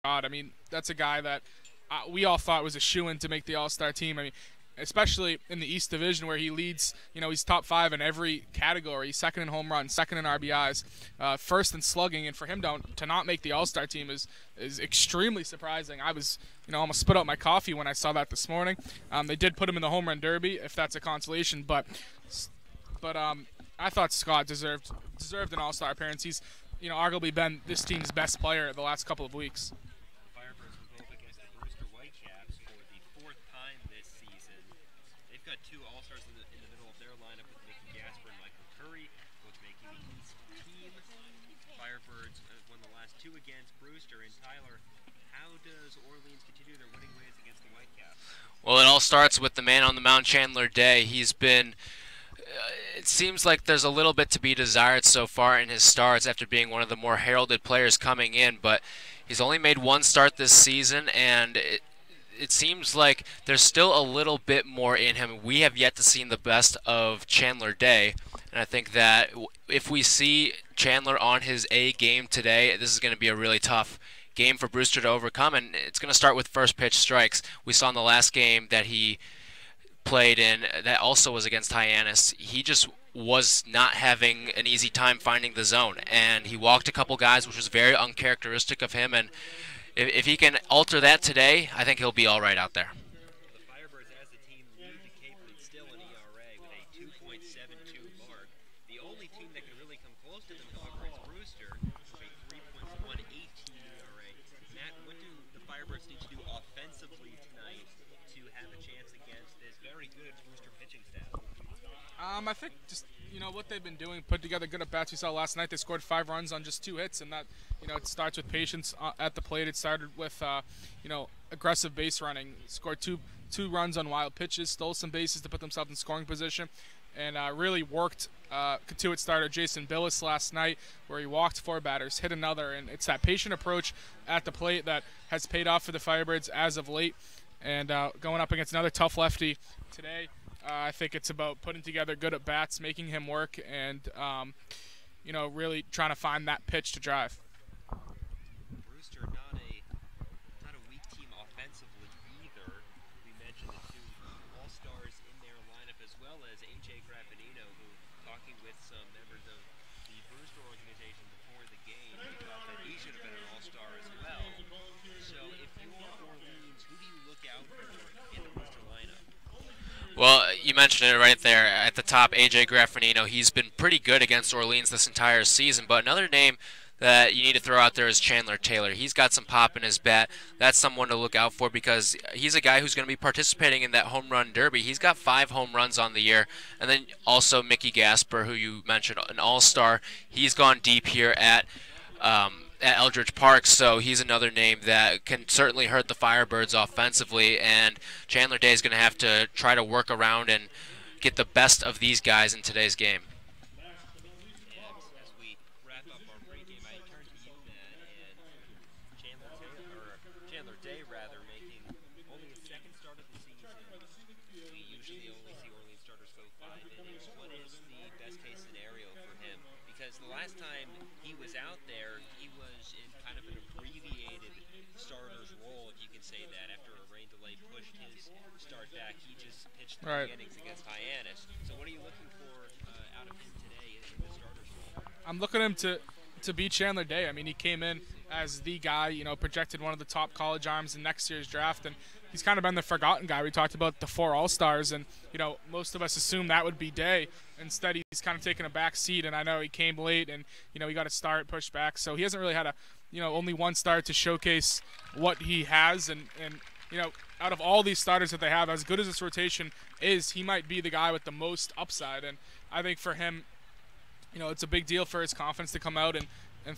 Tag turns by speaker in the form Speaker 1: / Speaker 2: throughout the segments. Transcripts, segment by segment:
Speaker 1: I mean, that's a guy that we all thought was a shoo-in to make the All-Star team. I mean, especially in the East Division where he leads, he's top 5 in every category. He's second in home runs, second in RBIs, first in slugging, and for him to not make the All-Star team is extremely surprising. I was, almost spit out my coffee when I saw that this morning. They did put him in the home run derby, if that's a consolation, but I thought Scott deserved an All-Star appearance. He's, arguably been this team's best player the last couple of weeks.
Speaker 2: Firebirds will go up against the Brewster Whitecaps for the 4th time this season. They've got 2 All-Stars in the middle of their lineup with Mickey Gasper and Michael Curry, both making the East team. Firebirds won the last 2 against Brewster. And Tyler, how does Orleans continue their winning ways against the Whitecaps?
Speaker 3: Well, it all starts with the man on the mound, Chandler Day. He's been it seems like there's a little bit to be desired so far in his starts after being one of the more heralded players coming in, but he's only made 1 start this season, and it seems like there's still a little bit more in him. We have yet to see the best of Chandler Day, and I think that if we see Chandler on his A game today, this is going to be a really tough game for Brewster to overcome, and it's going to start with first pitch strikes. We saw in the last game that he played in that also was against Hyannis. He just was not having an easy time finding the zone, and he walked a couple guys, which was very uncharacteristic of him, and if he can alter that today, I think he'll be all right out there.
Speaker 2: The Firebirds as a team lead the Cape League still in ERA with a 2.72 mark. The only team that can really come close to them, however, is Brewster with a 3.118 ERA. Matt, what do the Firebirds need to do offensively tonight to have a chance against this very good Brewster pitching staff?
Speaker 1: I think just what they've been doing, put together good at bats. We saw last night they scored 5 runs on just 2 hits, and that it starts with patience at the plate. It started with aggressive base running. Scored two runs on wild pitches, stole some bases to put themselves in scoring position, and really worked Katuitt starter Jason Billis last night, where he walked 4 batters, hit another, and it's that patient approach at the plate that has paid off for the Firebirds as of late. And going up against another tough lefty today, I think it's about putting together good at bats, making him work, and really trying to find that pitch to drive.
Speaker 2: Brewster not a weak team offensively either. We mentioned the 2 All-Stars in their lineup, as well as A.J. Graffinino, who, talking with some members of the Brewster organization before the game, he thought that he should have been an All-Star as well. So if you're Orleans, who do you look out for in the Brewster lineup?
Speaker 3: Well, you mentioned it right there at the top, A.J. Graffinino. He's been pretty good against Orleans this entire season, but another name that you need to throw out there is Chandler Taylor. He's got some pop in his bat. That's someone to look out for because he's a guy who's going to be participating in that home run derby. He's got 5 home runs on the year. And then also Mickey Gasper, who you mentioned, an all-star. He's gone deep here at Eldridge Park, so he's another name that can certainly hurt the Firebirds offensively, and Chandler Day is going to have to try to work around and get the best of these guys in today's game.
Speaker 2: As we wrap up our pregame, I turn to you, Matt, and Chandler Day, making only his 2nd start of the season. We usually only see Orleans starters go 5 innings. What is the best-case scenario for him? Because the last time he was out there, he was in kind of an abbreviated starter's role, if you can say that. After a rain delay pushed his start back, he just pitched 3 innings against Hyannis. So what are you looking for out of him today in the starter's role?
Speaker 1: I'm looking at him to beat Chandler Day. I mean, he came in as the guy, projected one of the top college arms in next year's draft, and he's kind of been the forgotten guy. We talked about the 4 All-Stars, and most of us assumed that would be Day. Instead, he's kind of taken a back seat, and I know he came late, and he got a start pushed back, so he hasn't really had only 1 start to showcase what he has, and out of all these starters that they have, as good as this rotation is, he might be the guy with the most upside, and I think for him, it's a big deal for his confidence to come out and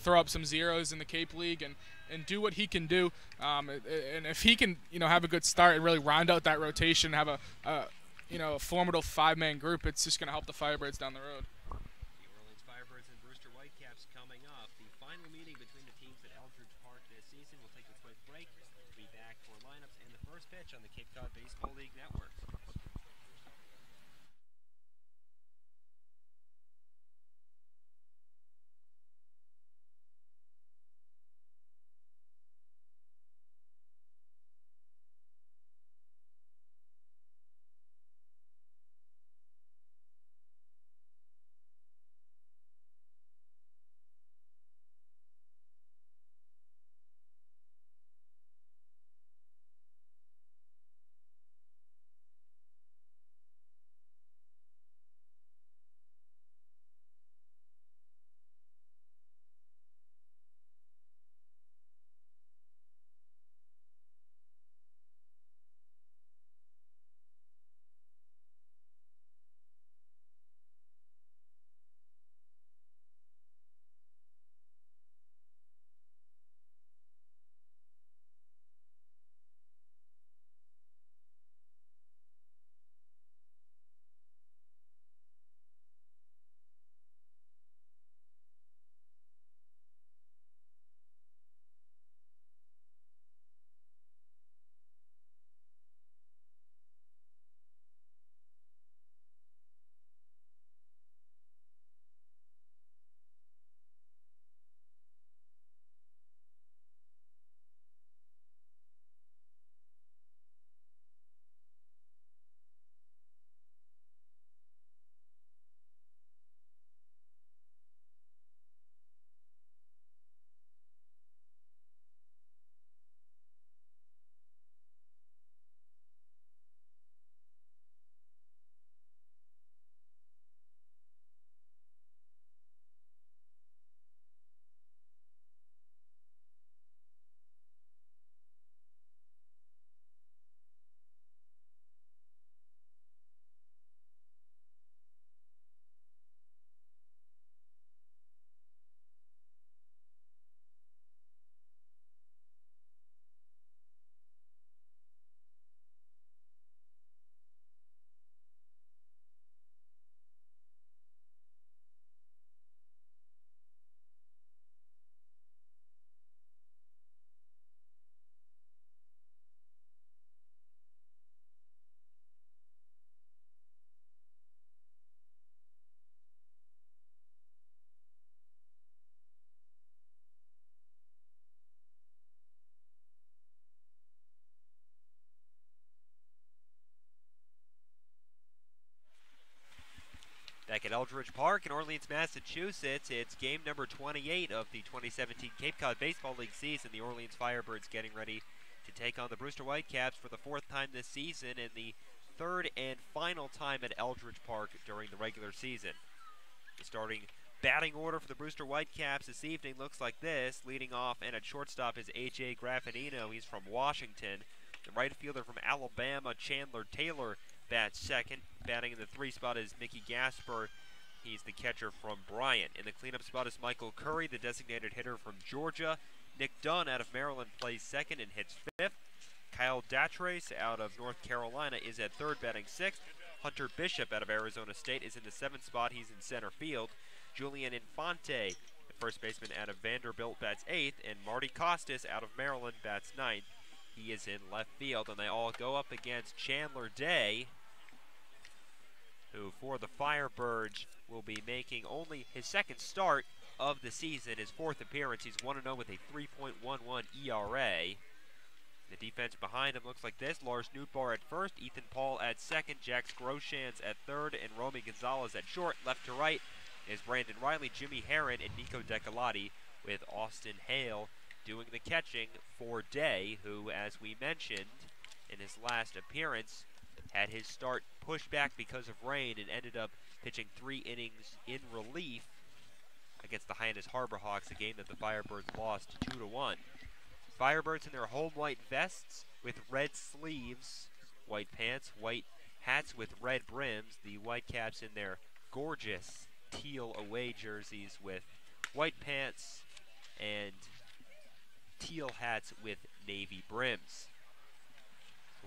Speaker 1: throw up some zeros in the Cape League and do what he can do. And if he can, have a good start and really round out that rotation, have a formidable 5-man group, it's just going to help the Firebirds down the road.
Speaker 2: The Orleans Firebirds and Brewster Whitecaps coming up. The final meeting between the teams at Eldridge Park this season. We'll take a quick break. We'll be back for lineups and the first pitch on the Cape Cod Baseball League Network. Back at Eldridge Park in Orleans, Massachusetts, it's game number 28 of the 2017 Cape Cod Baseball League season. The Orleans Firebirds getting ready to take on the Brewster Whitecaps for the 4th time this season and the 3rd and final time at Eldridge Park during the regular season. The starting batting order for the Brewster Whitecaps this evening looks like this. Leading off and at shortstop is A.J. Graffinino. He's from Washington. The right fielder from Alabama, Chandler Taylor, bats second. Batting in the 3 spot is Mickey Gasper. He's the catcher from Bryant. In the cleanup spot is Michael Curry, the designated hitter from Georgia. Nick Dunn out of Maryland plays second and hits 5th. Kyle Datrace out of North Carolina is at 3rd, batting 6th. Hunter Bishop out of Arizona State is in the 7th spot. He's in center field. Julian Infante, the first baseman out of Vanderbilt, bats 8th. And Marty Costas out of Maryland bats 9th. He is in left field, and they all go up against Chandler Day, who for the Firebirds will be making only his 2nd start of the season, his 4th appearance. He's 1-0 with a 3.11 ERA. The defense behind him looks like this. Lars Newtbar at first, Ethan Paul at 2nd, Jax Groshans at 3rd, and Romy Gonzalez at short. Left to right is Brandon Riley, Jimmy Herron, and Nico Decolati, with Austin Hale doing the catching for Day, who, as we mentioned in his last appearance, had his start pushed back because of rain and ended up pitching 3 innings in relief against the Hyannis Harbor Hawks, a game that the Firebirds lost 2-1. Firebirds in their home white vests with red sleeves, white pants, white hats with red brims. The Whitecaps in their gorgeous teal away jerseys with white pants and teal hats with navy brims.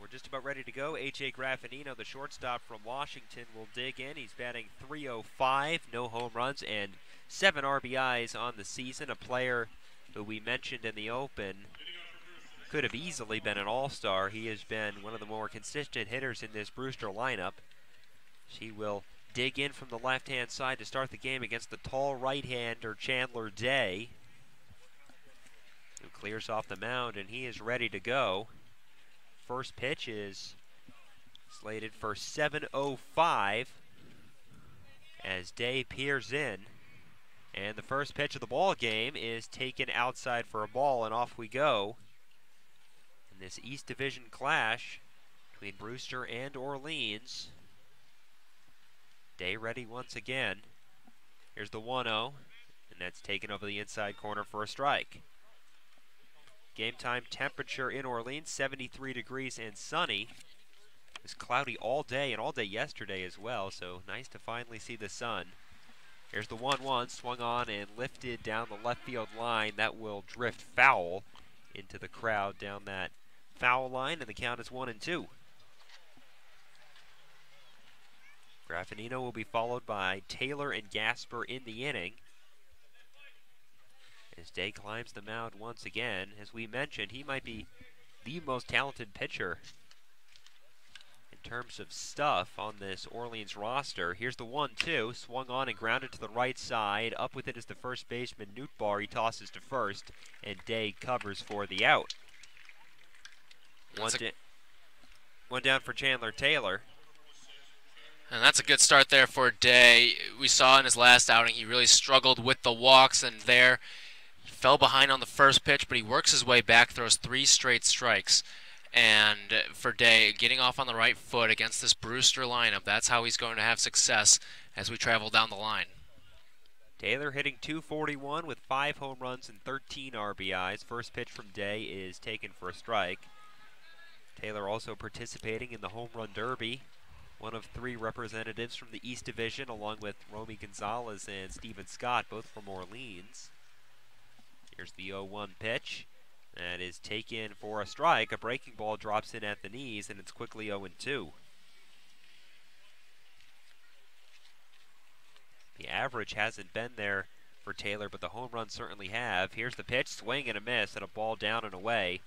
Speaker 2: We're just about ready to go. A.J. Graffinino, the shortstop from Washington, will dig in. He's batting .305, no home runs, and 7 RBIs on the season. A player who we mentioned in the open could have easily been an all-star. He has been one of the more consistent hitters in this Brewster lineup. He will dig in from the left-hand side to start the game against the tall right-hander Chandler Day, who clears off the mound, and he is ready to go. First pitch is slated for 7:05 as Day peers in. And the first pitch of the ball game is taken outside for a ball, and off we go in this East Division clash between Brewster and Orleans. Day ready once again. Here's the 1-0, and that's taken over the inside corner for a strike. Game time temperature in Orleans, 73 degrees and sunny. It was cloudy all day and all day yesterday as well, so nice to finally see the sun. Here's the 1-1, swung on and lifted down the left field line. That will drift foul into the crowd down that foul line, and the count is 1-2. Graffinino will be followed by Taylor and Gasper in the inning. As Day climbs the mound once again, as we mentioned, he might be the most talented pitcher in terms of stuff on this Orleans roster. Here's the 1-2, swung on and grounded to the right side. Up with it is the first baseman, Newtbar. He tosses to first, and Day covers for the out. One down for Chandler Taylor.
Speaker 3: And that's a good start there for Day. We saw in his last outing he really struggled with the walks, and there fell behind on the first pitch, but he works his way back, throws 3 straight strikes. And for Day, getting off on the right foot against this Brewster lineup, that's how he's going to have success as we travel down the line.
Speaker 2: Taylor hitting .241 with 5 home runs and 13 RBIs. First pitch from Day is taken for a strike. Taylor also participating in the Home Run Derby, one of 3 representatives from the East Division, along with Romy Gonzalez and Steven Scott, both from Orleans. Here's the 0-1 pitch. That is taken for a strike. A breaking ball drops in at the knees, and it's quickly 0-2. The average hasn't been there for Taylor, but the home runs certainly have. Here's the pitch, swing and a miss, and a ball down and away.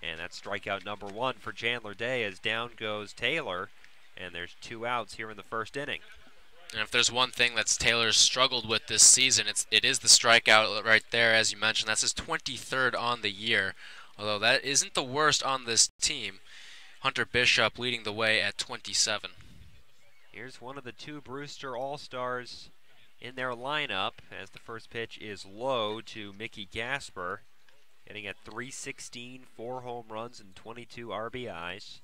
Speaker 2: And that's strikeout number 1 for Chandler Day, as down goes Taylor. And there's 2 outs here in the first inning.
Speaker 3: And if there's one thing that's Taylor's struggled with this season, it is the strikeout right there, as you mentioned. That's his 23rd on the year, although that isn't the worst on this team. Hunter Bishop leading the way at 27.
Speaker 2: Here's one of the two Brewster All-Stars in their lineup as the first pitch is low to Mickey Gasper, hitting at .316, 4 home runs and 22 RBIs.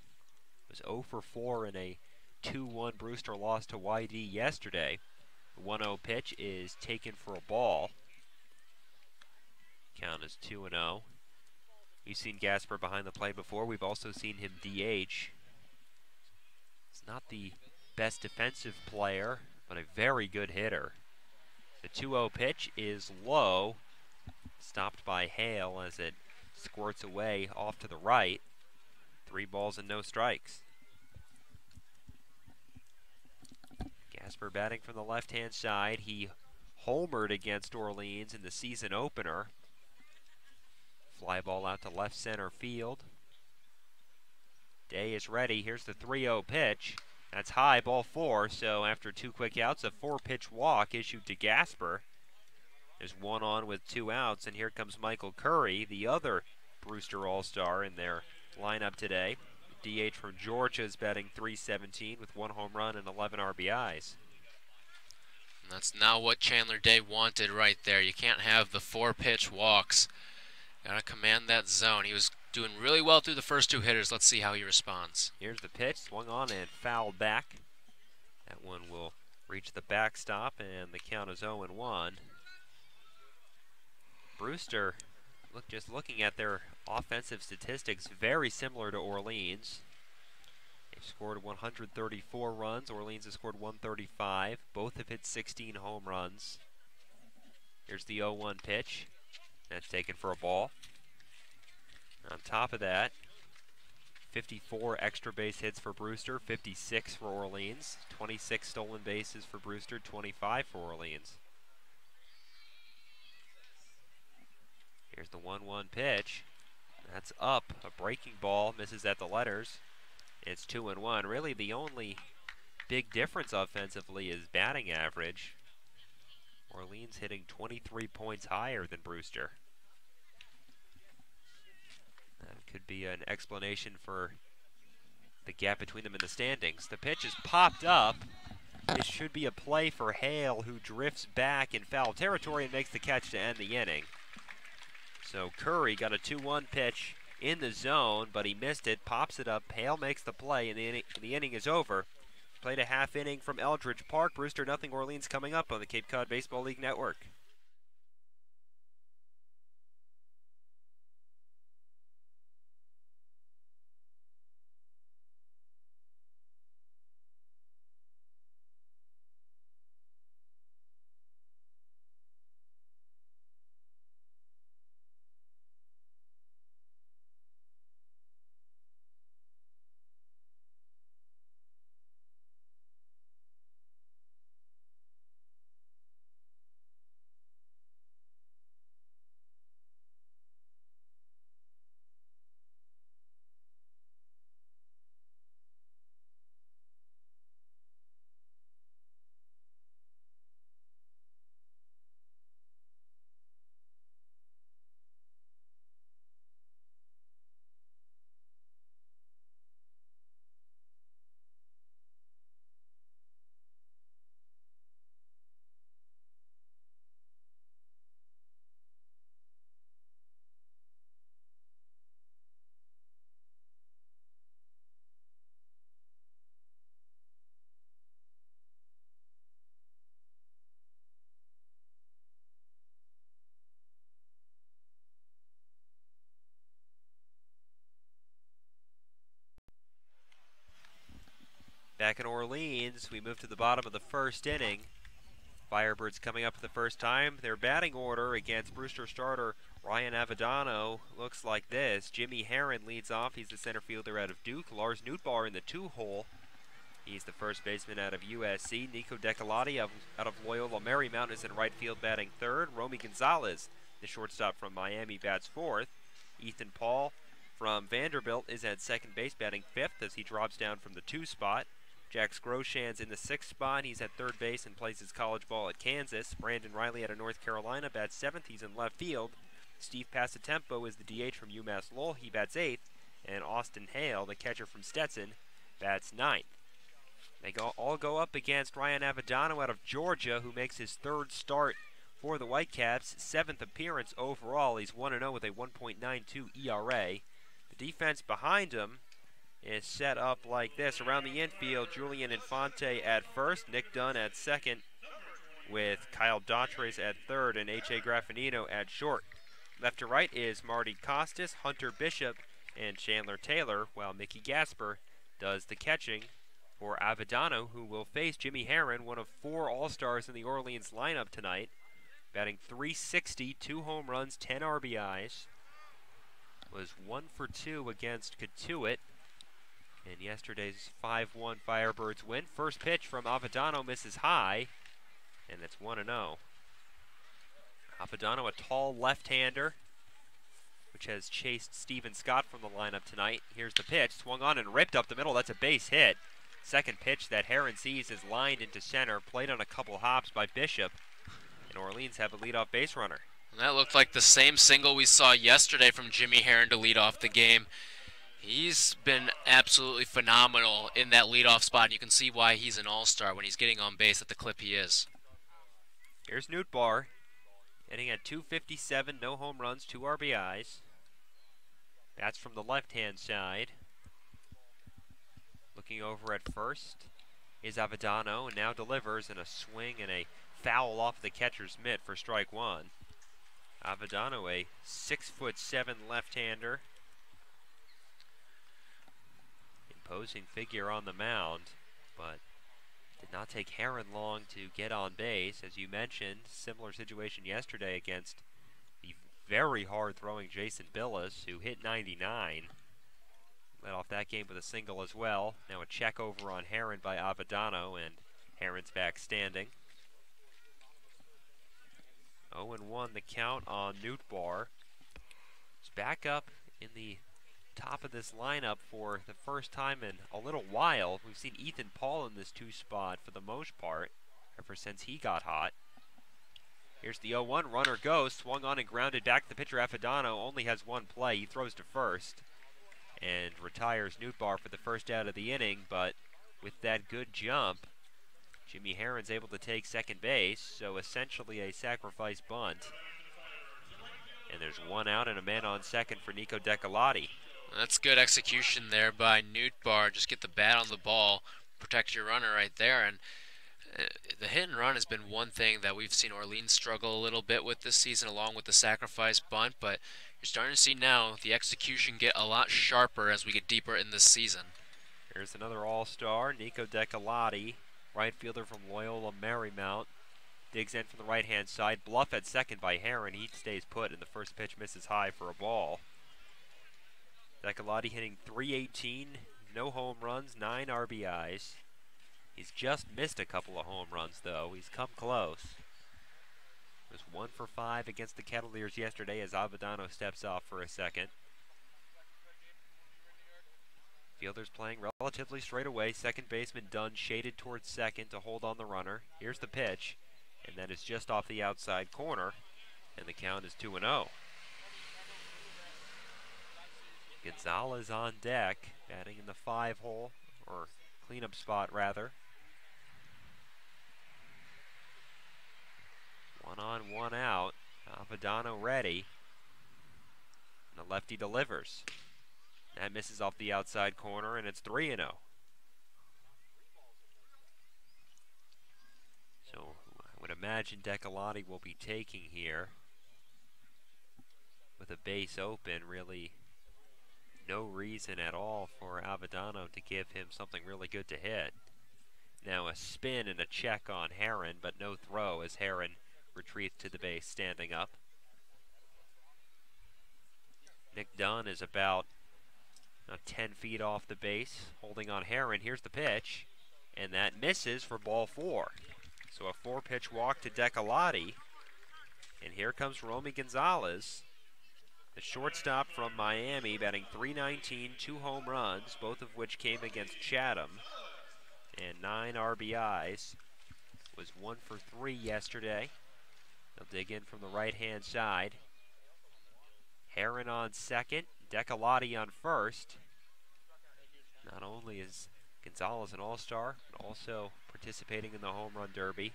Speaker 2: Was 0 for 4 in a 2-1 Brewster loss to YD yesterday. The 1-0 pitch is taken for a ball. Count is 2-0. We've seen Gasper behind the plate before. We've also seen him DH. He's not the best defensive player, but a very good hitter. The 2-0 pitch is low, stopped by Hale as it squirts away off to the right. 3 balls and no strikes. Gasper batting from the left-hand side. He homered against Orleans in the season opener. Fly ball out to left center field. Day is ready. Here's the 3-0 pitch. That's high, ball 4, so after 2 quick outs, a 4-pitch walk issued to Gasper. There's 1 on with 2 outs, and here comes Michael Curry, the other Brewster All-Star in their lineup today. DH from Georgia is batting .317 with 1 home run and 11 RBIs.
Speaker 3: And that's not what Chandler Day wanted right there. You can't have the 4-pitch walks. Gotta command that zone. He was doing really well through the first 2 hitters. Let's see how he responds.
Speaker 2: Here's the pitch, swung on and fouled back. That one will reach the backstop, and the count is 0-1. Brewster, just looking at their offensive statistics, very similar to Orleans. They've scored 134 runs. Orleans has scored 135. Both have hit 16 home runs. Here's the 0-1 pitch. That's taken for a ball. On top of that, 54 extra base hits for Brewster, 56 for Orleans, 26 stolen bases for Brewster, 25 for Orleans. Here's the 1-1 pitch. That's up, a breaking ball, misses at the letters. It's 2-1. Really the only big difference offensively is batting average. Orleans hitting 23 points higher than Brewster. That could be an explanation for the gap between them in the standings. The pitch is popped up. This should be a play for Hale, who drifts back in foul territory and makes the catch to end the inning. So Curry got a 2-1 pitch in the zone, but he missed it, pops it up. Hale makes the play, and the inning is over. Played a half inning from Eldridge Park. Brewster 0, Orleans coming up on the Cape Cod Baseball League Network. Back in Orleans, we move to the bottom of the first inning. Firebirds coming up for the first time. Their batting order against Brewster starter Ryan Avedano looks like this. Jimmy Herron leads off. He's the center fielder out of Duke. Lars Nootbaar in the 2-hole. He's the first baseman out of USC. Nico Decolati out of Loyola Marymount is in right field batting 3rd. Romy Gonzalez, the shortstop from Miami, bats 4th. Ethan Paul from Vanderbilt is at second base batting 5th as he drops down from the 2 spot. Jack Scroshan's in the 6th spot. He's at 3rd base and plays his college ball at Kansas. Brandon Riley out of North Carolina bats 7th. He's in left field. Steve Passatempo is the DH from UMass Lowell. He bats 8th. And Austin Hale, the catcher from Stetson, bats 9th. They all go up against Ryan Avadano out of Georgia, who makes his third start for the Whitecaps, 7th appearance overall. He's 1-0 with a 1.92 ERA. The defense behind him is set up like this. Around the infield, Julian Infante at first, Nick Dunn at second, with Kyle Dautres at third and H.A. Graffinino at short. Left to right is Marty Costas, Hunter Bishop, and Chandler Taylor, while Mickey Gasper does the catching for Avadano, who will face Jimmy Herron, one of 4 All-Stars in the Orleans lineup tonight. Batting .360, 2 home runs, 10 RBIs. Was 1 for 2 against Katuitt in yesterday's 5-1 Firebirds win. First pitch from Avadano misses high, and it's 1-0. Avadano, a tall left-hander, which has chased Steven Scott from the lineup tonight. Here's the pitch, swung on and ripped up the middle. That's a base hit. Second pitch that Herron sees is lined into center, played on a couple hops by Bishop, and Orleans have a leadoff base runner.
Speaker 3: And that looked like the same single we saw yesterday from Jimmy Herron to lead off the game. He's been absolutely phenomenal in that leadoff spot, and you can see why he's an all-star when he's getting on base at the clip he is.
Speaker 2: Here's Nootbaar, hitting at .257, no home runs, 2 RBIs. That's from the left-hand side. Looking over at first is Avadano, and now delivers in a swing and a foul off the catcher's mitt for strike 1. Avadano, a 6'7" left-hander. Imposing figure on the mound, but did not take Herron long to get on base. As you mentioned, similar situation yesterday against the very hard-throwing Jason Billis, who hit 99. Led off that game with a single as well. Now a check over on Herron by Avadano, and Herron's back standing. 0-1 the count on Nootbaar. He's back up in the top of this lineup for the first time in a little while. We've seen Ethan Paul in this 2 spot for the most part, ever since he got hot. Here's the 0-1, runner goes, swung on and grounded back. The pitcher Avadano only has 1 play. He throws to first and retires Nootbaar for the first out of the inning, but with that good jump, Jimmy Herron's able to take second base, so essentially a sacrifice bunt. And there's 1 out and a man on second for Nico Decolati.
Speaker 3: That's good execution there by Nootbaar. Just get the bat on the ball, protect your runner right there. And the hit and run has been one thing that we've seen Orleans struggle a little bit with this season, along with the sacrifice bunt, but you're starting to see now the execution get a lot sharper as we get deeper in this season.
Speaker 2: Here's another all-star, Nico Decolati, right fielder from Loyola Marymount. Digs in from the right-hand side. Bluff at second by Herron. He stays put, and the first pitch misses high for a ball. Decolati hitting .318, no home runs, 9 RBIs. He's just missed a couple of home runs, though. He's come close. Was 1 for 5 against the Cavaliers yesterday as Avadano steps off for a second. Fielders playing relatively straight away. Second baseman Dunn shaded towards second to hold on the runner. Here's the pitch, and that is just off the outside corner, and the count is 2-0. Gonzalez on deck, batting in the 5-hole, or cleanup spot rather. 1 on, 1 out. Avadano ready. And the lefty delivers. That misses off the outside corner, and it's 3-0. So I would imagine Decolati will be taking here with a base open. Really no reason at all for Avadano to give him something really good to hit. Now a spin and a check on Herron, but no throw as Herron retrieves to the base standing up. Nick Dunn is about 10 feet off the base, holding on Herron. Here's the pitch, and that misses for ball 4. So a 4-pitch walk to Decolati, and here comes Romy Gonzalez, the shortstop from Miami, batting .319, 2 home runs, both of which came against Chatham, and 9 RBIs. Was 1 for 3 yesterday. They'll dig in from the right-hand side. Herron on second, Decolati on first. Not only is Gonzalez, an all-star, also participating in the home run derby.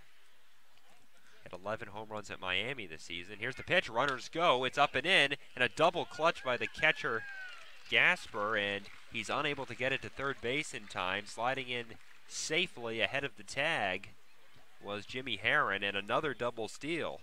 Speaker 2: Had 11 home runs at Miami this season. Here's the pitch, runners go, it's up and in, and a double clutch by the catcher Gasper, and he's unable to get it to third base in time. Sliding in safely ahead of the tag was Jimmy Herron, and another double steal.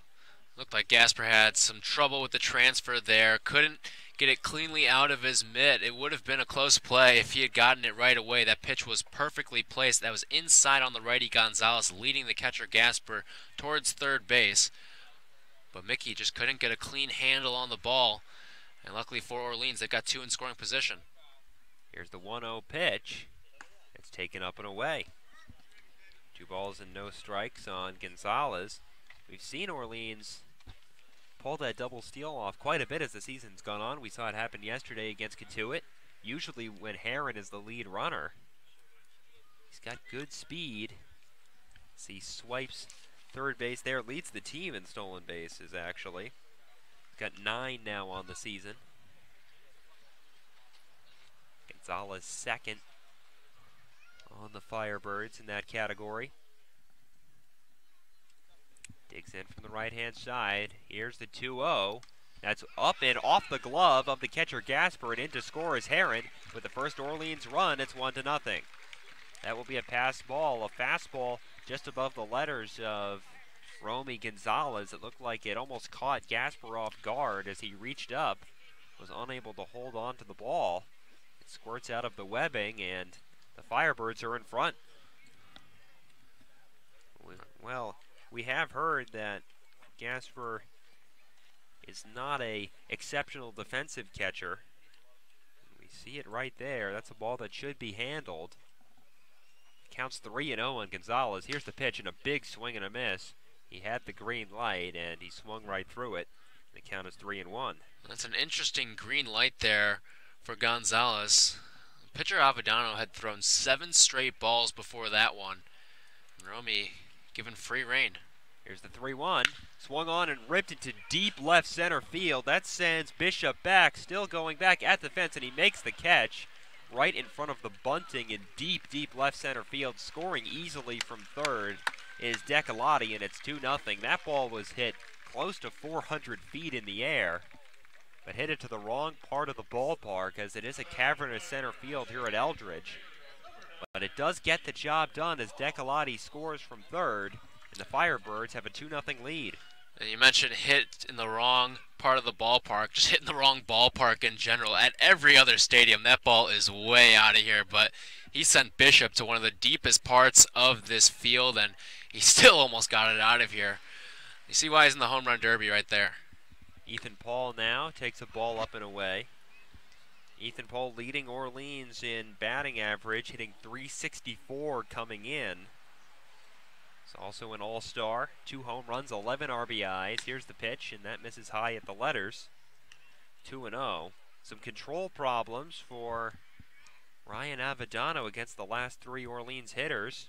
Speaker 3: Looked like Gasper had some trouble with the transfer there. Couldn't get it cleanly out of his mitt. It would have been a close play if he had gotten it right away. That pitch was perfectly placed. That was inside on the righty Gonzalez, leading the catcher Gasper towards third base. But Mickey just couldn't get a clean handle on the ball. And luckily for Orleans, they got two in scoring position.
Speaker 2: Here's the 1-0 pitch. It's taken up and away. 2 balls and no strikes on Gonzalez. We've seen Orleans pull that double steal off quite a bit as the season's gone on. We saw it happen yesterday against Catuit, usually when Herron is the lead runner. He's got good speed. As he swipes third base there, leads the team in stolen bases actually. Got 9 now on the season. Gonzalez second on the Firebirds in that category. Digs in from the right-hand side. Here's the 2-0. That's up and off the glove of the catcher Gasper, and in to score is Herron. With the first Orleans run, it's 1-0. That will be a pass ball, a fastball just above the letters of Romy Gonzalez. It looked like it almost caught Gasper off guard as he reached up, was unable to hold on to the ball. It squirts out of the webbing, and the Firebirds are in front. Well, we have heard that Gasper is not a exceptional defensive catcher. We see it right there. That's a ball that should be handled. Counts 3-0 on Gonzalez. Here's the pitch and a big swing and a miss. He had the green light and he swung right through it. The count is 3-1.
Speaker 3: That's an interesting green light there for Gonzalez. Pitcher Avedano had thrown 7 straight balls before that one. Romy given free rein.
Speaker 2: Here's the 3-1. Swung on and ripped into deep left center field. That sends Bishop back, still going back at the fence, and he makes the catch right in front of the bunting in deep, deep left center field. Scoring easily from third is Decolati, and it's 2-0. That ball was hit close to 400 feet in the air, but hit it to the wrong part of the ballpark, as it is a cavernous center field here at Eldridge. But it does get the job done as Decolati scores from third, and the Firebirds have a 2-0 lead.
Speaker 3: And you mentioned hit in the wrong part of the ballpark, just hitting the wrong ballpark in general. At every other stadium, that ball is way out of here, but he sent Bishop to one of the deepest parts of this field, and he still almost got it out of here. You see why he's in the home run derby right there.
Speaker 2: Ethan Paul now takes a ball up and away. Ethan Paul leading Orleans in batting average, hitting .364 coming in. He's also an all-star, 2 home runs, 11 RBIs. Here's the pitch, and that misses high at the letters. 2-0. Some control problems for Ryan Avedano against the last 3 Orleans hitters.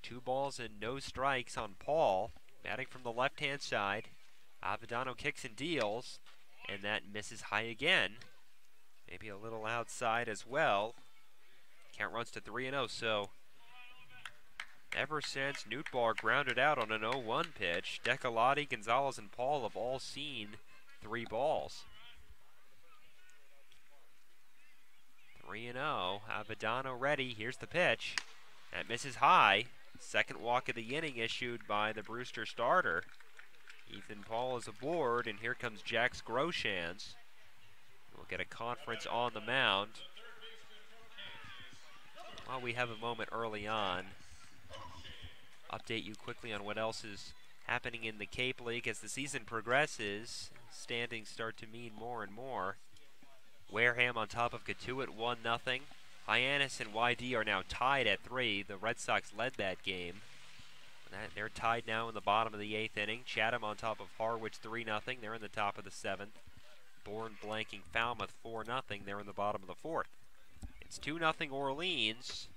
Speaker 2: 2 balls and no strikes on Paul, batting from the left-hand side. Avedano kicks and deals, and that misses high again. Maybe a little outside as well. Count runs to 3-0, so ever since Nootbaar grounded out on an 0-1 pitch, Decolati, Gonzalez, and Paul have all seen 3 balls. 3-0, Avedano ready, here's the pitch. That misses high. Second walk of the inning issued by the Brewster starter. Ethan Paul is aboard, and here comes Jax Groshans. We'll get a conference on the mound. While we have a moment early on, update you quickly on what else is happening in the Cape League. As the season progresses, standings start to mean more and more. Wareham on top of Catuit, 1-0. Hyannis and YD are now tied at 3. The Red Sox led that game. They're tied now in the bottom of the 8th inning. Chatham on top of Harwich, 3-0. They're in the top of the 7th. Bourne blanking Falmouth, 4-0. They're in the bottom of the 4th. It's 2-0 Orleans.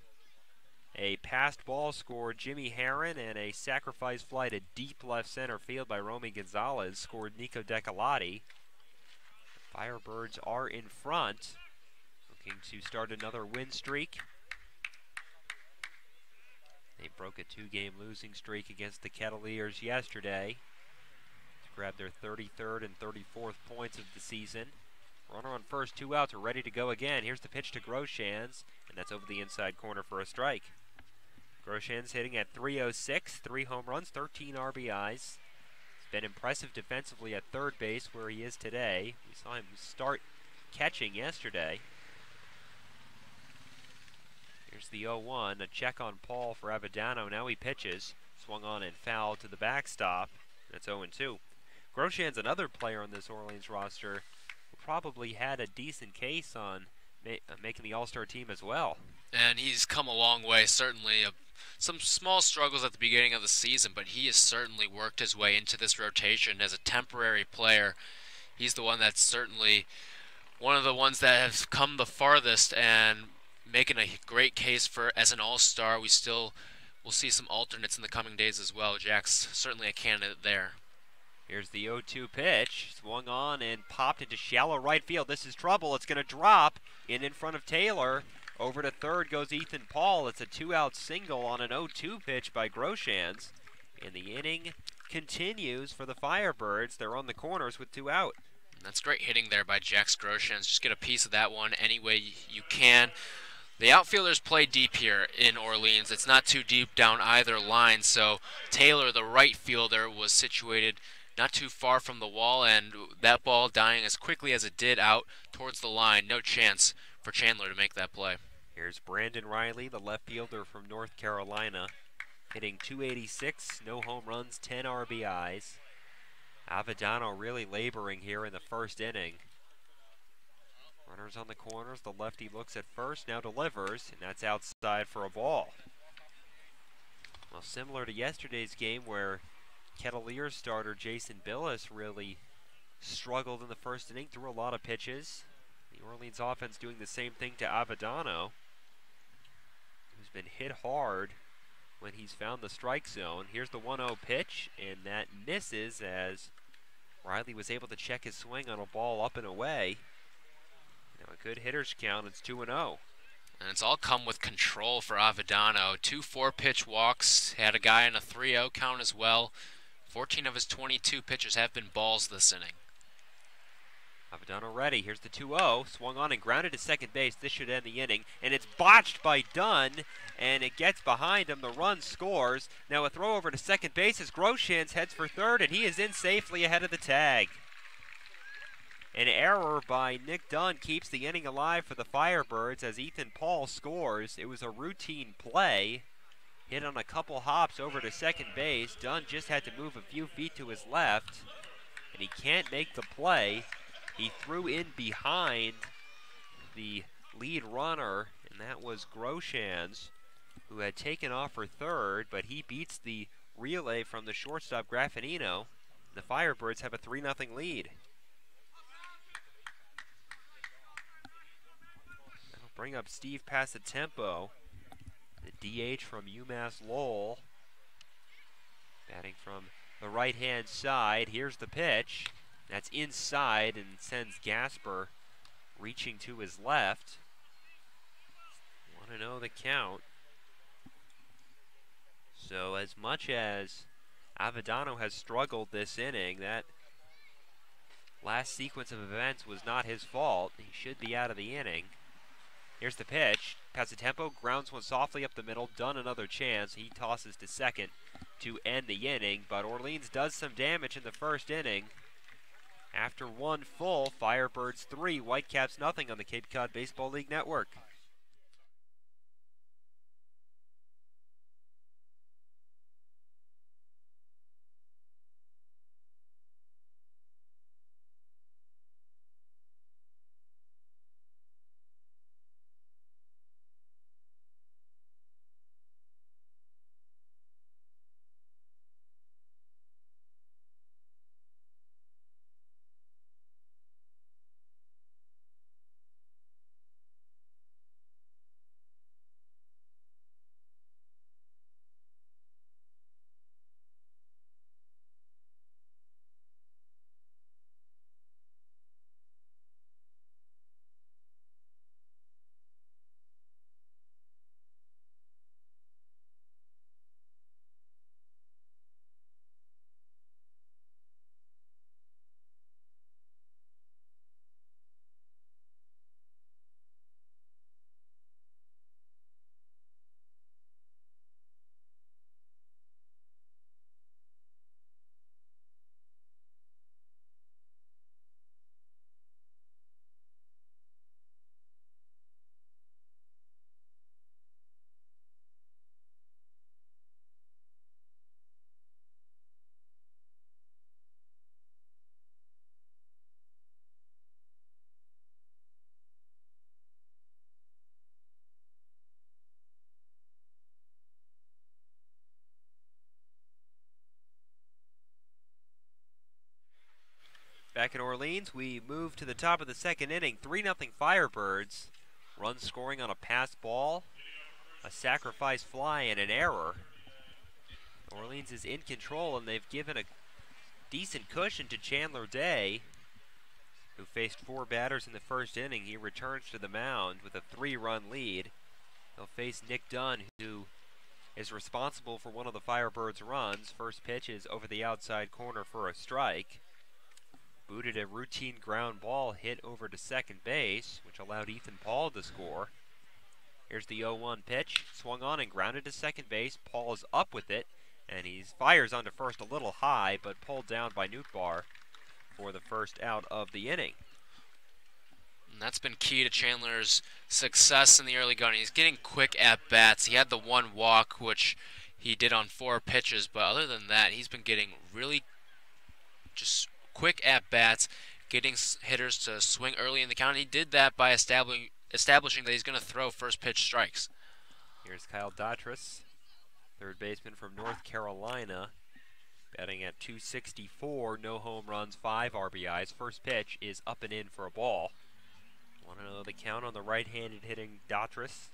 Speaker 2: A passed ball scored Jimmy Herron, and a sacrifice fly to deep left center field by Romy Gonzalez scored Nico Decolati. Firebirds are in front, looking to start another win streak. They broke a 2-game losing streak against the Kettleers yesterday to grab their 33rd and 34th points of the season. Runner on first, 2 outs, are ready to go again. Here's the pitch to Groshans, and that's over the inside corner for a strike. Groshans hitting at .306, 3 home runs, 13 RBIs. He's been impressive defensively at third base where he is today. We saw him start catching yesterday. Here's the 0-1, a check on Paul for Avadano. Now he pitches, swung on and fouled to the backstop. That's 0-2. Groshans, another player on this Orleans roster, who probably had a decent case on making the All-Star team as well.
Speaker 3: And he's come a long way, certainly. Some small struggles at the beginning of the season, but he has certainly worked his way into this rotation as a temporary player. He's the one that's certainly one of the ones that has come the farthest and making a great case for as an all-star. We still will see some alternates in the coming days as well. Jack's certainly a candidate there.
Speaker 2: Here's the 0-2 pitch. Swung on and popped into shallow right field. This is trouble. It's going to drop in front of Taylor. Over to third goes Ethan Paul. It's a 2-out single on an 0-2 pitch by Groshans. And the inning continues for the Firebirds. They're on the corners with 2 out.
Speaker 3: That's great hitting there by Jax Groshans. Just get a piece of that one any way you can. The outfielders play deep here in Orleans. It's not too deep down either line, so Taylor, the right fielder, was situated not too far from the wall, and that ball dying as quickly as it did out towards the line. No chance for Chandler to make that play.
Speaker 2: Here's Brandon Riley, the left fielder from North Carolina, hitting .286, no home runs, 10 RBIs. Avadano really laboring here in the first inning. Runners on the corners, the lefty looks at first, now delivers, and that's outside for a ball. Well, similar to yesterday's game where Kettleers starter Jason Billis really struggled in the first inning, threw a lot of pitches. The Orleans offense doing the same thing to Avadano, who's been hit hard when he's found the strike zone. Here's the 1-0 pitch, and that misses as Riley was able to check his swing on a ball up and away. Now a good hitter's count, it's 2-0.
Speaker 3: And it's all come with control for Avadano. 2 4-pitch walks, had a guy in a 3-0 count as well. 14 of his 22 pitches have been balls this inning.
Speaker 2: Avadano ready. Here's the 2-0. Swung on and grounded to second base. This should end the inning. And it's botched by Dunn, and it gets behind him. The run scores. Now a throw over to second base as Groshans heads for third, and he is in safely ahead of the tag. An error by Nick Dunn keeps the inning alive for the Firebirds as Ethan Paul scores. It was a routine play. Hit on a couple hops over to second base. Dunn just had to move a few feet to his left, and he can't make the play. He threw in behind the lead runner, and that was Groshans, who had taken off for third, but he beats the relay from the shortstop, Graffinino. The Firebirds have a 3-0 lead. That'll bring up Steve Passatempo, the DH from UMass Lowell, batting from the right-hand side. Here's the pitch. That's inside and sends Gasper reaching to his left. 1-0 the count. So as much as Avadano has struggled this inning, that last sequence of events was not his fault. He should be out of the inning. Here's the pitch. Passatempo grounds one softly up the middle. Dunn another chance. He tosses to second to end the inning, but Orleans does some damage in the first inning. After one full, Firebirds 3, Whitecaps nothing on the Cape Cod Baseball League Network. Back in Orleans, we move to the top of the second inning. 3-0 Firebirds. Run scoring on a pass ball, a sacrifice fly, and an error. Orleans is in control, and they've given a decent cushion to Chandler Day, who faced 4 batters in the first inning. He returns to the mound with a 3-run lead. They'll face Nick Dunn, who is responsible for one of the Firebirds' runs. First pitch is over the outside corner for a strike. Booted a routine ground ball hit over to second base, which allowed Ethan Paul to score. Here's the 0-1 pitch, swung on and grounded to second base. Paul is up with it, and he fires onto first a little high, but pulled down by Nootbaar for the first out of the inning.
Speaker 3: And that's been key to Chandler's success in the early going. He's getting quick at-bats. He had the 1 walk, which he did on 4 pitches, but other than that, he's been getting really just quick at-bats, getting hitters to swing early in the count. He did that by establishing that he's going to throw first pitch strikes.
Speaker 2: Here's Kyle Dautris, third baseman from North Carolina, batting at .264, no home runs, 5 RBIs. First pitch is up and in for a ball. Want to know the count on the right-handed hitting Dautris?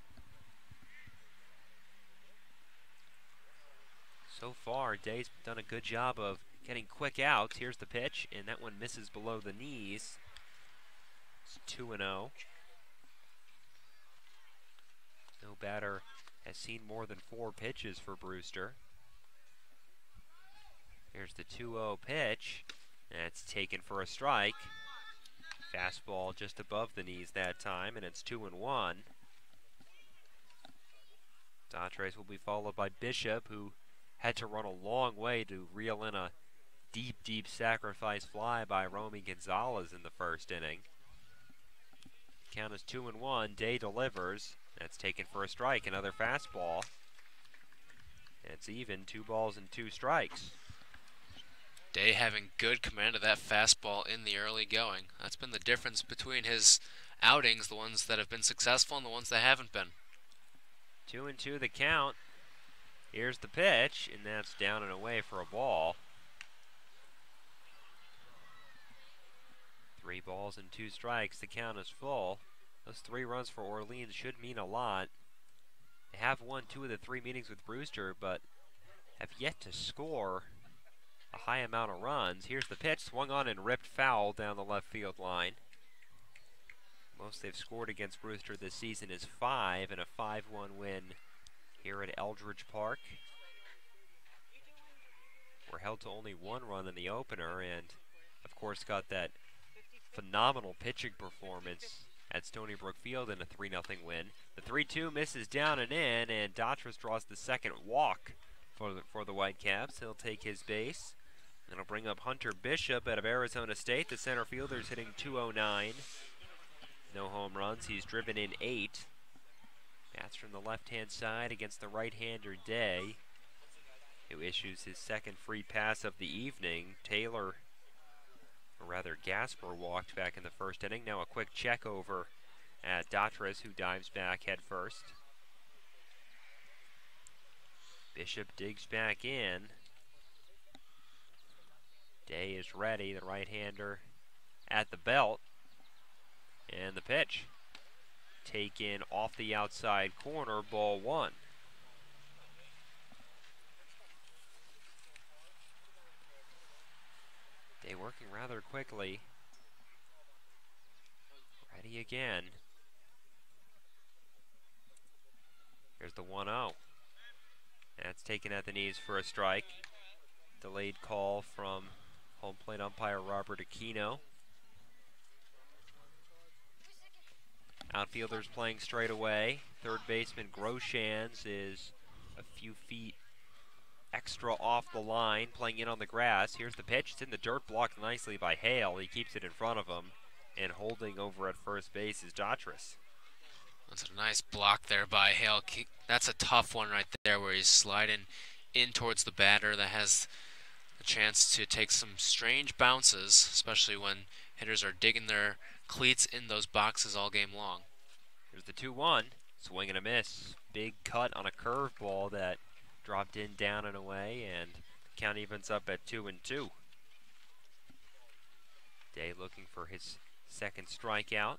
Speaker 2: So far, Day's done a good job of getting quick outs. Here's the pitch, and that one misses below the knees. It's 2-0. No batter has seen more than 4 pitches for Brewster. Here's the 2-0 pitch. That's taken for a strike. Fastball just above the knees that time, and it's 2-1. Dautris will be followed by Bishop, who had to run a long way to reel in a deep sacrifice fly by Romy Gonzalez in the first inning. Count is 2-1. Day delivers. That's taken for a strike. Another fastball. It's even. 2 balls and 2 strikes.
Speaker 3: Day having good command of that fastball in the early going. That's been the difference between his outings, the ones that have been successful and the ones that haven't been.
Speaker 2: 2-2 the count. Here's the pitch, and that's down and away for a ball. 3 balls and 2 strikes. The count is full. Those 3 runs for Orleans should mean a lot. They have won 2 of the 3 meetings with Brewster, but have yet to score a high amount of runs. Here's the pitch, swung on and ripped foul down the left field line. Most they've scored against Brewster this season is 5 in a 5-1 win here at Eldridge Park. We're held to only 1 run in the opener, and of course got that phenomenal pitching performance at Stony Brook Field in a 3-0 win. The 3-2 misses down and in, and Dautris draws the second walk for the Whitecaps. He'll take his base. It'll bring up Hunter Bishop out of Arizona State. The center fielder's hitting .209. No home runs. He's driven in 8. Bats from the left-hand side against the right-hander Day, who issues his second free pass of the evening. Taylor, or rather Gasper, walked back in the first inning. Now a quick check over at Dautris, who dives back head first. Bishop digs back in. Day is ready, the right-hander at the belt. And the pitch taken off the outside corner, ball 1. Day working rather quickly. Ready again. Here's the 1-0. That's taken at the knees for a strike. Delayed call from home plate umpire Robert Aquino. Outfielders playing straight away. Third baseman Groshans is a few feet extra off the line, playing in on the grass. Here's the pitch. It's in the dirt, blocked nicely by Hale. He keeps it in front of him, and holding over at first base is Dautris.
Speaker 3: That's a nice block there by Hale. That's a tough one right there, where he's sliding in towards the batter that has a chance to take some strange bounces, especially when hitters are digging their cleats in those boxes all game long.
Speaker 2: Here's the 2-1. Swing and a miss. Big cut on a curveball that dropped in down and away, and the count evens up at 2-2. Day looking for his second strikeout.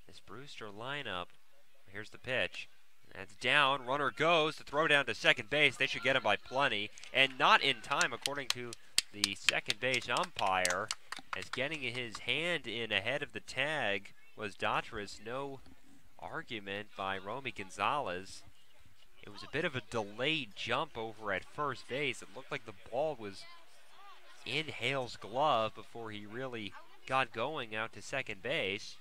Speaker 2: This Brewster lineup, here's the pitch. That's down, runner goes, the throw down to second base. They should get him by plenty, and not in time according to the second base umpire, as getting his hand in ahead of the tag was Dautris. No argument by Romy Gonzalez. It was a bit of a delayed jump over at first base. It looked like the ball was in Hale's glove before he really got going out to second base.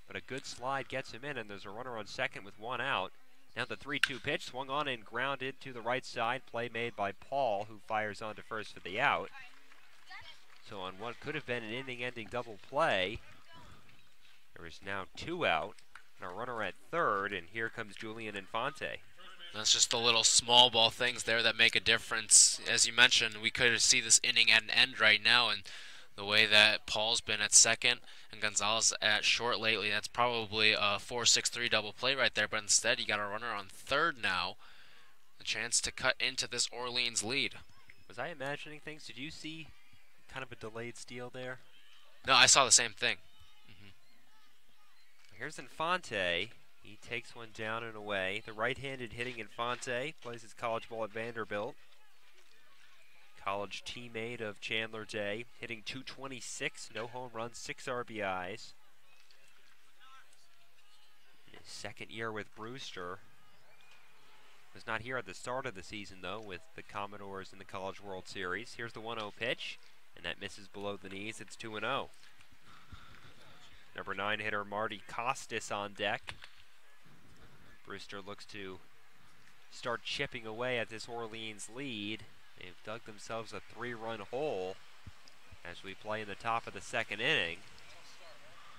Speaker 2: But a good slide gets him in, and there's a runner on second with one out. Now the 3-2 pitch, swung on and grounded to the right side. Play made by Paul, who fires on to first for the out. So on what could have been an inning-ending double play, there is now 2 out, and a runner at third, and here comes Julian Infante.
Speaker 3: That's just the little small ball things there that make a difference. As you mentioned, we could see this inning at an end right now, and the way that Paul's been at second and Gonzalez at short lately, that's probably a 4-6-3 double play right there, but instead you got a runner on third now. A chance to cut into this Orleans lead.
Speaker 2: Was I imagining things? Did you see kind of a delayed steal there?
Speaker 3: No, I saw the same thing.
Speaker 2: Here's Infante. He takes one down and away. The right-handed hitting Infante plays his college ball at Vanderbilt. College teammate of Chandler Day, hitting .226, no home runs, 6 RBIs. In his second year with Brewster. Was not here at the start of the season, though, with the Commodores in the College World Series. Here's the 1-0 pitch, and that misses below the knees. It's 2-0. Number 9 hitter Marty Costas on deck. Brewster looks to start chipping away at this Orleans lead. They've dug themselves a 3-run hole as we play in the top of the second inning.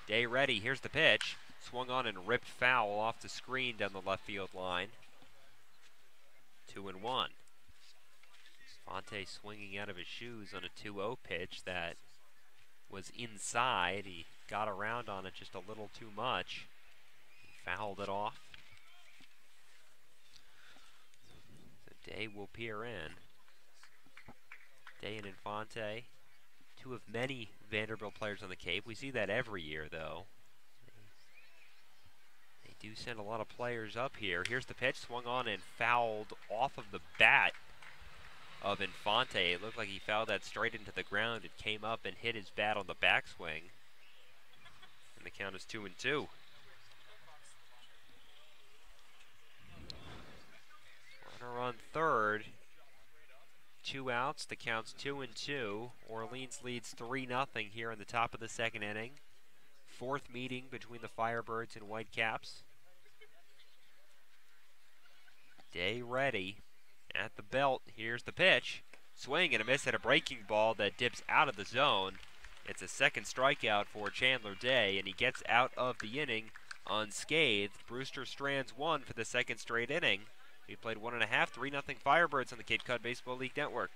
Speaker 2: Day ready, here's the pitch. Swung on and ripped foul off the screen down the left field line. 2-1. Fonte swinging out of his shoes on a 2-0 pitch that was inside. He got around on it just a little too much. He fouled it off. So Day will peer in. Day and Infante, 2 of many Vanderbilt players on the Cape. We see that every year, though. They do send a lot of players up here. Here's the pitch, swung on and fouled off of the bat of Infante. It looked like he fouled that straight into the ground. It came up and hit his bat on the backswing. And the count is 2-2. Runner on third. 2 outs, the count's 2-2. Orleans leads 3-0 here in the top of the second inning. 4th meeting between the Firebirds and Whitecaps. Day ready at the belt. Here's the pitch. Swing and a miss at a breaking ball that dips out of the zone. It's a second strikeout for Chandler Day, and he gets out of the inning unscathed. Brewster strands 1 for the second straight inning. We played 1.5, 3-0 Firebirds on the Cape Cod Baseball League Network.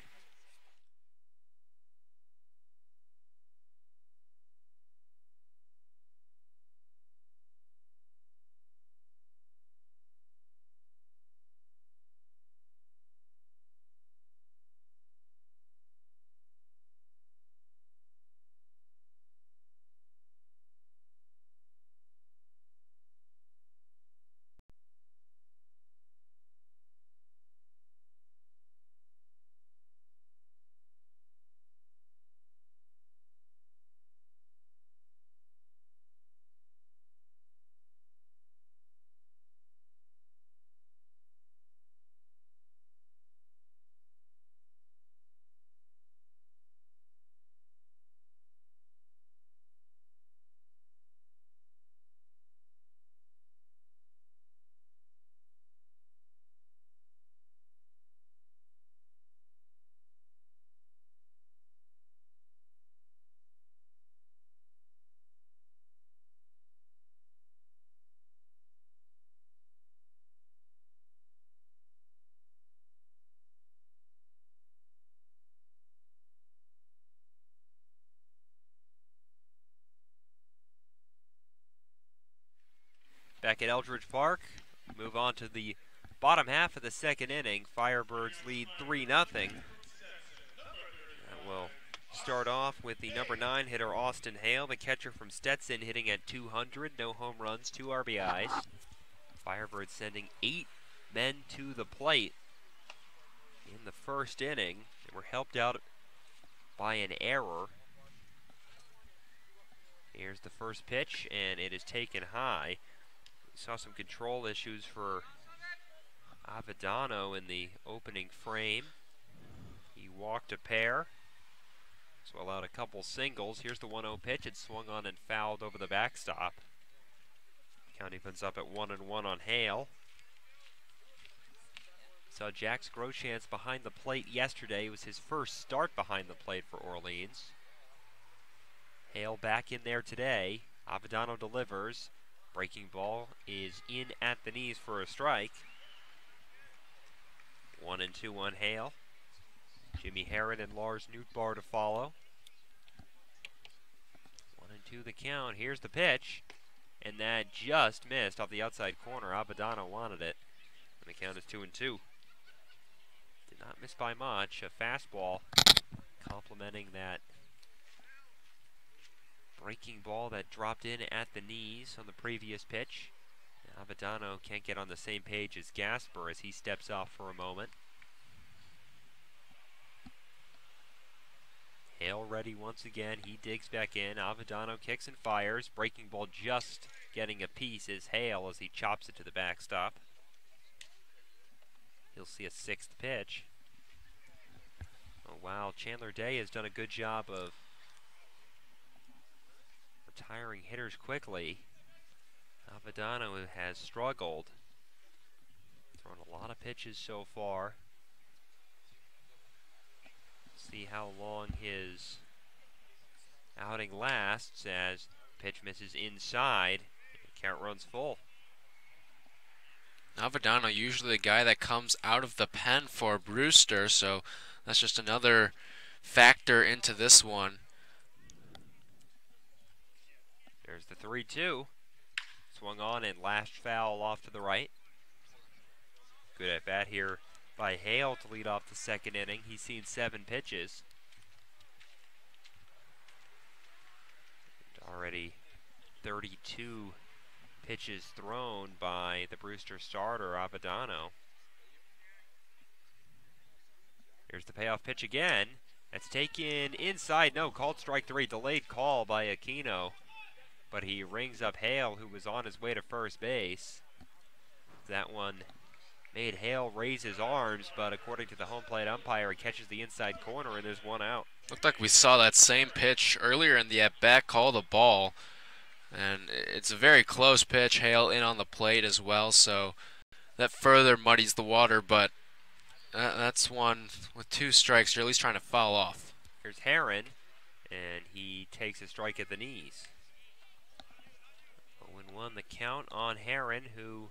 Speaker 2: Back at Eldridge Park, move on to the bottom half of the second inning. Firebirds lead 3-0. start off with the number 9 hitter, Austin Hale, the catcher from Stetson, hitting at 200, no home runs, 2 RBIs. Firebirds sending 8 men to the plate in the first inning. They were helped out by an error. Here's the first pitch, and it is taken high. We saw some control issues for Avedano in the opening frame. He walked a pair, so allowed a couple singles. Here's the 1-0 pitch. It swung on and fouled over the backstop. Count evens up at 1-1 on Hale. Saw Jax Grochance behind the plate yesterday. It was his first start behind the plate for Orleans. Hale back in there today. Avedano delivers. Breaking ball is in at the knees for a strike. 1-2 on Hale. Jimmy Herron and Lars Nootbaar to follow. 1-2 the count. Here's the pitch. And that just missed off the outside corner. Avedano wanted it. And the count is 2-2. Did not miss by much. A fastball complementing that breaking ball that dropped in at the knees on the previous pitch. Avedano can't get on the same page as Gasper as he steps off for a moment. Hale ready once again. He digs back in. Avedano kicks and fires. Breaking ball just getting a piece is Hale as he chops it to the backstop. He'll see a 6th pitch. Oh wow, Chandler Day has done a good job of retiring hitters quickly. Avedano has struggled. Thrown a lot of pitches so far. See how long his outing lasts as pitch misses inside. Count runs full.
Speaker 3: Avedano usually the guy that comes out of the pen for Brewster, so that's just another factor into this one.
Speaker 2: There's the 3-2. Swung on and lashed foul off to the right. Good at bat here by Hale to lead off the second inning. He's seen 7 pitches. And already 32 pitches thrown by the Brewster starter, Avedano. Here's the payoff pitch again. That's taken inside. No, called strike 3. Delayed call by Aquino. But he rings up Hale, who was on his way to first base. That one made Hale raise his arms, but according to the home plate umpire, he catches the inside corner and there's 1 out.
Speaker 3: Looked like we saw that same pitch earlier in the at-bat, call the ball. And it's a very close pitch. Hale in on the plate as well, so that further muddies the water, but that's one with 2 strikes. You're at least trying to foul off.
Speaker 2: Here's Herron, and he takes a strike at the knees. 0-1 the count on Herron, who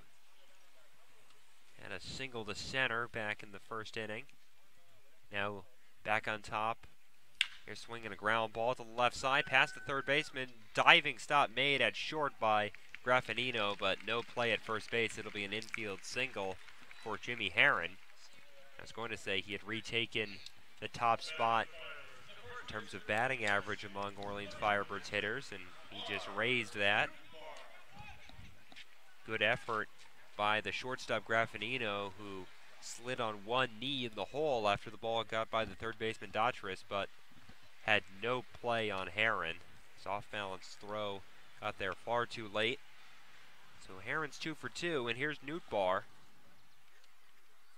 Speaker 2: had a single to center back in the first inning. Now back on top. Here's swinging a ground ball to the left side, past the third baseman. Diving stop made at short by Graffinino, but no play at first base. It'll be an infield single for Jimmy Herron. I was going to say he had retaken the top spot in terms of batting average among Orleans Firebirds hitters, and he just raised that. Good effort by the shortstop Graffinino, who slid on one knee in the hole after the ball got by the third baseman Dotris, but had no play on Herron. His off-balance throw got there far too late. So Herron's 2 for 2, and here's Nootbaar.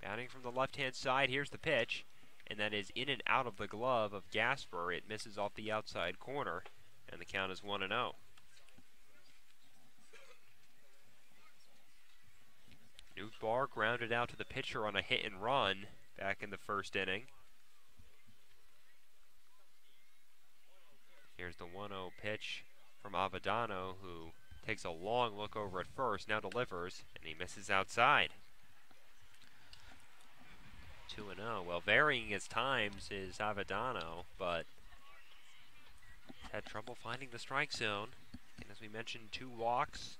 Speaker 2: Batting from the left-hand side, here's the pitch, and that is in and out of the glove of Gasper. It misses off the outside corner, and the count is 1-0. Nootbaar grounded out to the pitcher on a hit and run back in the first inning. Here's the 1-0 pitch from Avedano, who takes a long look over at first, now delivers, and he misses outside. 2-0. Well, varying his times is Avedano, but he's had trouble finding the strike zone. And as we mentioned, 2 walks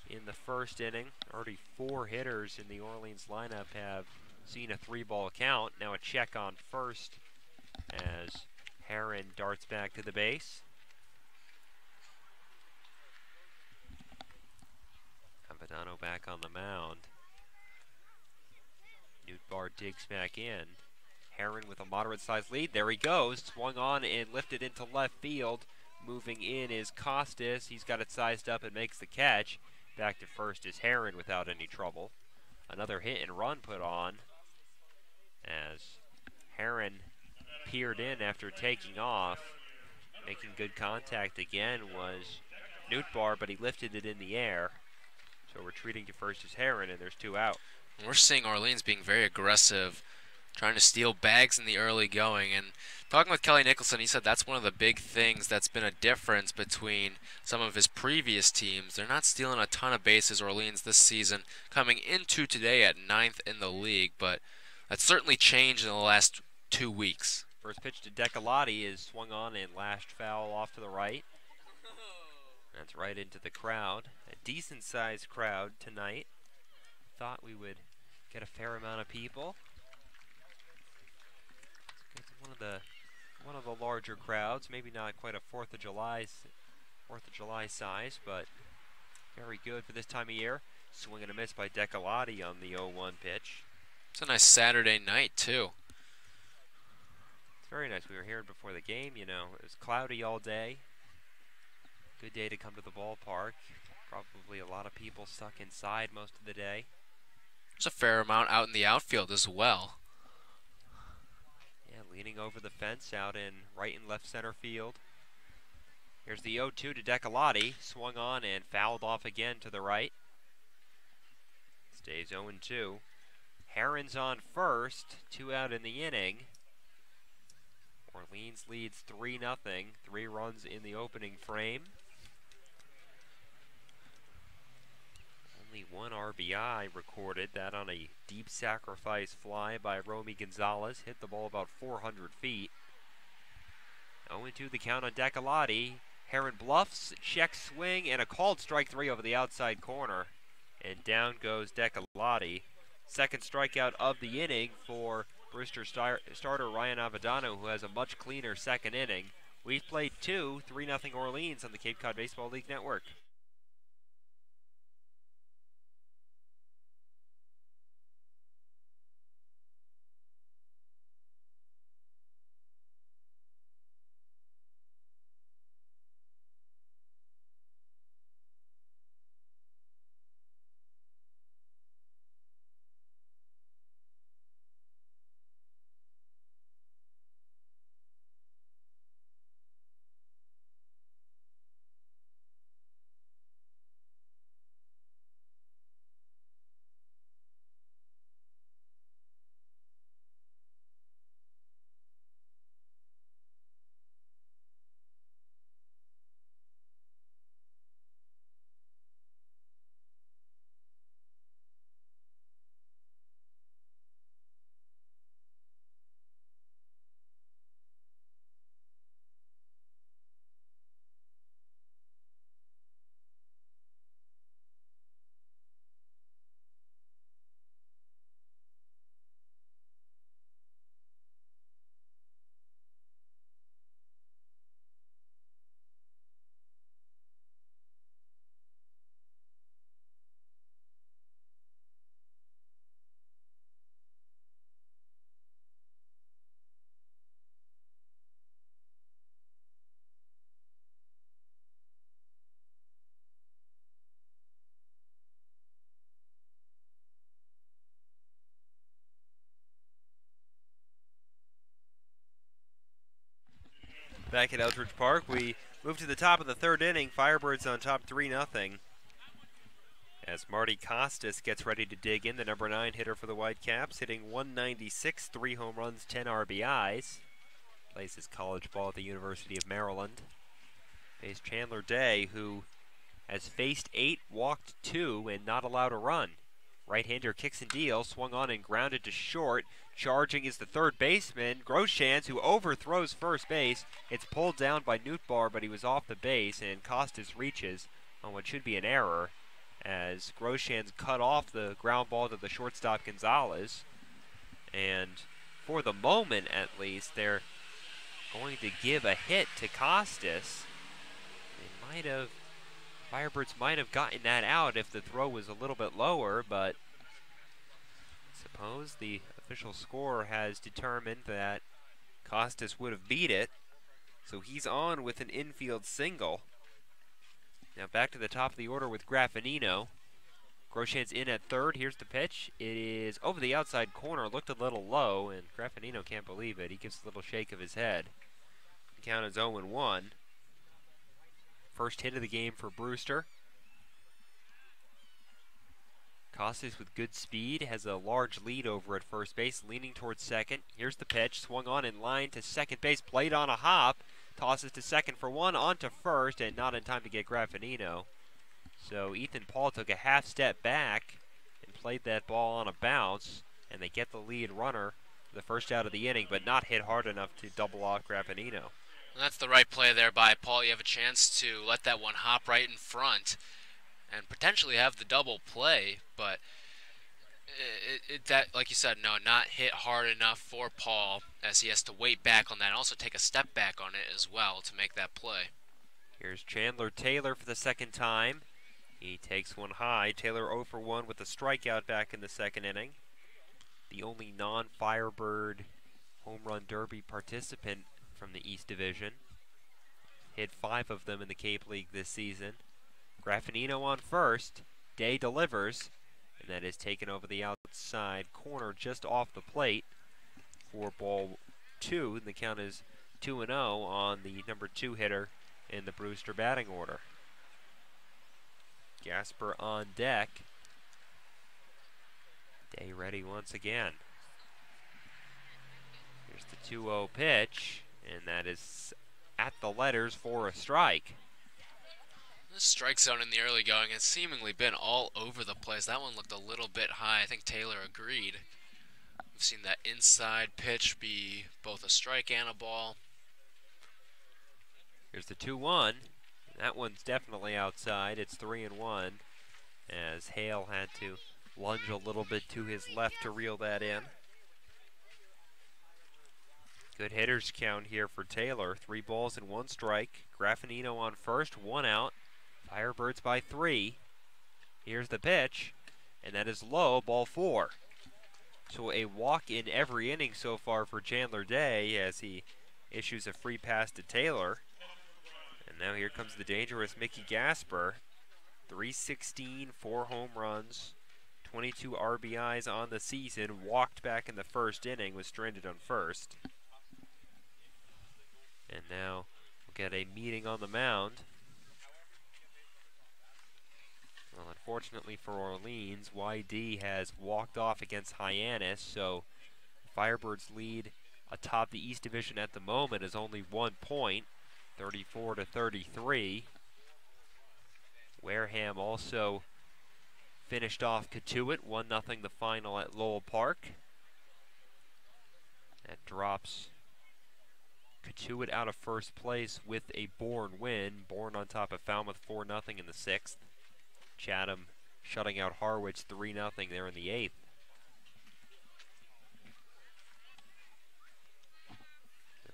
Speaker 2: in the first inning. Already 4 hitters in the Orleans lineup have seen a 3-ball count. Now a check on first as Herron darts back to the base. Avedano back on the mound. Newtbar digs back in. Herron with a moderate-sized lead. There he goes. Swung on and lifted into left field. Moving in is Costas. He's got it sized up and makes the catch. Back to first is Herron without any trouble. Another hit and run put on as Herron peered in after taking off. Making good contact again was Newtbar, but he lifted it in the air. So retreating to first is Herron, and there's 2 out.
Speaker 3: We're seeing Orleans being very aggressive, trying to steal bags in the early going. And talking with Kelly Nicholson, he said that's one of the big things that's been a difference between some of his previous teams. They're not stealing a ton of bases, Orleans, this season, coming into today at 9th in the league, but that's certainly changed in the last 2 weeks.
Speaker 2: First pitch to Decalotti is swung on and lashed foul off to the right. That's right into the crowd. A decent-sized crowd tonight. Thought we would get a fair amount of people. It's one of the larger crowds. Maybe not quite a 4th of July size, but very good for this time of year. Swing and a miss by Decalotti on the 0-1 pitch.
Speaker 3: It's a nice Saturday night too.
Speaker 2: It's very nice. We were here before the game, you know. It was cloudy all day. Good day to come to the ballpark. Probably a lot of people stuck inside most of the day.
Speaker 3: There's a fair amount out in the outfield as well.
Speaker 2: Yeah, leaning over the fence out in right and left center field. Here's the 0-2 to Decalotti. Swung on and fouled off again to the right. Stays 0-2. Herron's on first. 2 out in the inning. Orleans leads 3-0. 3 runs in the opening frame. Only 1 RBI recorded. That on a deep sacrifice fly by Romy Gonzalez. Hit the ball about 400 feet. 0-2 the count on Decalotti. Herron bluffs, checks swing, and a called strike 3 over the outside corner. And down goes Decalotti. Second strikeout of the inning for Brewster starter Ryan Avedano, who has a much cleaner second inning. We've played 2, 3-0 Orleans on the Cape Cod Baseball League Network. Back at Eldridge Park, we move to the top of the 3rd inning. Firebirds on top 3-0. As Marty Costas gets ready to dig in, the number 9 hitter for the Whitecaps, hitting 196, 3 home runs, 10 RBIs. Plays his college ball at the University of Maryland. Faced Chandler Day, who has faced 8, walked 2, and not allowed a run. Right-hander kicks and deals, swung on and grounded to short. Charging is the 3rd baseman, Groshans, who overthrows first base. It's pulled down by Newtbar, but he was off the base, and Costas reaches on what should be an error as Groshans cut off the ground ball to the shortstop Gonzalez. And for the moment, at least, they're going to give a hit to Costas. Firebirds might have gotten that out if the throw was a little bit lower, but I suppose the official score has determined that Costas would have beat it. So he's on with an infield single. Now back to the top of the order with Graffinino. Grosjean's in at third. Here's the pitch. It is over the outside corner. Looked a little low, and Graffinino can't believe it. He gives a little shake of his head. The count is 0-1. First hit of the game for Brewster. Costas with good speed has a large lead over at first base, leaning towards second. Here's the pitch, swung on in line to second base, played on a hop, tosses to second for one, on to first, and not in time to get Graffinino. So Ethan Paul took a half step back and played that ball on a bounce, and they get the lead runner for the first out of the inning, but not hit hard enough to double off Graffinino.
Speaker 3: And that's the right play there by Paul. You have a chance to let that one hop right in front and potentially have the double play, but that, like you said, no, not hit hard enough for Paul, as he has to wait back on that and also take a step back on it as well to make that play.
Speaker 2: Here's Chandler Taylor for the second time. He takes one high. Taylor 0 for 1 with a strikeout back in the second inning. The only non-Firebird home run derby participant from the East Division. Hit 5 of them in the Cape League this season. Graffinino on first. Day delivers, and that is taken over the outside corner just off the plate for ball 2. And the count is 2-0 on the number 2 hitter in the Brewster batting order. Gasper on deck. Day ready once again. Here's the 2-0 pitch, and that is at the letters for a strike.
Speaker 3: The strike zone in the early going has seemingly been all over the place. That one looked a little bit high. I think Taylor agreed. We've seen that inside pitch be both a strike and a ball.
Speaker 2: Here's the 2-1. That one's definitely outside. It's 3-1 as Hale had to lunge a little bit to his left to reel that in. Good hitters count here for Taylor. 3 balls and 1 strike. Graffinino on first, 1 out. Firebirds by 3. Here's the pitch, and that is low, ball 4. So a walk in every inning so far for Chandler Day as he issues a free pass to Taylor. And now here comes the dangerous Mickey Gasper. 316, 4 home runs, 22 RBIs on the season, walked back in the first inning, was stranded on first. And now we'll get a meeting on the mound. Well, unfortunately for Orleans, YD has walked off against Hyannis, so Firebirds lead atop the East Division at the moment is only 1 point, 34-33. Wareham also finished off Catuit, 1-0 the final at Lowell Park. That drops Catuit out of first place with a Bourne win. Bourne on top of Falmouth 4-0 in the 6th. Chatham shutting out Harwich 3-0 there in the 8th.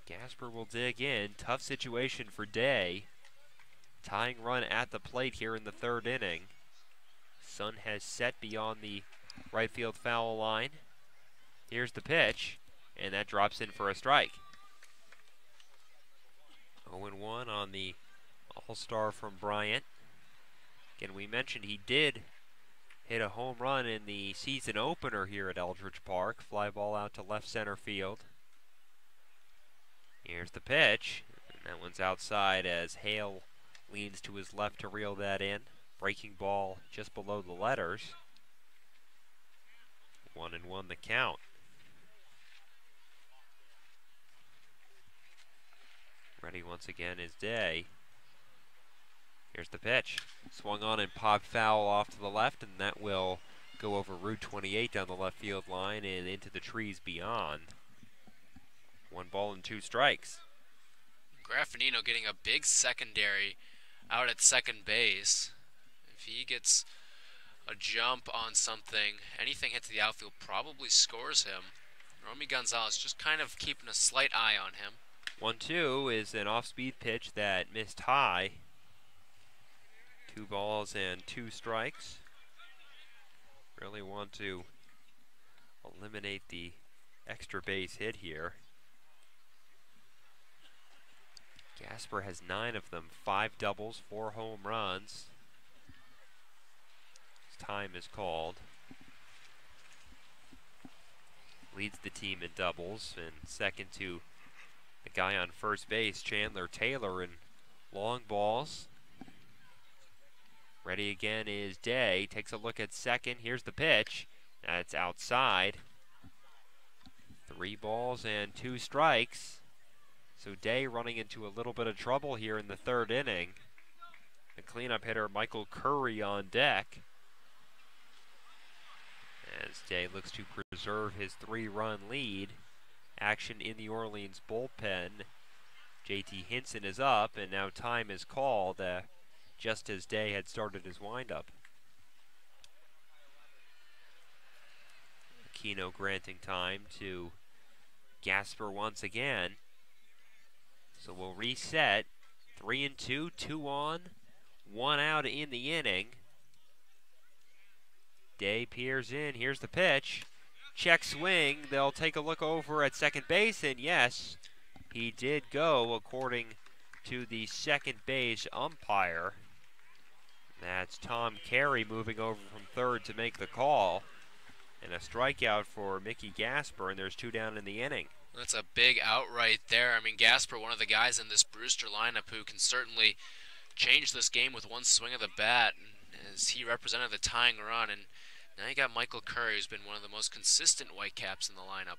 Speaker 2: Gasper will dig in. Tough situation for Day. Tying run at the plate here in the 3rd inning. Sun has set beyond the right field foul line. Here's the pitch, and that drops in for a strike. 0-1 on the All-Star from Bryant. Again, we mentioned he did hit a home run in the season opener here at Eldridge Park. Fly ball out to left center field. Here's the pitch, and that one's outside as Hale leans to his left to reel that in. Breaking ball just below the letters. 1-1 the count. Ready once again is Day. Here's the pitch. Swung on and popped foul off to the left, and that will go over Route 28 down the left field line and into the trees beyond. 1 ball and 2 strikes.
Speaker 3: Graffinino getting a big secondary out at second base. If he gets a jump on something, anything hits the outfield, probably scores him. Romy Gonzalez just kind of keeping a slight eye on him.
Speaker 4: 1-2 is an off-speed pitch that missed high. 2 balls and 2 strikes. Really want to eliminate the extra base hit here. Gasper has 9 of them, 5 doubles, 4 home runs. His time is called. Leads the team in doubles, and second to the guy on first base, Chandler Taylor, in long balls. Ready again is Day. Takes a look at second. Here's the pitch. That's outside. 3 balls and 2 strikes. So Day running into a little bit of trouble here in the 3rd inning. The cleanup hitter, Michael Curry, on deck. As Day looks to preserve his 3-run lead. Action in the Orleans bullpen. JT Hinson is up, and now time is called just as Day had started his windup. Aquino granting time to Gasper once again. So we'll reset. 3-2, 2 on, 1 out in the inning. Day peers in. Here's the pitch. Check swing. They'll take a look over at second base, and yes, he did go according to the second base umpire. That's Tom Carey moving over from third to make the call. And a strikeout for Mickey Gasper, and there's 2 down in the inning.
Speaker 3: That's a big out right there. I mean, Gasper, one of the guys in this Brewster lineup who can certainly change this game with one swing of the bat, as he represented the tying run. And now you got Michael Curry, who's been one of the most consistent Whitecaps in the lineup.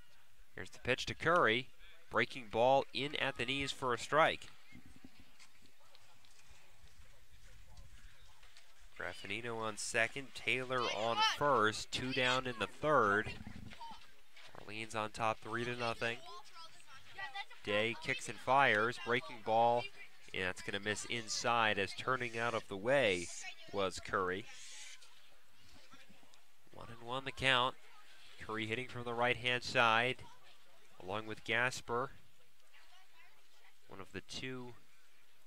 Speaker 4: Here's the pitch to Curry. Breaking ball in at the knees for a strike. Graffinino on second, Taylor on first, 2 down in the 3rd. Orleans on top 3-0. Day kicks and fires, breaking ball, and that's going to miss inside as turning out of the way was Curry. 1-1 the count. Curry hitting from the right-hand side, along with Gasper, one of the 2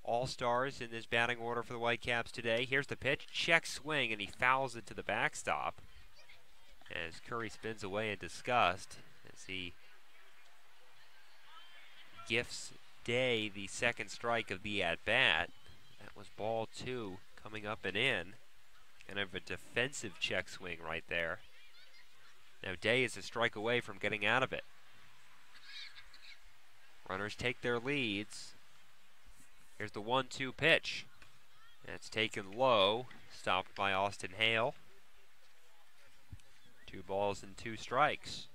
Speaker 4: all-stars in this batting order for the Whitecaps today. Here's the pitch, check swing, and he fouls it to the backstop as Curry spins away in disgust as he gifts Day the second strike of the at-bat. That was ball 2 coming up and in. Kind of a defensive check swing right there. Now Day is a strike away from getting out of it. Runners take their leads. Here's the 1-2 pitch. That's taken low, stopped by Austin Hale. 2 balls and 2 strikes.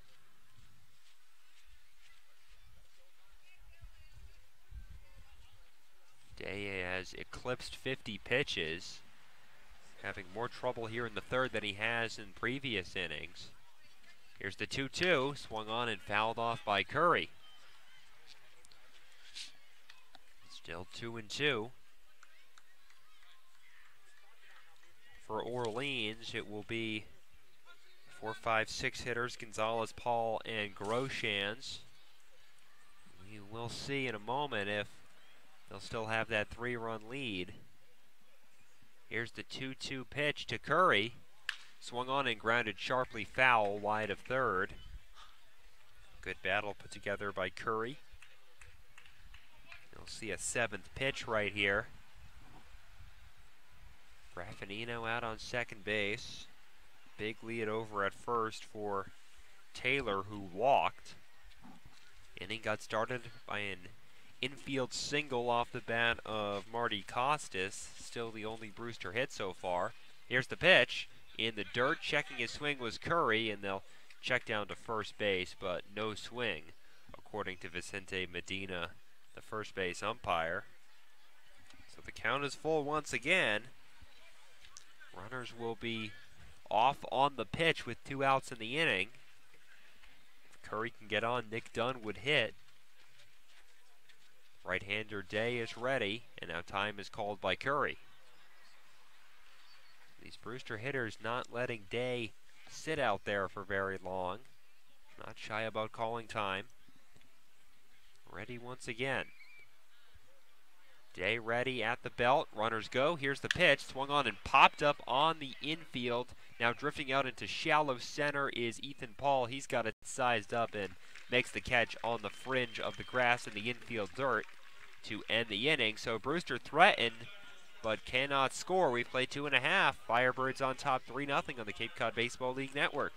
Speaker 4: Day has eclipsed 50 pitches, having more trouble here in the 3rd than he has in previous innings. Here's the 2-2, swung on and fouled off by Curry. Still 2-2. For Orleans, it will be 4, 5, 6 hitters, Gonzalez, Paul, and Groshans. We will see in a moment if they'll still have that 3-run lead. Here's the 2-2 pitch to Curry. Swung on and grounded sharply foul wide of 3rd. Good battle put together by Curry. You'll see a 7th pitch right here. Graffinino out on second base. Big lead over at first for Taylor, who walked. Inning got started by an infield single off the bat of Marty Costas. Still the only Brewster hit so far. Here's the pitch. In the dirt, checking his swing was Curry, and they'll check down to first base, but no swing, according to Vicente Medina, the first base umpire. So the count is full once again. Runners will be off on the pitch with 2 outs in the inning. If Curry can get on, Nick Dunn would hit. Right-hander Day is ready, and now time is called by Curry. These Brewster hitters not letting Day sit out there for very long. Not shy about calling time. ready once again. Day ready at the belt. Runners go. Here's the pitch. Swung on and popped up on the infield. Now drifting out into shallow center is Ethan Paul. He's got it sized up and makes the catch on the fringe of the grass in the infield dirt to end the inning. So Brewster threatened but cannot score. We play 2.5. Firebirds on top 3-0 on the Cape Cod Baseball League Network.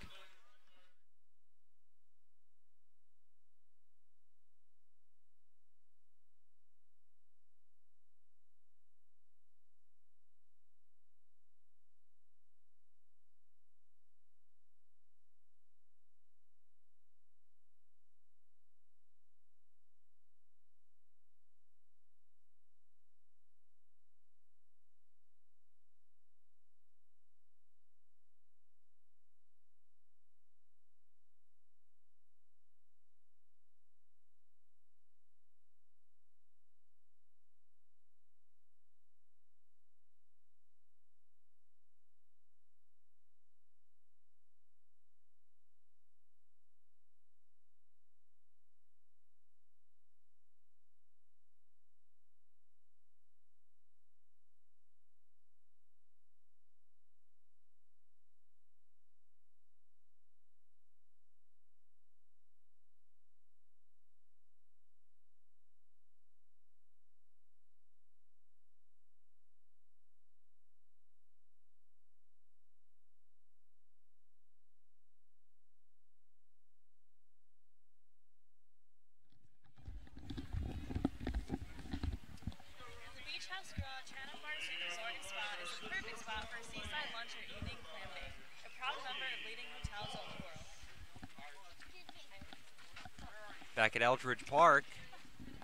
Speaker 4: Back at Eldridge Park,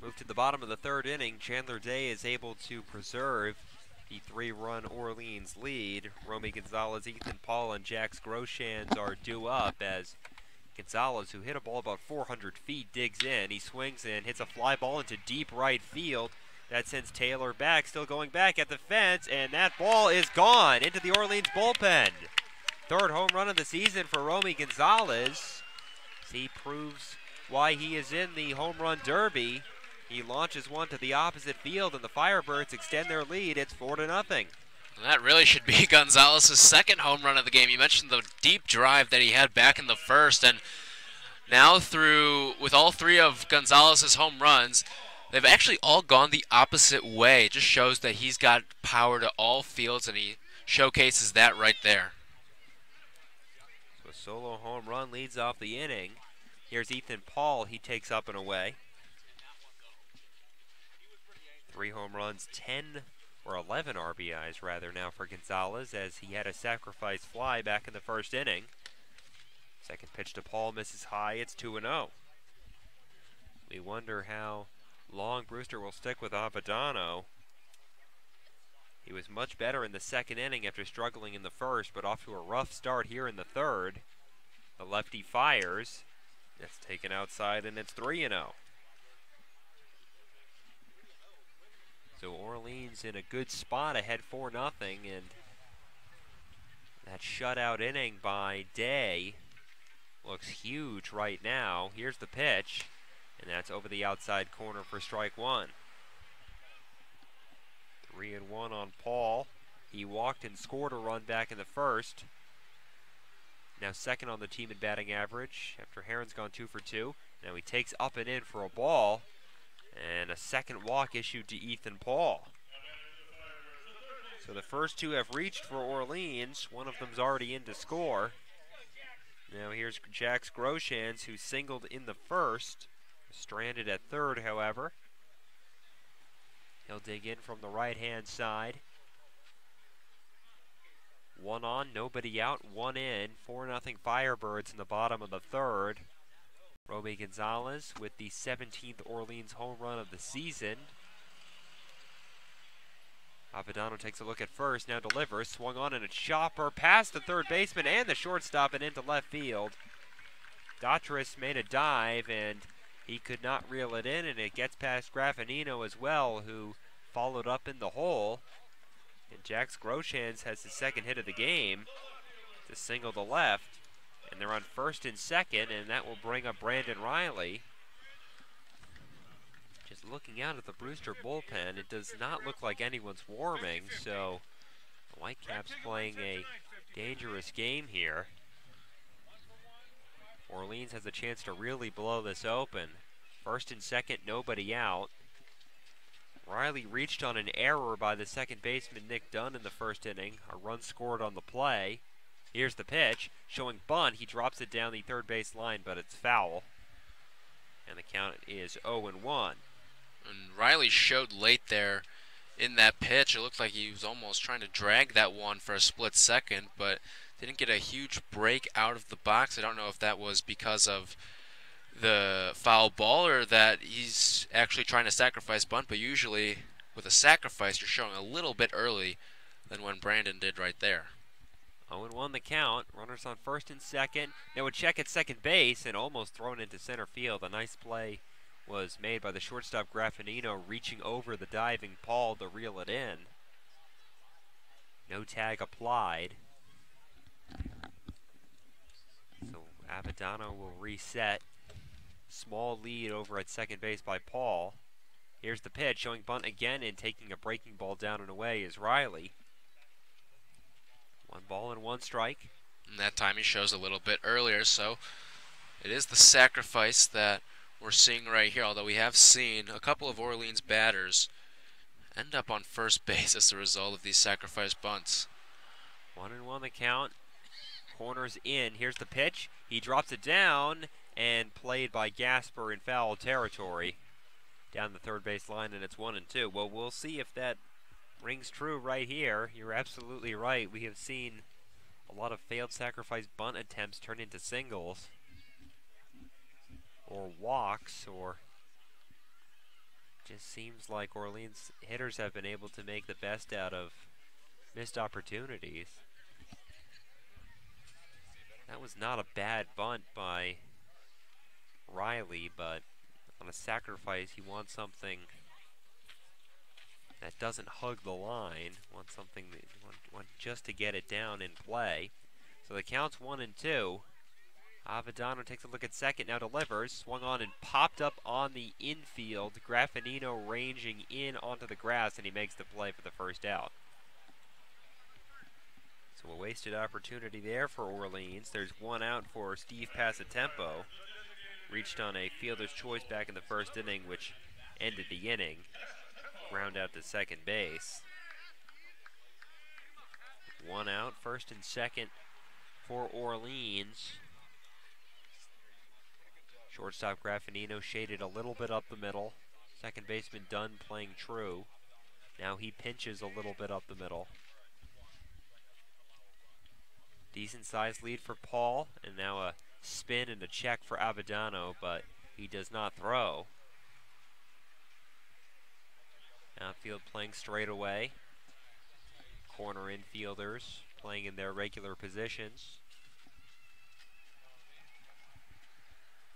Speaker 4: moved to the bottom of the third inning. Chandler Day is able to preserve the 3-run Orleans lead. Romy Gonzalez, Ethan Paul, and Jax Groshans are due up as Gonzalez, who hit a ball about 400 feet, digs in. He swings in, hits a fly ball into deep right field. That sends Taylor back, still going back at the fence, and that ball is gone into the Orleans bullpen. Third home run of the season for Romy Gonzalez. He proves why he is in the home run derby. He launches one to the opposite field, and the Firebirds extend their lead. It's 4-0.
Speaker 3: That really should be Gonzalez's second home run of the game. You mentioned the deep drive that he had back in the first, and now with all 3 of Gonzalez's home runs, they've actually all gone the opposite way. It just shows that he's got power to all fields, and he showcases that right there.
Speaker 4: So a solo home run leads off the inning. Here's Ethan Paul. He takes up and away. 3 home runs, 10 or 11 RBIs rather now for Gonzalez, as he had a sacrifice fly back in the first inning. Second pitch to Paul misses high. It's 2-0. We wonder how long Brewster will stick with Avedano. He was much better in the second inning after struggling in the first, but off to a rough start here in the third. The lefty fires. It's taken outside, and it's 3-0. So Orleans in a good spot ahead 4-0, and that shutout inning by Day looks huge right now. Here's the pitch, and that's over the outside corner for strike 1. 3-1 on Paul. He walked and scored a run back in the first. Now second on the team in batting average after Heron's gone 2 for 2. Now he takes up and in for a ball, and a second walk issued to Ethan Paul. So the first 2 have reached for Orleans. One of them's already in to score. Now here's Jax Groshans, who singled in the first. Stranded at third, however. He'll dig in from the right-hand side. 1 on, nobody out, 1 in. 4-0 Firebirds in the bottom of the third. Romy Gonzalez with the 17th Orleans home run of the season. Avedano takes a look at first, now delivers. Swung on in a chopper past the third baseman and the shortstop and into left field. Dautris made a dive, and he could not reel it in, and it gets past Graffinino as well, who followed up in the hole. And Jax Groshans has his second hit of the game to single to left. And they're on first and second, and that will bring up Brandon Riley. looking out at the Brewster bullpen. It does not look like anyone's warming, so the Whitecaps playing a dangerous game here. Orleans has a chance to really blow this open. First and second, nobody out. Riley reached on an error by the second baseman Nick Dunn in the first inning. A run scored on the play. Here's the pitch, showing bunt. He drops it down the third base line, but it's foul. And the count is 0-1.
Speaker 3: And Riley showed late there in that pitch. It looked like he was almost trying to drag that one for a split second, but didn't get a huge break out of the box. I don't know if that was because of the foul ball or that he's actually trying to sacrifice bunt, but usually with a sacrifice you're showing a little bit early than when Brandon did right there.
Speaker 4: 0-1 the count. Runners on first and second. Now a check at second base and almost thrown into center field. A nice play was made by the shortstop Graffinino, reaching over the diving Paul to reel it in. No tag applied. So Avedano will reset. Small lead over at second base by Paul. Here's the pitch, showing bunt again and taking a breaking ball down and away is Riley. 1 ball and 1 strike.
Speaker 3: And that time he shows a little bit earlier, so it is the sacrifice that we're seeing right here, although we have seen a couple of Orleans batters end up on first base as a result of these sacrifice bunts.
Speaker 4: 1-1 the count. Corners in. Here's the pitch. He drops it down and played by Gasper in foul territory down the third base line, and it's 1-2. Well, we'll see if that rings true right here. You're absolutely right. We have seen a lot of failed sacrifice bunt attempts turn into singles or walks, or just seems like Orleans hitters have been able to make the best out of missed opportunities. That was not a bad bunt by Riley, but on a sacrifice he wants something that doesn't hug the line, wants something that want just to get it down in play. So the count's 1-2. Avedano takes a look at second, now delivers, swung on and popped up on the infield. Graffinino ranging in onto the grass, and he makes the play for the first out. So a wasted opportunity there for Orleans. There's 1 out for Steve Passatempo. Reached on a fielder's choice back in the first inning, which ended the inning. Ground out to second base. 1 out, first and second for Orleans. Shortstop Graffinino shaded a little bit up the middle. Second baseman Dunn playing true. Now he pinches a little bit up the middle. Decent sized lead for Paul, and now a spin and a check for Avedano, but he does not throw. Outfield playing straight away. Corner infielders playing in their regular positions.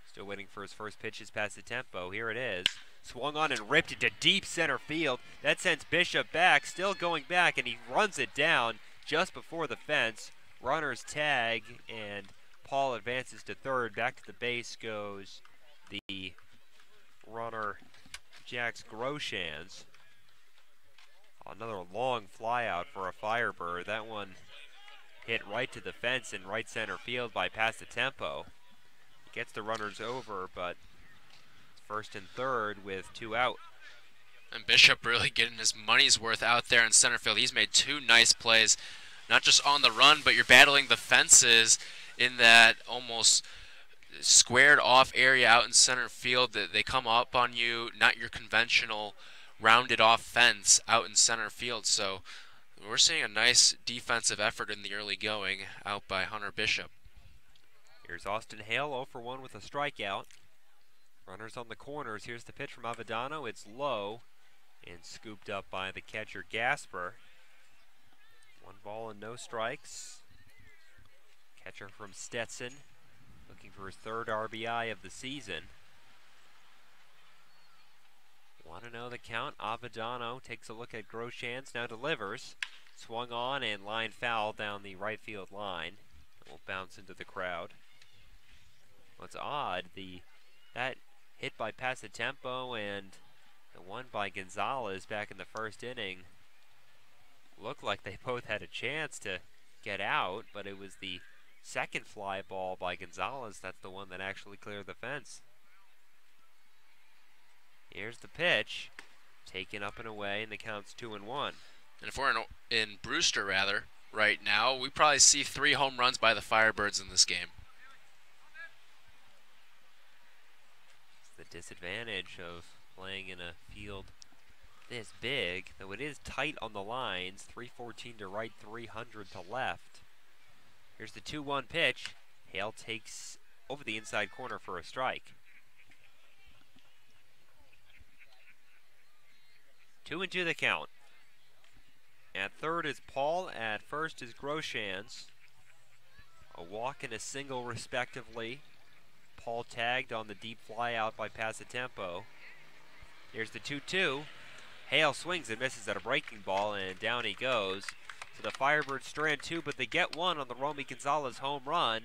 Speaker 4: Still waiting for his first pitch is Passatempo. Here it is. Swung on and ripped it to deep center field. That sends Bishop back, still going back, and he runs it down just before the fence. Runners tag, and Paul advances to third. Back to the base goes the runner, Jax Groshans. Another long fly out for a Firebird. That one hit right to the fence in right center field by Passatempo. Gets the runners over, but it's first and third with 2 out.
Speaker 3: And Bishop really getting his money's worth out there in center field. He's made 2 nice plays, not just on the run, but you're battling the fences in that almost squared off area out in center field. That they come up on you, not your conventional rounded off fence out in center field. So we're seeing a nice defensive effort in the early going out by Hunter Bishop.
Speaker 4: Here's Austin Hale, 0 for 1 with a strikeout. Runners on the corners. Here's the pitch from Avedano. It's low and scooped up by the catcher Gasper. 1 ball and no strikes. Catcher from Stetson looking for his 3rd RBI of the season. 1-0 the count. Avedano takes a look at Groshans, now delivers. Swung on and line foul down the right field line. It will bounce into the crowd. What's odd, that hit by Passatempo and The one by Gonzalez back in the first inning looked like they both had a chance to get out, but it was the second fly ball by Gonzalez that's the one that actually cleared the fence. Here's the pitch, taken up and away, and the count's 2-1.
Speaker 3: And if we're in Brewster, right now, we probably see 3 home runs by the Firebirds in this game.
Speaker 4: It's the disadvantage of playing in a field this big, though it is tight on the lines. 314 to right, 300 to left. Here's the 2-1 pitch. Hale takes over the inside corner for a strike. 2-2 the count. At third is Paul. At first is Groshans. A walk and a single respectively. Paul tagged on the deep fly out by Passatempo. Here's the 2-2. Hale swings and misses at a breaking ball, and down he goes. So the Firebirds strand 2, but they get 1 on the Romy Gonzalez home run.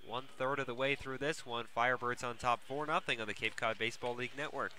Speaker 4: 1/3 of the way through this one. Firebirds on top 4-0 on the Cape Cod Baseball League Network.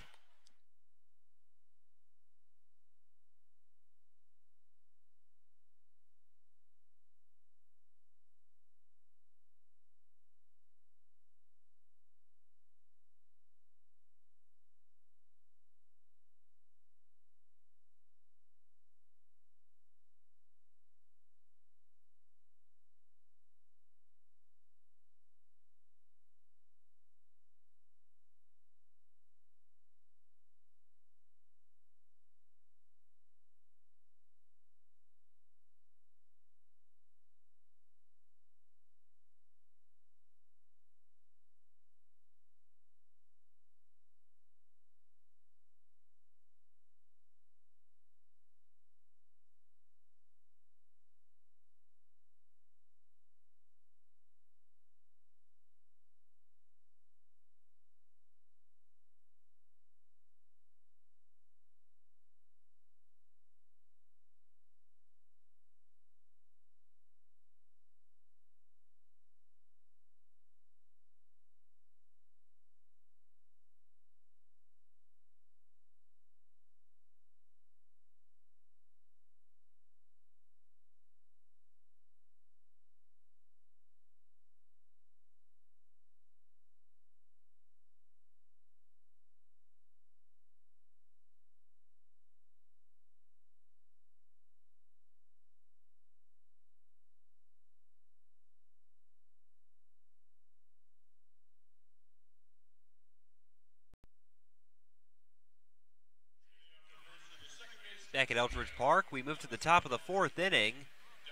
Speaker 4: Back at Eldridge Park, we move to the top of the 4th inning.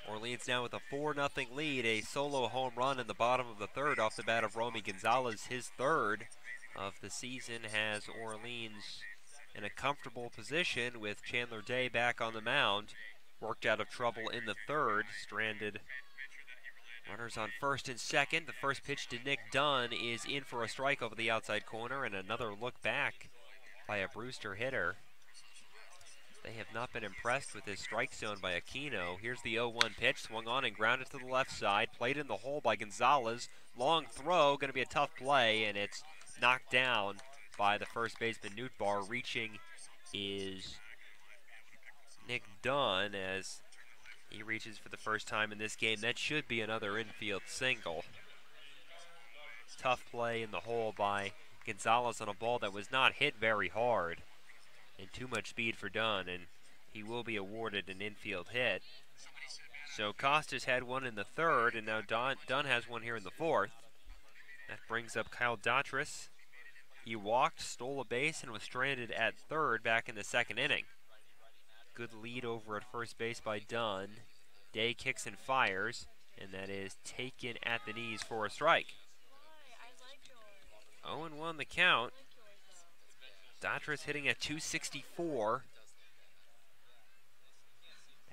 Speaker 4: Orleans now with a 4-0 lead, a solo home run in the bottom of the 3rd off the bat of Romy Gonzalez. His 3rd of the season has Orleans in a comfortable position with Chandler Day back on the mound. Worked out of trouble in the 3rd, stranded runners on 1st and 2nd. The first pitch to Nick Dunn is in for a strike over the outside corner, and another look back by a Brewster hitter. They have not been impressed with this strike zone by Aquino. Here's the 0-1 pitch, swung on and grounded to the left side, played in the hole by Gonzalez. Long throw, going to be a tough play, and it's knocked down by the first baseman Newtbar. Reaching is Nick Dunn as he reaches for the first time in this game. That should be another infield single. Tough play in the hole by Gonzalez on a ball that was not hit very hard. And too much speed for Dunn, and he will be awarded an infield hit. So Costas had one in the 3rd, and now Dunn has one here in the 4th. That brings up Kyle Dautris. He walked, stole a base, and was stranded at 3rd back in the 2nd inning. Good lead over at first base by Dunn. Day kicks and fires, and that is taken at the knees for a strike. 0-1 the count. Dautris hitting at 264.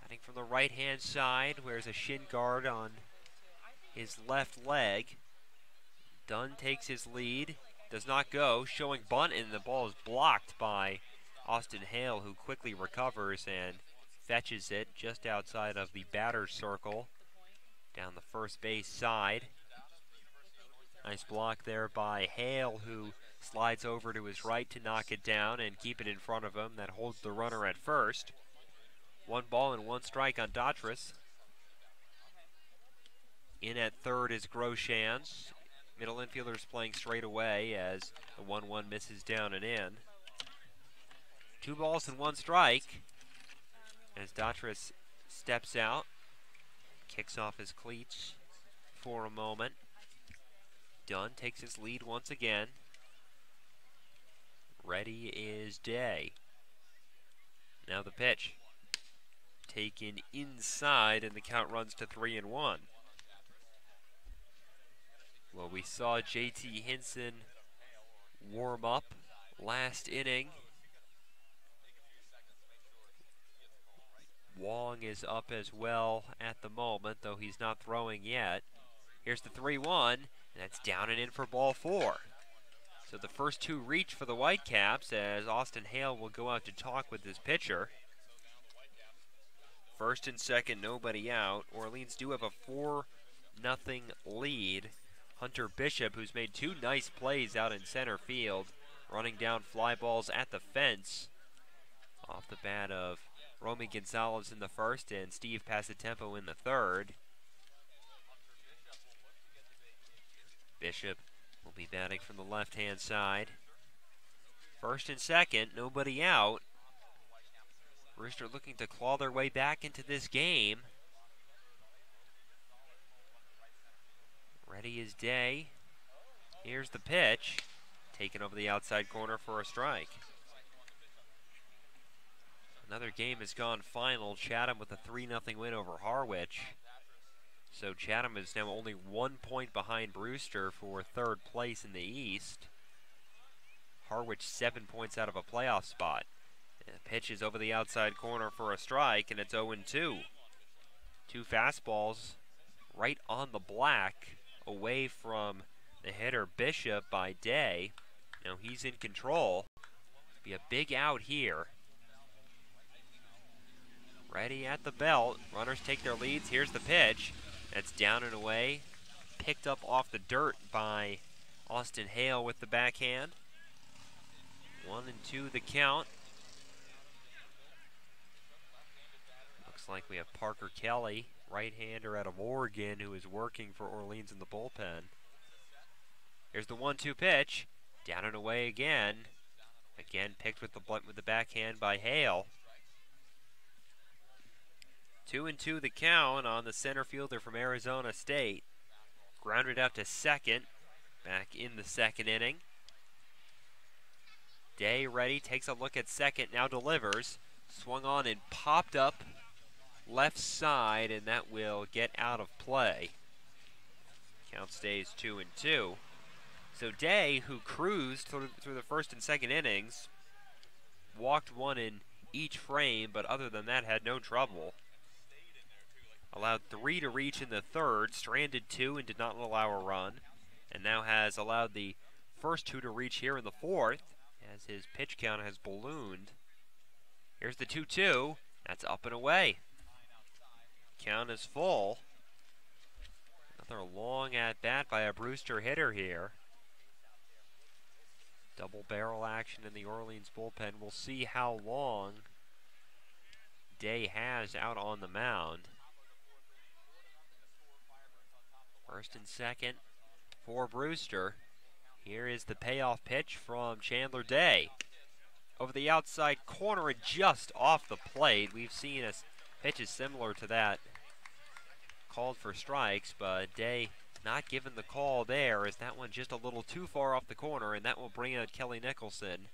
Speaker 4: Batting from the right-hand side, wears a shin guard on his left leg. Dunn takes his lead, does not go, showing bunt, and the ball is blocked by Austin Hale, who quickly recovers and fetches it just outside of the batter's circle down the first base side. Nice block there by Hale, who slides over to his right to knock it down and keep it in front of him. That holds the runner at first. 1 ball and 1 strike on Daughtris. In at third is Groshans. Middle infielders playing straight away as the 1-1 misses down and in. 2 balls and 1 strike as Daughtris steps out, kicks off his cleats for a moment. Dunn takes his lead once again. Ready is Day. Now the pitch. Taken inside, and the count runs to 3-1. Well, we saw JT Hinson warm up last inning. Wong is up as well at the moment, though he's not throwing yet. Here's the 3-1, and that's down and in for ball 4. So the first 2 reach for the Whitecaps as Austin Hale will go out to talk with his pitcher. First and second, nobody out. Orleans do have a 4-0 lead. Hunter Bishop, who's made 2 nice plays out in center field, running down fly balls at the fence off the bat of Romy Gonzalez in the first and Steve Passatempo in the third. Bishop will be batting from the left-hand side. First and second, nobody out. Brewster looking to claw their way back into this game. Ready is Day. Here's the pitch. Taken over the outside corner for a strike. Another game has gone final. Chatham with a 3-0 win over Harwich. So Chatham is now only 1 point behind Brewster for third place in the East. Harwich 7 points out of a playoff spot. And the pitch is over the outside corner for a strike, and it's 0-2. 2 fastballs right on the black, away from the hitter Bishop by Day. Now he's in control. Be a big out here. Ready at the belt. Runners take their leads. Here's the pitch. That's down and away. Picked up off the dirt by Austin Hale with the backhand. 1-2 the count. Looks like we have Parker Kelly, right-hander out of Oregon, who is working for Orleans in the bullpen. Here's the 1-2 pitch. Down and away again. Again picked with the backhand by Hale. 2-2 the count on the center fielder from Arizona State. Grounded out to second, back in the second inning. Day ready, takes a look at second, now delivers. Swung on and popped up left side, and that will get out of play. Count stays 2-2. So Day, who cruised through the first and second innings, walked 1 in each frame, but other than that had no trouble. Allowed 3 to reach in the third, stranded 2 and did not allow a run, and now has allowed the first 2 to reach here in the fourth as his pitch count has ballooned. Here's the 2-2. That's up and away. Count is full. Another long at-bat by a Brewster hitter here. Double barrel action in the Orleans bullpen. We'll see how long Day has out on the mound. First and second for Brewster. Here is the payoff pitch from Chandler Day. Over the outside corner and just off the plate. We've seen pitches similar to that called for strikes, but Day not given the call there, as that one just a little too far off the corner, and that will bring out Kelly Nicholson,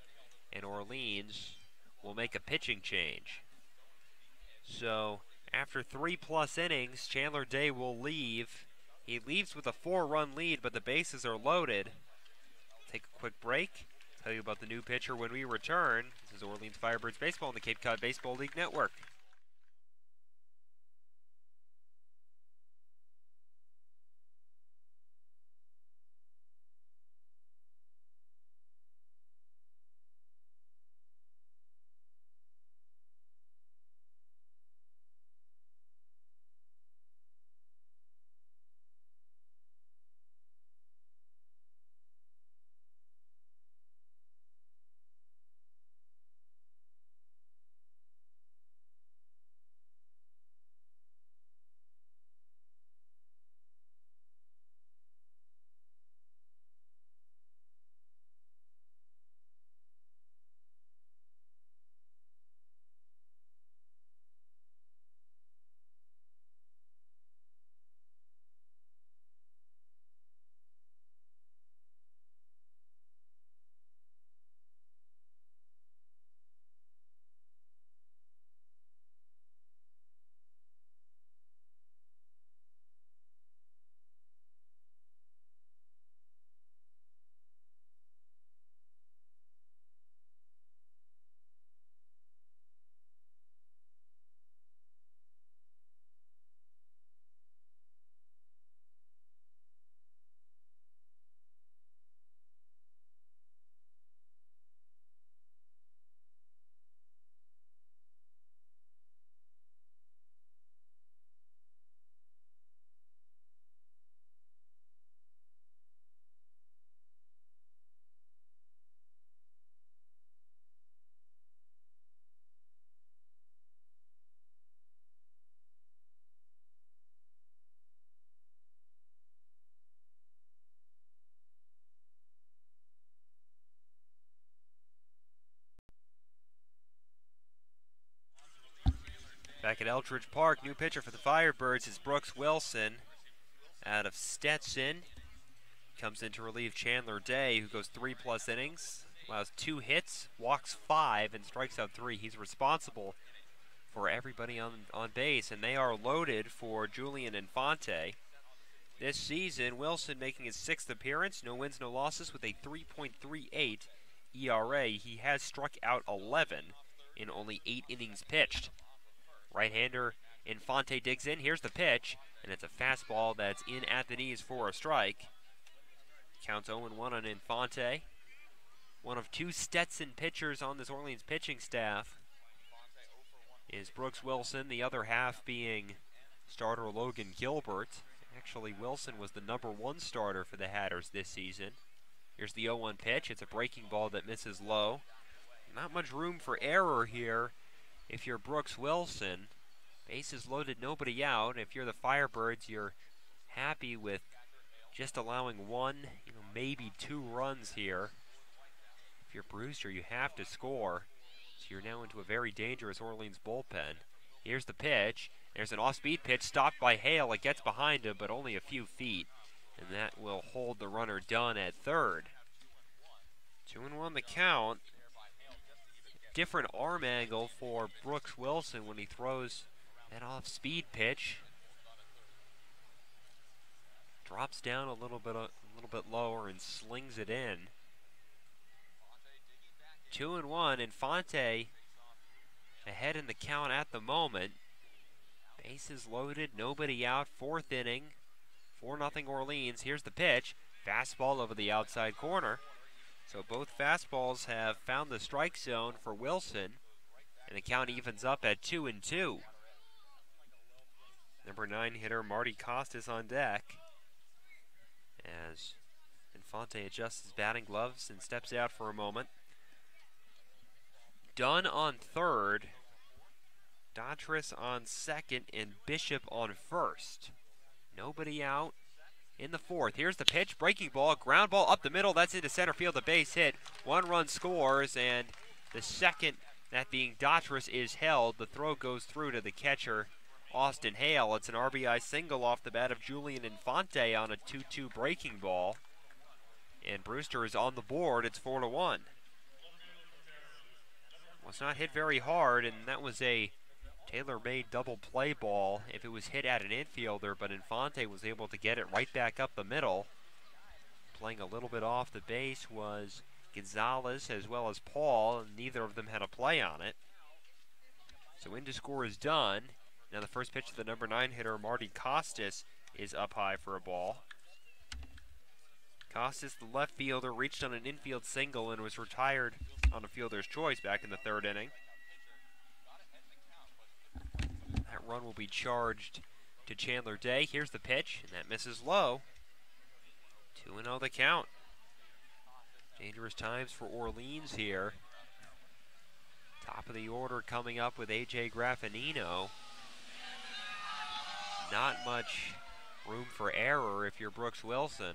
Speaker 4: and Orleans will make a pitching change. So after 3+ innings, Chandler Day will leave. He leaves with a 4-run lead, but the bases are loaded. Take a quick break. Tell you about the new pitcher when we return. This is Orleans Firebirds Baseball on the Cape Cod Baseball League Network. Back at Eldridge Park, new pitcher for the Firebirds is Brooks Wilson out of Stetson. Comes in to relieve Chandler Day, who goes 3+ innings, allows 2 hits, walks 5, and strikes out 3. He's responsible for everybody on base, and they are loaded for Julian Infante. This season, Wilson making his 6th appearance, no wins, no losses, with a 3.38 ERA. He has struck out 11 in only 8 innings pitched. Right-hander Infante digs in. Here's the pitch, and it's a fastball that's in at the knees for a strike. Counts 0-1 on Infante. One of 2 Stetson pitchers on this Orleans pitching staff is Brooks Wilson, the other half being starter Logan Gilbert. Actually, Wilson was the #1 starter for the Hatters this season. Here's the 0-1 pitch. It's a breaking ball that misses low. Not much room for error here if you're Brooks Wilson. Bases loaded, nobody out. If you're the Firebirds, you're happy with just allowing 1, maybe 2 runs here. If you're Brewster, you have to score. So you're now into a very dangerous Orleans bullpen. Here's the pitch. There's an off-speed pitch stopped by Hale. It gets behind him, but only a few feet. And that will hold the runner done at third. 2-1 the count. Different arm angle for Brooks Wilson when he throws that off-speed pitch. Drops down a little bit lower and slings it in. 2-1. Infante ahead in the count at the moment. Bases loaded, nobody out. 4th inning, 4-0 Orleans. Here's the pitch. Fastball over the outside corner. So both fastballs have found the strike zone for Wilson, and the count evens up at 2-2. Number 9 hitter Marty Costas on deck as Infante adjusts his batting gloves and steps out for a moment. Dunn on third, Dottris on second, and Bishop on first. Nobody out in the 4th. Here's the pitch, breaking ball, ground ball up the middle. That's into center field, a base hit. 1 run scores, and the second, that being Dottris, is held. The throw goes through to the catcher, Austin Hale. It's an RBI single off the bat of Julian Infante on a 2-2 breaking ball. And Brewster is on the board. It's 4-1. Was not hit very hard, and that was a tailor-made double play ball if it was hit at an infielder, but Infante was able to get it right back up the middle. Playing a little bit off the base was Gonzalez as well as Paul, and neither of them had a play on it. So in to score is done. Now the first pitch of the number 9 hitter, Marty Costas, is up high for a ball. Costas, the left fielder, reached on an infield single and was retired on a fielder's choice back in the 3rd inning. That run will be charged to Chandler Day. Here's the pitch, and that misses low. 2-0 the count. Dangerous times for Orleans here. Top of the order coming up with A.J. Graffinino. Not much room for error if you're Brooks Wilson.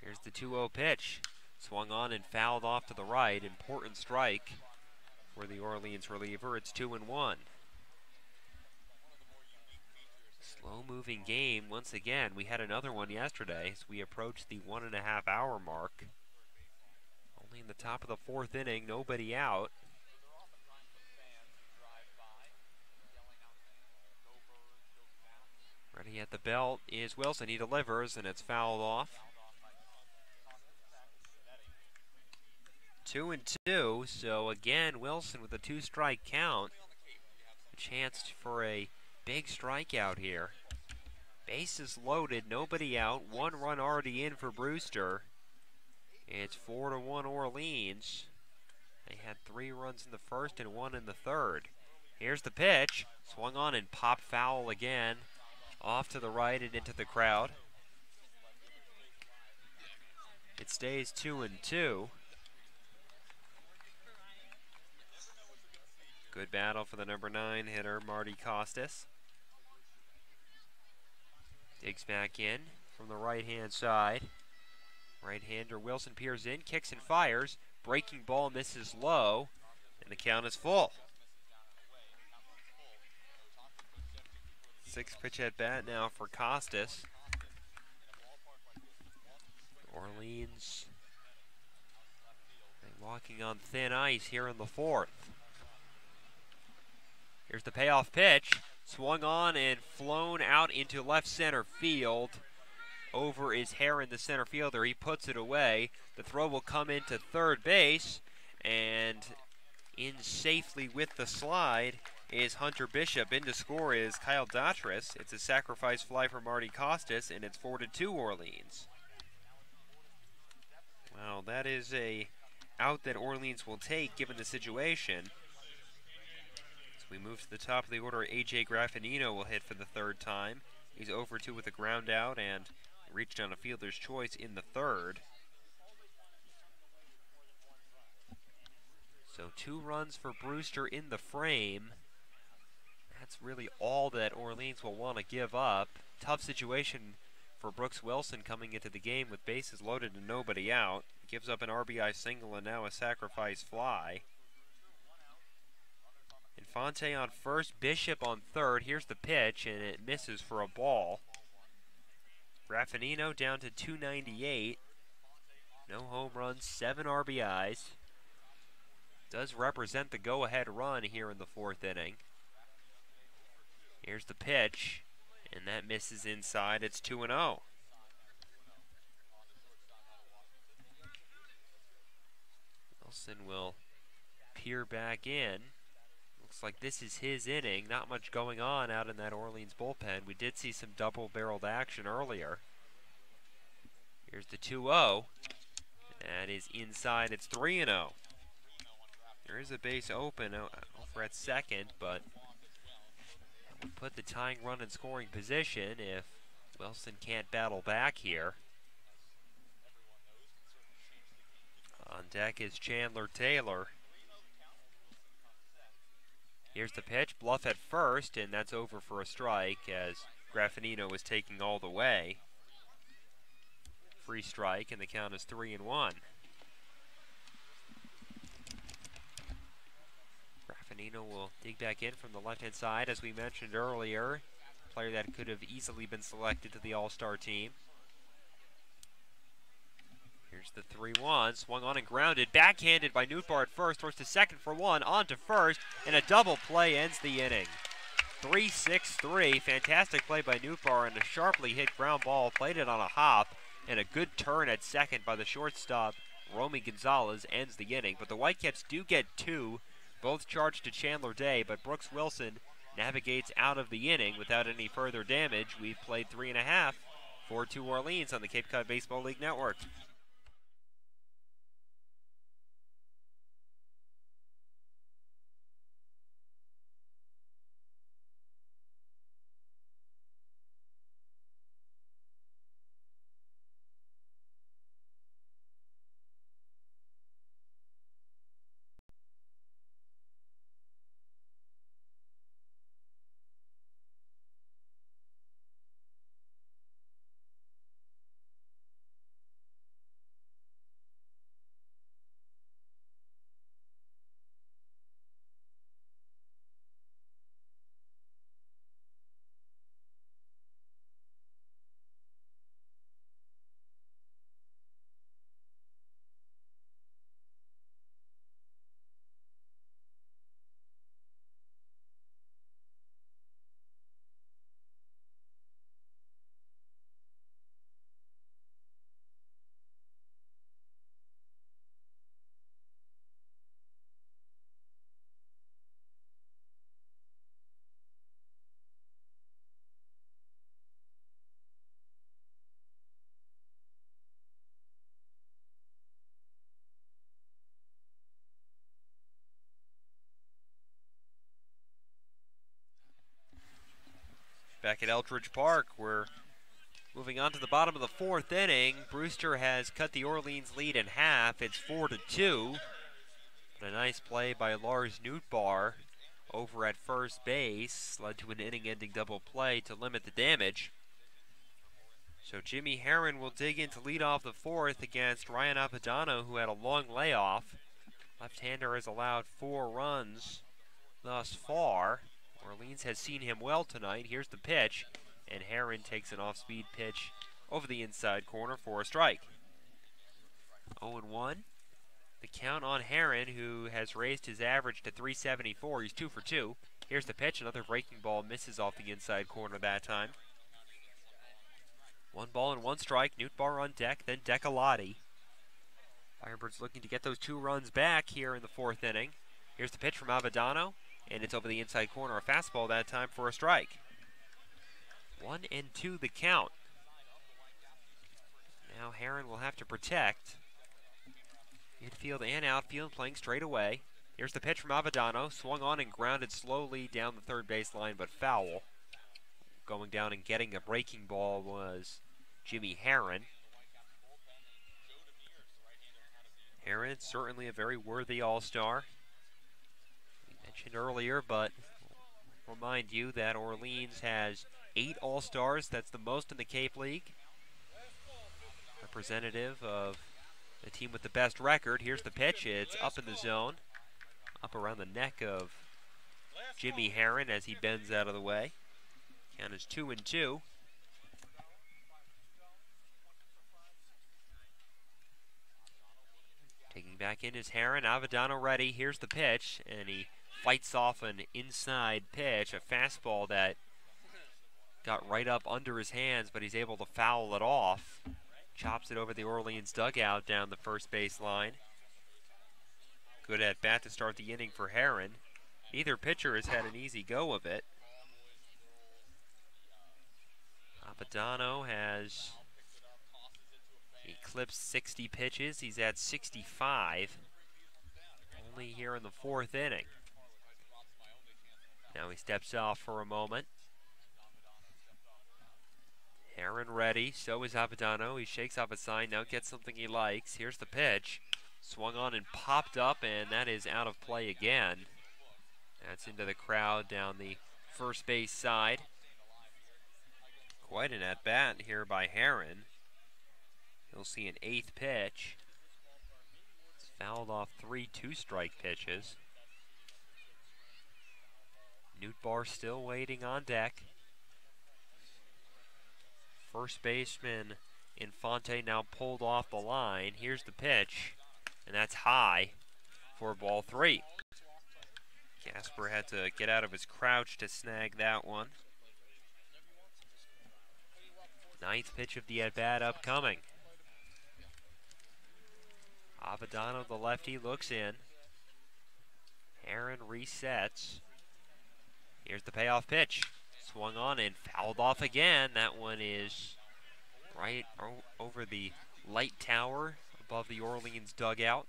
Speaker 4: Here's the 2-0 pitch. Swung on and fouled off to the right. Important strike for the Orleans reliever. It's 2-1. Slow-moving game once again. We had another one yesterday as we approached the 1.5 hour mark. Only in the top of the 4th inning, nobody out. Ready at the belt is Wilson. He delivers, and it's fouled off. 2-2, so again, Wilson with a 2-strike count. A chance for a big strikeout here. Bases loaded, nobody out. 1 run already in for Brewster. It's 4-1 Orleans. They had 3 runs in the 1st and 1 in the 3rd. Here's the pitch. Swung on and popped foul again. Off to the right and into the crowd. It stays 2-2. Good battle for the number 9 hitter, Marty Costas. Digs back in from the right-hand side. Right-hander Wilson peers in, kicks and fires. Breaking ball misses low, and the count is full. 6th pitch at bat now for Costas. Orleans walking on thin ice here in the 4th. Here's the payoff pitch. Swung on and flown out into left center field. Over is Heron, the center fielder. He puts it away. The throw will come into third base, and in safely with the slide is Hunter Bishop. In to score is Kyle Datras. It's a sacrifice fly for Marty Costas, and it's 4-2 Orleans. Well, that is a out that Orleans will take given the situation. As we move to the top of the order, A.J. Graffinino will hit for the 3rd time. He's 0-2 with a ground out and reached on a fielder's choice in the 3rd. So 2 runs for Brewster in the frame. That's really all that Orleans will want to give up. Tough situation for Brooks Wilson coming into the game with bases loaded and nobody out. Gives up an RBI single and now a sacrifice fly. Infante on first, Bishop on third. Here's the pitch, and it misses for a ball. Graffinino down to 298. No home runs, 7 RBIs. Does represent the go-ahead run here in the 4th inning. Here's the pitch, and that misses inside. It's 2-0. Wilson will peer back in. Looks like this is his inning. Not much going on out in that Orleans bullpen. We did see some double-barreled action earlier. Here's the 2-0. That is inside. It's 3-0. There is a base open over at second, but that would put the tying run in scoring position if Wilson can't battle back here. On deck is Chandler Taylor. Here's the pitch, bluff at first, and that's over for a strike as Graffinino is taking all the way. Free strike, and the count is 3-1. Graffinino will dig back in from the left-hand side, as we mentioned earlier. Player that could have easily been selected to the All-Star team. Here's the 3-1, swung on and grounded, backhanded by Nootbaar at first, throws to second for 1, on to first, and a double play ends the inning. 3-6-3, fantastic play by Nootbaar, and a sharply hit ground ball, played it on a hop, and a good turn at second by the shortstop, Romy Gonzalez, ends the inning. But the Whitecaps do get 2, both charged to Chandler Day, but Brooks Wilson navigates out of the inning without any further damage. We've played 3.5, 4-2 Orleans on the Cape Cod Baseball League Network. Back at Eldridge Park, we're moving on to the bottom of the 4th inning. Brewster has cut the Orleans lead in half. It's 4-2. But a nice play by Lars Nootbaar over at first base led to an inning-ending double play to limit the damage. So Jimmy Heron will dig in to lead off the 4th against Ryan Apadano, who had a long layoff. Left-hander has allowed 4 runs thus far. Orleans has seen him well tonight. Here's the pitch, and Herron takes an off-speed pitch over the inside corner for a strike. 0-1. The count on Herron, who has raised his average to 374. He's 2 for 2. Here's the pitch. Another breaking ball misses off the inside corner that time. 1 ball and 1 strike. Nootbaar on deck, then Decalotti. Firebirds looking to get those 2 runs back here in the 4th inning. Here's the pitch from Avadano, and it's over the inside corner. A fastball that time for a strike. 1-2 the count. Now Herron will have to protect. Infield and outfield playing straight away. Here's the pitch from Avadano. Swung on and grounded slowly down the third base line, but foul. Going down and getting a breaking ball was Jimmy Herron. Herron, certainly a very worthy all-star. We mentioned earlier, but I'll remind you that Orleans has 8 all-stars. That's the most in the Cape League. Representative of the team with the best record. Here's the pitch. It's up in the zone. Up around the neck of Jimmy Herron as he bends out of the way. Count is 2-2. Taking back in is Herron. Avadano ready. Here's the pitch, and he fights off an inside pitch, a fastball that got right up under his hands, but he's able to foul it off. Chops it over the Orleans dugout down the first base line. Good at bat to start the inning for Herron. Neither pitcher has had an easy go of it. Avadano has eclipsed 60 pitches. He's at 65. Only here in the 4th inning. Now he steps off for a moment. Herron ready, so is Avadano. He shakes off a sign, now gets something he likes. Here's the pitch. Swung on and popped up, and that is out of play again. That's into the crowd down the first base side. Quite an at-bat here by Herron. He'll see an 8th pitch. It's fouled off 3 two-strike pitches. Nootbaar still waiting on deck. First baseman Infante now pulled off the line. Here's the pitch, and that's high for ball 3. Casper had to get out of his crouch to snag that one. 9th pitch of the at-bat upcoming. Avadano, the lefty, looks in. Herron resets. Here's the payoff pitch. Swung on and fouled off again. That one is right over the light tower above the Orleans dugout.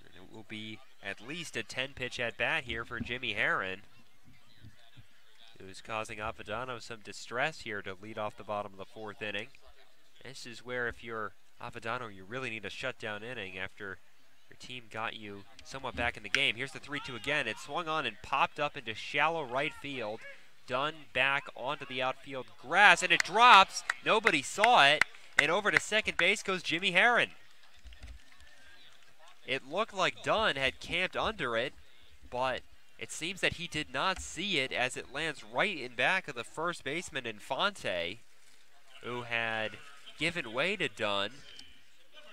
Speaker 4: And it will be at least a 10-pitch at-bat here for Jimmy Herron, who's causing Avadano some distress here to lead off the bottom of the 4th inning. This is where, if you're Avadano, you really need a shutdown inning after your team got you somewhat back in the game. Here's the 3-2 again. It swung on and popped up into shallow right field. Dunn back onto the outfield grass, and it drops. Nobody saw it, and over to second base goes Jimmy Herron. It looked like Dunn had camped under it, but it seems that he did not see it as it lands right in back of the first baseman Infante, who had given way to Dunn,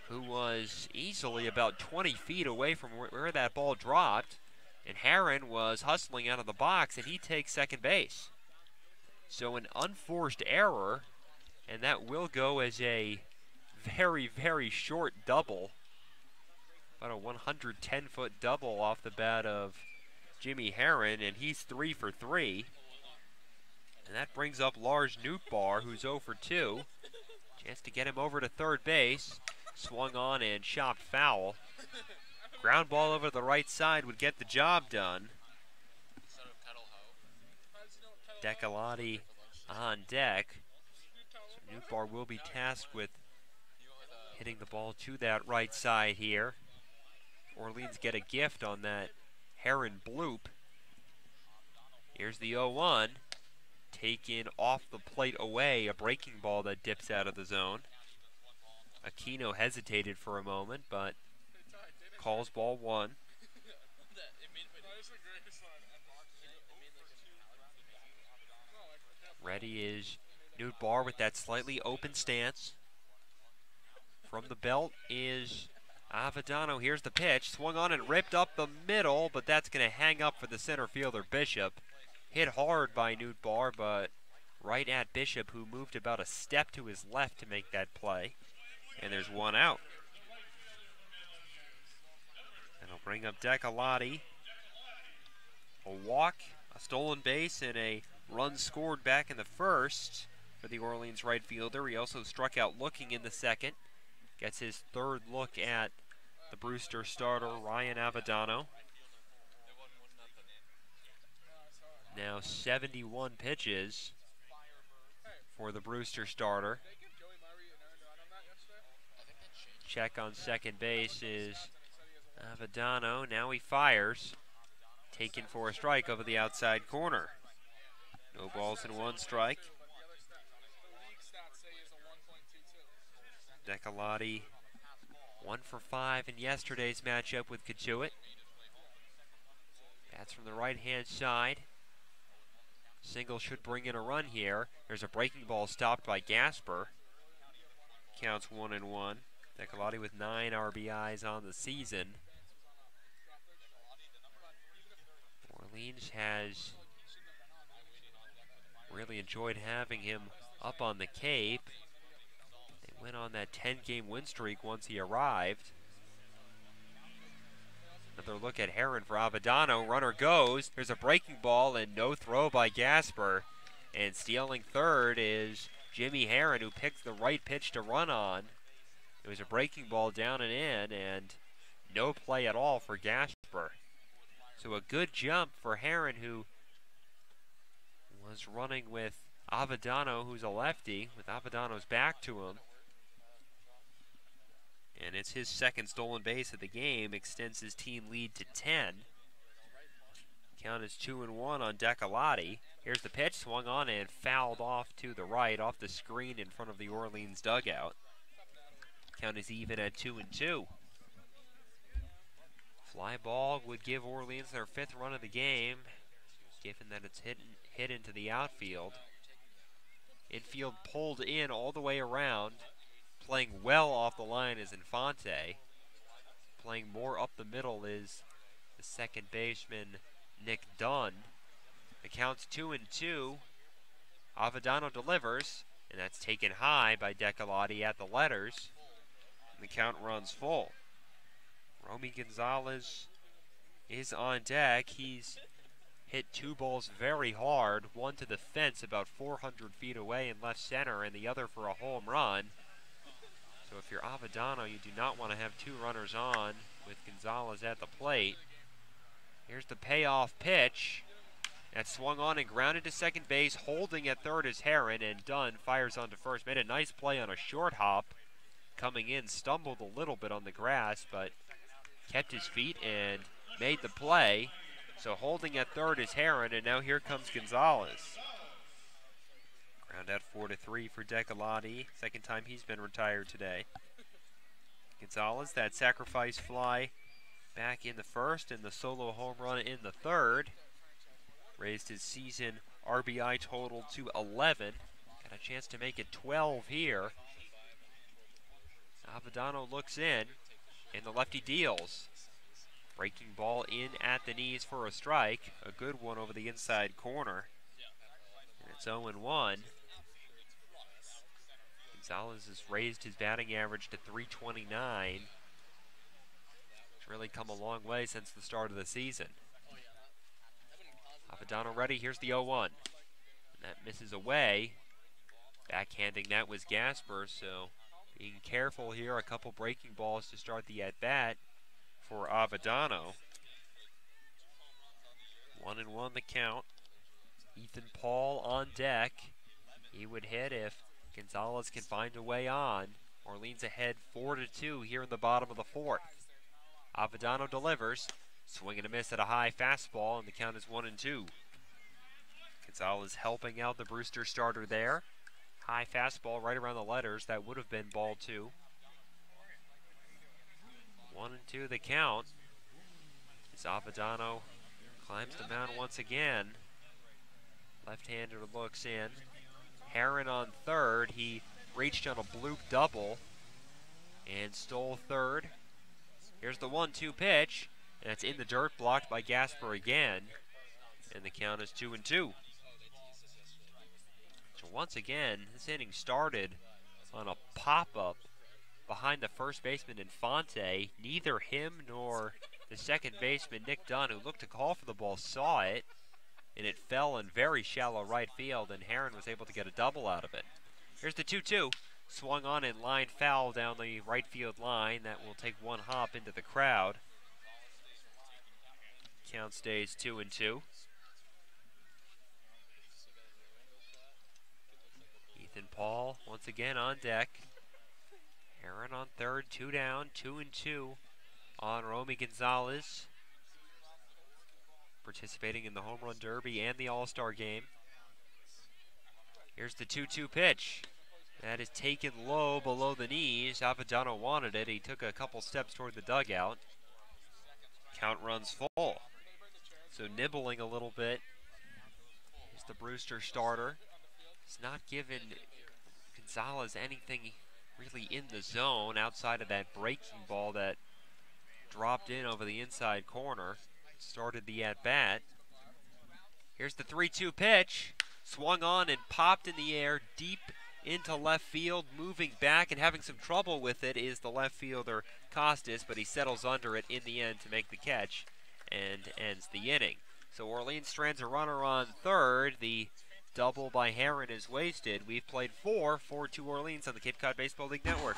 Speaker 4: who was easily about 20 feet away from where that ball dropped, and Herron was hustling out of the box, and he takes second base. So an unforced error, and that will go as a very, very short double. About a 110-foot double off the bat of Jimmy Herron, and he's 3 for 3. And that brings up Lars Nootbaar, who's 0 for 2. Chance to get him over to third base. Swung on and chopped foul. Ground ball over the right side would get the job done. Decalotti on deck. So Nootbaar will be tasked with hitting the ball to that right side here. Orleans get a gift on that Herron bloop. Here's the 0-1. Taken off the plate away, a breaking ball that dips out of the zone. Aquino hesitated for a moment, but calls ball 1. Ready is Newt Barr with that slightly open stance. From the belt is Avadano. Here's the pitch. Swung on and ripped up the middle, but that's going to hang up for the center fielder, Bishop. Hit hard by Newt Barr, but right at Bishop, who moved about a step to his left to make that play. And there's one out. And it'll bring up Decalotti. A walk, a stolen base, and a run scored back in the first for the Orleans right fielder. He also struck out looking in the second. Gets his third look at the Brewster starter, Ryan Avadano. Now 71 pitches for the Brewster starter. Check on second base is Avadano. Now he fires. Taken for a strike over the outside corner. No balls and one strike. Decalotti 1 for 5 in yesterday's matchup with Kachuit. Bats from the right-hand side. Single should bring in a run here. There's a breaking ball stopped by Gasper. Counts 1-1. Decalotti with 9 RBIs on the season. Orleans has really enjoyed having him up on the Cape. They went on that 10-game win streak once he arrived. Another look at Heron for Avadano. Runner goes. There's a breaking ball and no throw by Gasper. And stealing third is Jimmy Heron, who picked the right pitch to run on. It was a breaking ball down and in, and no play at all for Gasper. So a good jump for Heron, who was running with Avadano, who's a lefty, with Avadano's back to him. And it's his second stolen base of the game, extends his team lead to 10. Count is 2-1 on Decalotti. Here's the pitch, swung on and fouled off to the right, off the screen in front of the Orleans dugout. Count is even at 2-2. Fly ball would give Orleans their 5th run of the game, given that it's hit into the outfield. Infield pulled in all the way around. Playing well off the line is Infante. Playing more up the middle is the second baseman, Nick Dunn. The count's 2-2. Avadano delivers, and that's taken high by Decalotti at the letters. And the count runs full. Romy Gonzalez is on deck. He's hit 2 balls very hard, one to the fence about 400 feet away in left center, and the other for a home run. So if you're Avadano, you do not want to have 2 runners on with Gonzalez at the plate. Here's the payoff pitch. That swung on and grounded to second base. Holding at third is Heron, and Dunn fires onto first. Made a nice play on a short hop. Coming in, stumbled a little bit on the grass, but kept his feet and made the play. So holding at third is Heron, and now here comes Gonzalez. Ground out 4-3 for Decalotti. Second time he's been retired today. Gonzalez, that sacrifice fly back in the first and the solo home run in the third. Raised his season RBI total to 11. Got a chance to make it 12 here. Avadano looks in, and the lefty deals. Breaking ball in at the knees for a strike. A good one over the inside corner. And it's 0-1. Gonzalez has raised his batting average to .329. It's really come a long way since the start of the season. Avadano ready, here's the 0-1. And that misses away. Backhanding that was Gasper, so being careful here. A couple breaking balls to start the at-bat for Avadano. 1-1 the count. Ethan Paul on deck. He would hit if Gonzalez can find a way on. Orleans ahead 4-2 here in the bottom of the 4th. Avadano delivers. Swing and a miss at a high fastball, and the count is 1-2. Gonzalez helping out the Brewster starter there. High fastball right around the letters. That would have been ball 2. 1-2 the count. As Avadano climbs the mound once again. Left-hander looks in. Heron on third. He reached on a bloop double and stole third. Here's the 1-2 pitch, and it's in the dirt, blocked by Gasper again, and the count is 2-2. So once again, this inning started on a pop-up behind the first baseman Infante. Neither him nor the second baseman Nick Dunn, who looked to call for the ball, saw it, and it fell in very shallow right field, and Heron was able to get a double out of it. Here's the 2-2. Swung on in line foul down the right field line. That will take one hop into the crowd. Count stays 2-2. Ethan Paul once again on deck. Heron on third, 2 down, 2-2 on Romy Gonzalez, participating in the Home Run Derby and the All-Star game. Here's the 2-2 pitch. That is taken low below the knees. Avellano wanted it. He took a couple steps toward the dugout. Count runs full. So nibbling a little bit is the Brewster starter. He's not given Gonzalez anything really in the zone outside of that breaking ball that dropped in over the inside corner. Started the at-bat. Here's the 3-2 pitch. Swung on and popped in the air deep into left field. Moving back and having some trouble with it is the left fielder Costas, but he settles under it in the end to make the catch and ends the inning. So Orleans strands a runner on third. The double by Heron is wasted. We've played 4-4-2 Orleans on the Cape Cod Baseball League Network.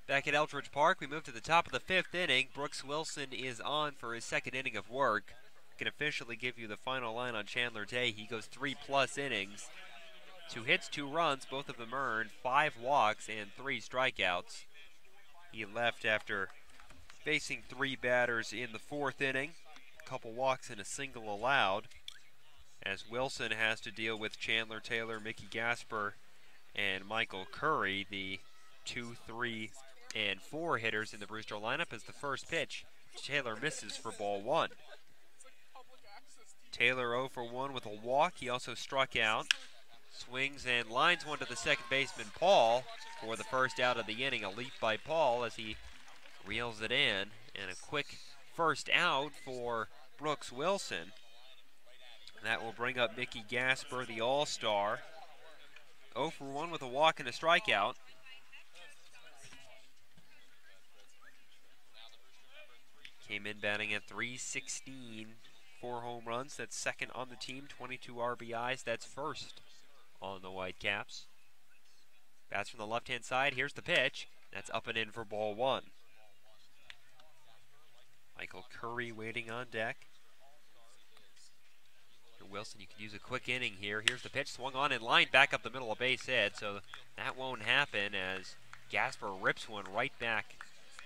Speaker 4: Back at Eldridge Park, we move to the top of the 5th inning. Brooks Wilson is on for his second inning of work. I can officially give you the final line on Chandler Day. He goes 3+ innings. 2 hits, 2 runs, both of them earned, 5 walks, and 3 strikeouts. He left after facing 3 batters in the 4th inning. A couple walks and a single allowed, as Wilson has to deal with Chandler Taylor, Mickey Gasper, and Michael Curry, the 2, 3, and 4 hitters in the Brewster lineup. As the first pitch, Taylor misses for ball 1. Taylor 0 for 1 with a walk. He also struck out. Swings and lines one to the second baseman, Paul, for the first out of the inning. A leap by Paul as he reels it in. And a quick first out for Brooks Wilson. That will bring up Mickey Gasper, the All-Star. 0 for 1 with a walk and a strikeout. Came in batting at .316, 4 home runs. That's second on the team, 22 RBIs. That's first on the Whitecaps. Bats from the left-hand side. Here's the pitch. That's up and in for ball 1. Michael Curry waiting on deck. Wilson, you can use a quick inning here. Here's the pitch, swung on and lined back up the middle of base hit, so that won't happen as Gasper rips one right back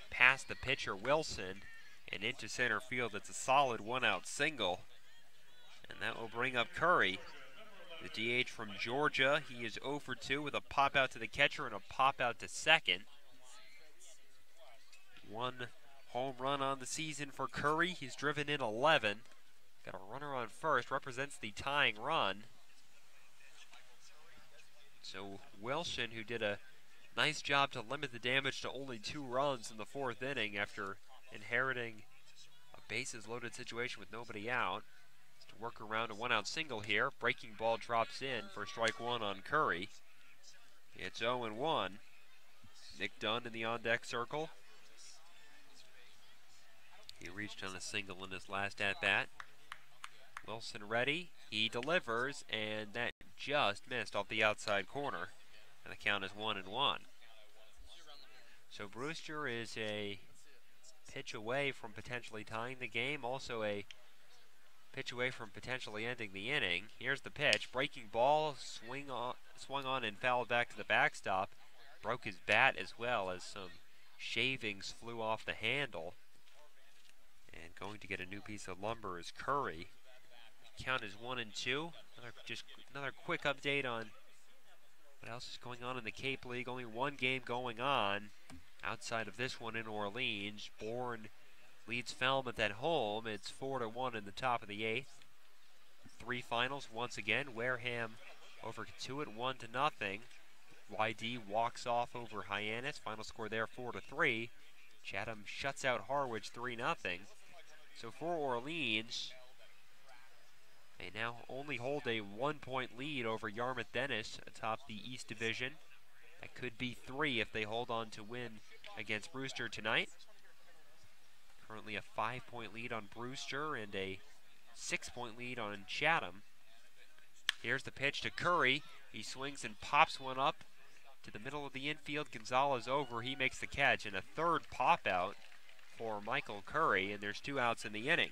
Speaker 4: past the pitcher Wilson and into center field. It's a solid 1-out single, and that will bring up Curry, the DH from Georgia. He is 0 for 2 with a pop out to the catcher and a pop out to second. 1 home run on the season for Curry. He's driven in 11. Got a runner on first, represents the tying run. So Wilson, who did a Nice job to limit the damage to only 2 runs in the 4th inning after inheriting a bases loaded situation with nobody out. To work around a 1-out single here. Breaking ball drops in for strike 1 on Curry. It's 0-1. Nick Dunn in the on-deck circle. He reached on a single in his last at-bat. Wilson ready. He delivers, and that just missed off the outside corner. And the count is 1-1. So Brewster is a pitch away from potentially tying the game. Also a pitch away from potentially ending the inning. Here's the pitch. Breaking ball, swung on and fouled back to the backstop. Broke his bat as well as some shavings flew off the handle. And going to get a new piece of lumber is Curry. Count is 1-2. Another quick update on what else is going on in the Cape League. Only one game going on outside of this one in Orleans. Bourne leads Falmouth at home. It's 4-1 in the top of the 8th. 3 finals once again. Wareham over Catuit 1-0. YD walks off over Hyannis. Final score there 4-3. Chatham shuts out Harwich 3-0. So for Orleans, they now only hold a 1-point lead over Yarmouth Dennis atop the East Division. That could be 3 if they hold on to win against Brewster tonight. Currently a 5-point lead on Brewster and a 6-point lead on Chatham. Here's the pitch to Curry. He swings and pops one up to the middle of the infield. Gonzalez over. He makes the catch, and a third pop out for Michael Curry, and there's 2 outs in the inning.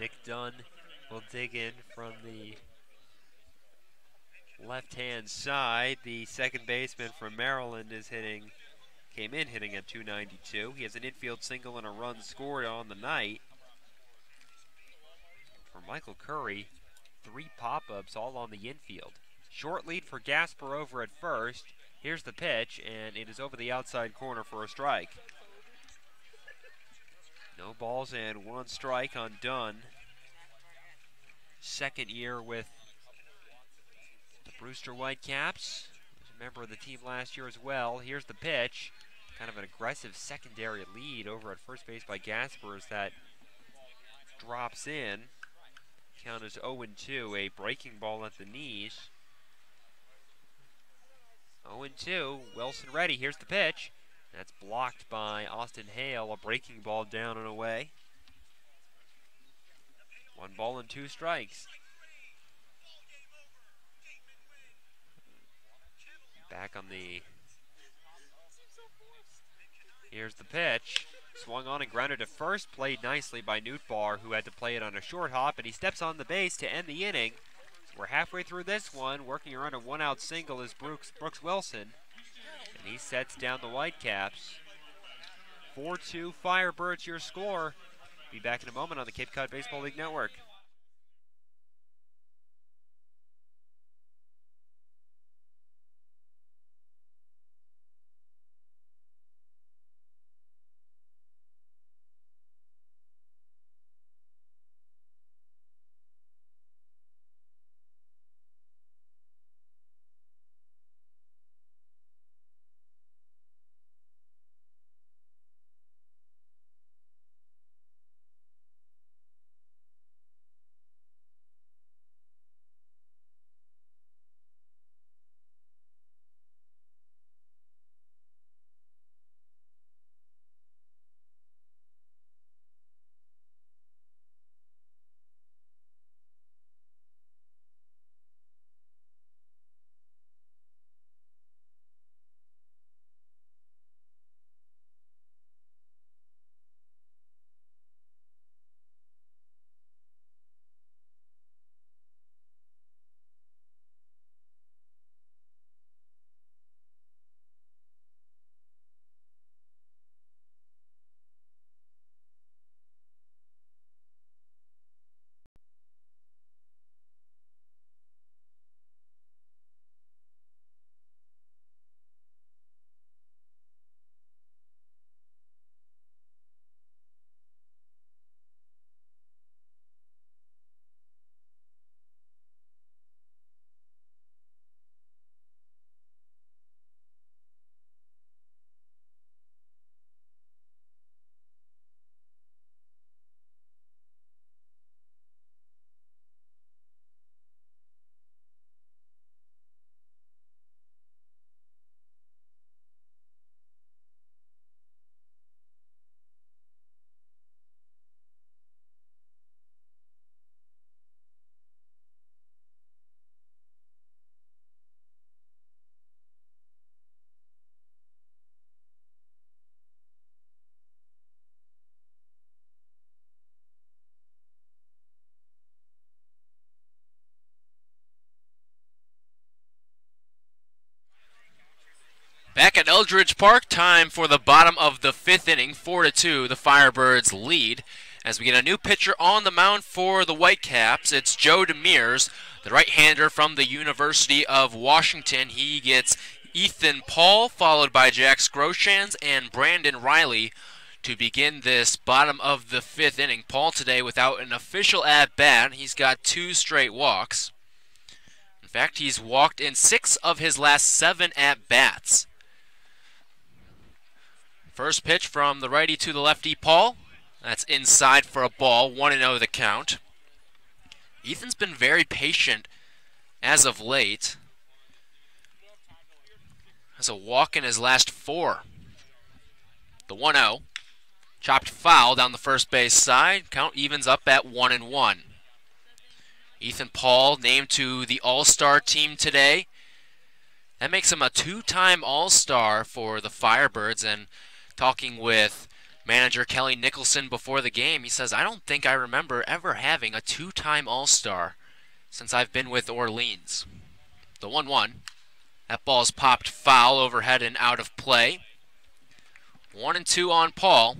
Speaker 4: Nick Dunn will dig in from the left-hand side. The second baseman from Maryland came in hitting at .292. He has an infield single and a run scored on the night. For Michael Curry, 3 pop-ups all on the infield. Short lead for Gasper over at first. Here's the pitch, and it is over the outside corner for a strike. No balls and 1 strike on Dunn. Second year with the Brewster Whitecaps. Was a member of the team last year as well. Here's the pitch. Kind of an aggressive secondary lead over at first base by Gasper as that drops in. Count is 0-2, a breaking ball at the knees. 0-2, Wilson ready. Here's the pitch. That's blocked by Austin Hale, a breaking ball down and away. 1 ball and 2 strikes. Back on the... Here's the pitch. Swung on and grounded to first. Played nicely by Newtbar, who had to play it on a short hop, and he steps on the base to end the inning. So we're halfway through this one. Working around a 1-out single is Brooks Wilson. And he sets down the Whitecaps. 4-2 Firebirds, your score. Be back in a moment on the Cape Cod Baseball League Network.
Speaker 3: Back at Eldridge Park, time for the bottom of the 5th inning. 4-2, the Firebirds lead. As we get a new pitcher on the mound for the Whitecaps, it's Joe Demers, the right-hander from the University of Washington. He gets Ethan Paul, followed by Jack Groshans and Brandon Riley to begin this bottom of the 5th inning. Paul today without an official at-bat. He's got 2 straight walks. In fact, he's walked in 6 of his last 7 at-bats. First pitch from the righty to the lefty, Paul. That's inside for a ball, 1-0 the count. Ethan's been very patient as of late. Has a walk in his last 4. The 1-0. Chopped foul down the first base side. Count evens up at 1-1. Ethan Paul named to the All-Star team today. That makes him a 2-time All-Star for the Firebirds. And talking with manager Kelly Nicholson before the game, he says, I don't think I remember ever having a 2-time All-Star since I've been with Orleans. The 1-1. That ball's popped foul overhead and out of play. 1-2 on Paul.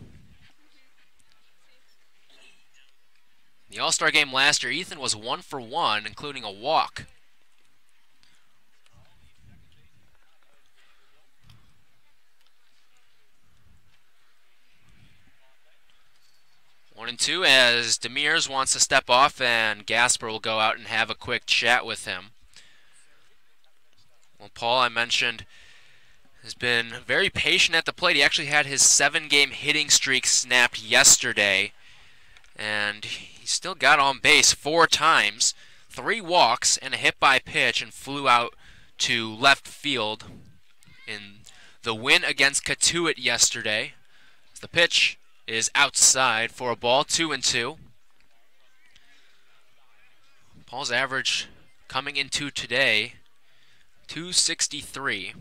Speaker 3: The All-Star game last year, Ethan was 1 for 1, including a walk. One and two as Demers wants to step off and Gasper will go out and have a quick chat with him. Well, Paul, I mentioned, has been very patient at the plate. He actually had his 7-game hitting streak snapped yesterday, and he still got on base 4 times, 3 walks, and a hit by pitch, and flew out to left field in the win against Catuit yesterday. The pitch is outside for a ball, 2-2. Paul's average coming into today, 263.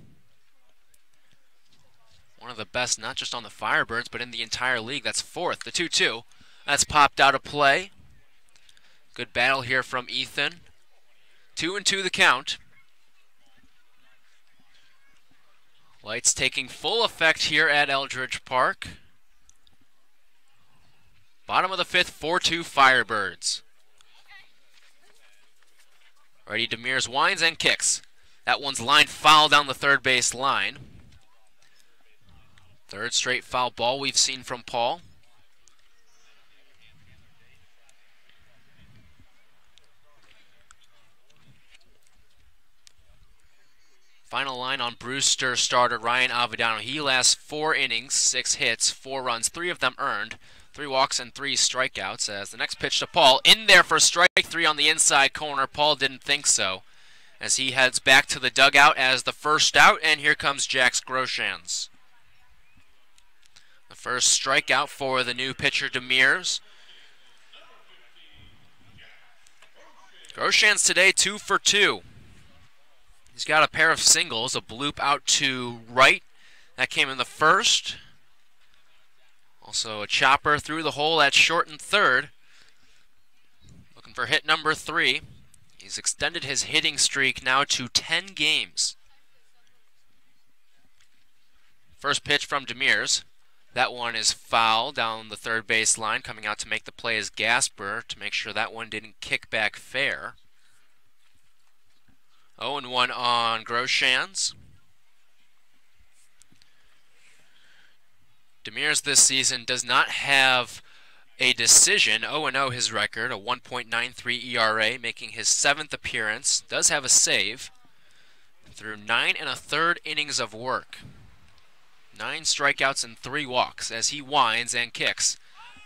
Speaker 3: One of the best, not just on the Firebirds, but in the entire league. That's 4th. The 2-2. That's popped out of play. Good battle here from Ethan. 2-2 the count. Lights taking full effect here at Eldridge Park. Bottom of the 5th, 4-2 Firebirds. Ready, Demers winds and kicks. That one's lined foul down the third base line. 3rd straight foul ball we've seen from Paul. Final line on Brewster starter Ryan Avedano. He lasts 4 innings, 6 hits, 4 runs, 3 of them earned. 3 walks and 3 strikeouts as the next pitch to Paul. In there for strike 3 on the inside corner. Paul didn't think so as he heads back to the dugout as the first out, and here comes Jack Groshans. The first strikeout for the new pitcher Demers. Groshans today 2 for 2. He's got a pair of singles, a bloop out to right. That came in the first. Also a chopper through the hole at short and third. Looking for hit number 3. He's extended his hitting streak now to 10 games. First pitch from Demers. That one is foul down the third base line. Coming out to make the play is Gasper to make sure that one didn't kick back fair. 0-1 on Groshans. Demers this season does not have a decision. 0-0 his record, a 1.93 ERA, making his 7th appearance. Does have a save through 9 1/3 innings of work. 9 strikeouts and 3 walks as he winds and kicks.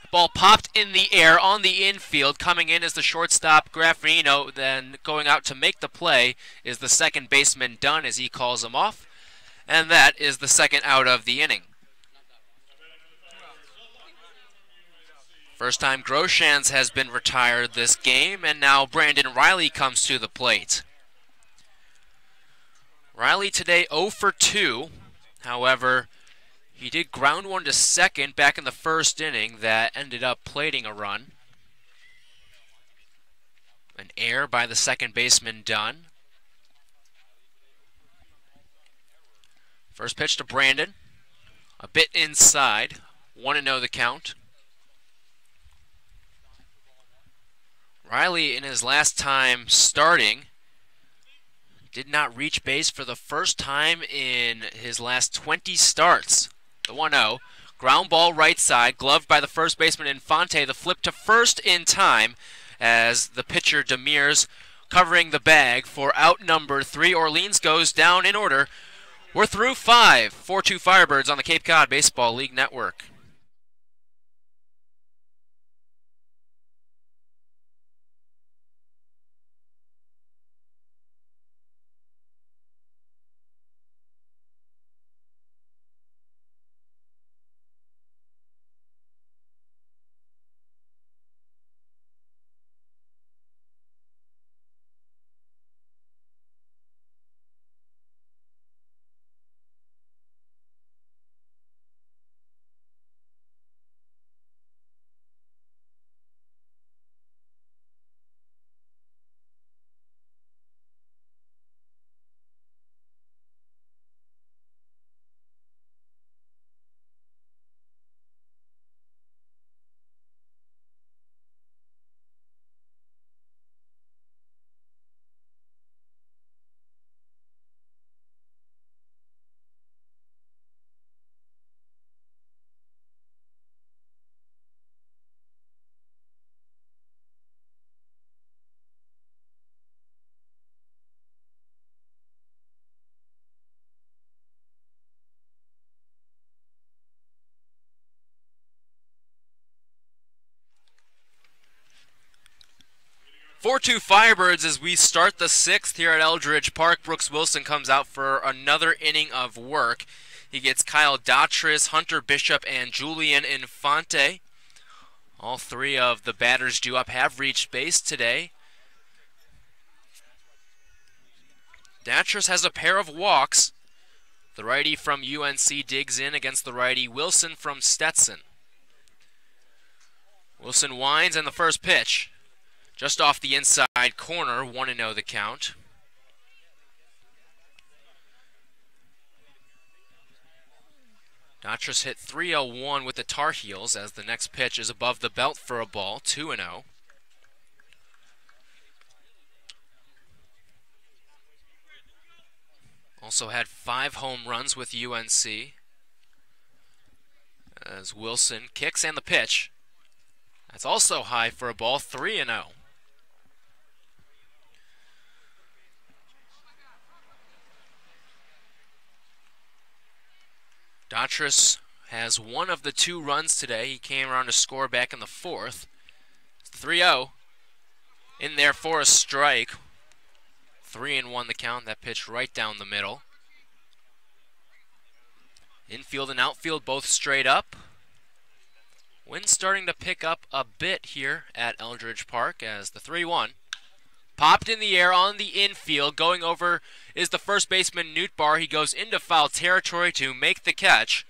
Speaker 3: The ball popped in the air on the infield. Coming in is the shortstop Graffinino. Then going out to make the play is the second baseman Dunn as he calls him off. And that is the second out of the inning. First time Groshans has been retired this game, and now Brandon Riley comes to the plate. Riley today 0 for 2. However, he did ground one to second back in the first inning that ended up plating a run. An error by the second baseman Dunn. First pitch to Brandon. A bit inside. 1-0 the count. Riley, in his last time starting, did not reach base for the first time in his last 20 starts. The 1-0. Ground ball right side, gloved by the first baseman Infante. The flip to first in time as the pitcher Demers covering the bag for out number 3. Orleans goes down in order. We're through 5. 4-2 Firebirds on the Cape Cod Baseball League Network. Four-two Firebirds as we start the 6th here at Eldridge Park. Brooks Wilson comes out for another inning of work. He gets Kyle Dautris, Hunter Bishop, and Julian Infante. All 3 of the batters due up have reached base today. Dautris has a pair of walks. The righty from UNC digs in against the righty Wilson from Stetson. Wilson winds and the first pitch. Just off the inside corner, 1-0 the count. Dautris hit .301 with the Tar Heels as the next pitch is above the belt for a ball, 2-0. Also had 5 home runs with UNC. As Wilson kicks and the pitch. That's also high for a ball, 3-0. Dautris has 1 of the 2 runs today. He came around to score back in the 4th. 3-0. In there for a strike. 3-1 the count. That pitch right down the middle. Infield and outfield both straight up. Wind starting to pick up a bit here at Eldridge Park as the 3-1. Popped in the air on the infield. Going over is the first baseman, Newtbar. He goes into foul territory to make the catch.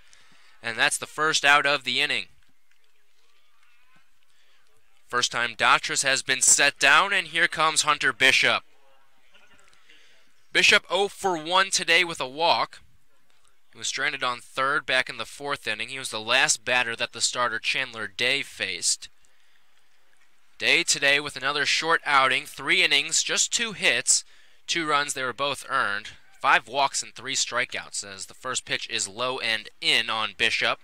Speaker 3: And that's the first out of the inning. First time Dautris has been set down, and here comes Hunter Bishop. Bishop 0 for 1 today with a walk. He was stranded on third back in the 4th inning. He was the last batter that the starter Chandler Day faced. Day today with another short outing, 3 innings, just 2 hits, 2 runs, they were both earned, 5 walks and 3 strikeouts as the first pitch is low and in on Bishop.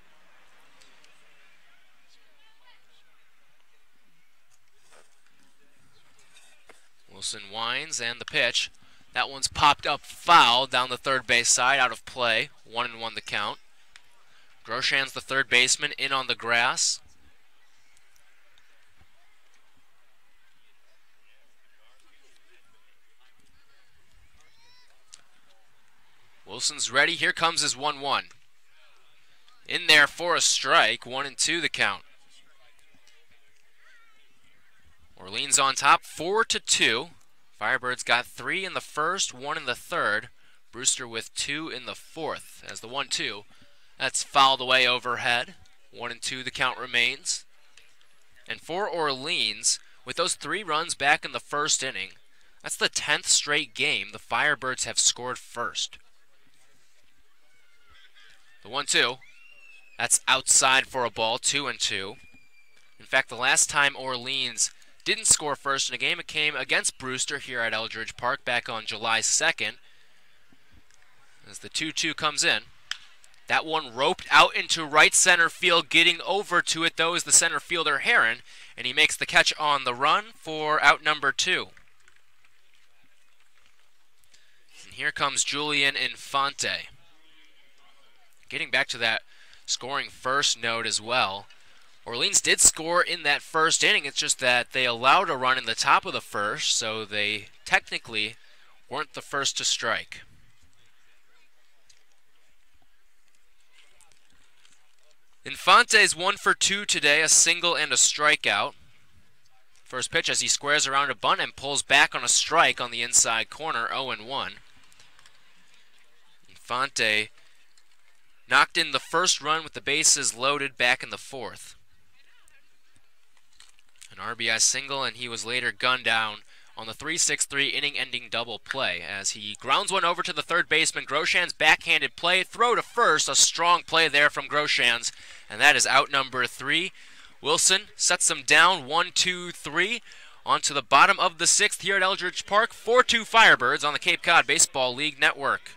Speaker 3: Wilson winds and the pitch. That one's popped up foul down the third base side, out of play, 1-1 the count. Groshan's the third baseman in on the grass. Wilson's ready. Here comes his 1-1. In there for a strike. 1-2 the count. Orleans on top, 4-2. Firebirds got 3 in the first, 1 in the third. Brewster with 2 in the 4th. As the 1-2, that's fouled away overhead. 1-2 the count remains. And for Orleans, with those 3 runs back in the first inning, that's the 10th straight game the Firebirds have scored first. The 1-2. That's outside for a ball, 2-2. In fact, the last time Orleans didn't score first in a game, it came against Brewster here at Eldridge Park back on July 2nd. As the 2-2 comes in. That one roped out into right center field. Getting over to it, though, is the center fielder, Heron, and he makes the catch on the run for out number 2. And here comes Julian Infante. Getting back to that scoring first note as well. Orleans did score in that first inning. It's just that they allowed a run in the top of the first, so they technically weren't the first to strike. Infante's 1 for 2 today, a single and a strikeout. First pitch as he squares around a bunt and pulls back on a strike on the inside corner, 0-1. Infante knocked in the first run with the bases loaded back in the fourth. An RBI single, and he was later gunned down on the 3-6-3 inning-ending double play as he grounds one over to the third baseman. Grosjean's backhanded play, throw to first, a strong play there from Grosjean's, and that is out number 3. Wilson sets him down 1-2-3 onto the bottom of the 6th here at Eldridge Park. 4-2 Firebirds on the Cape Cod Baseball League Network.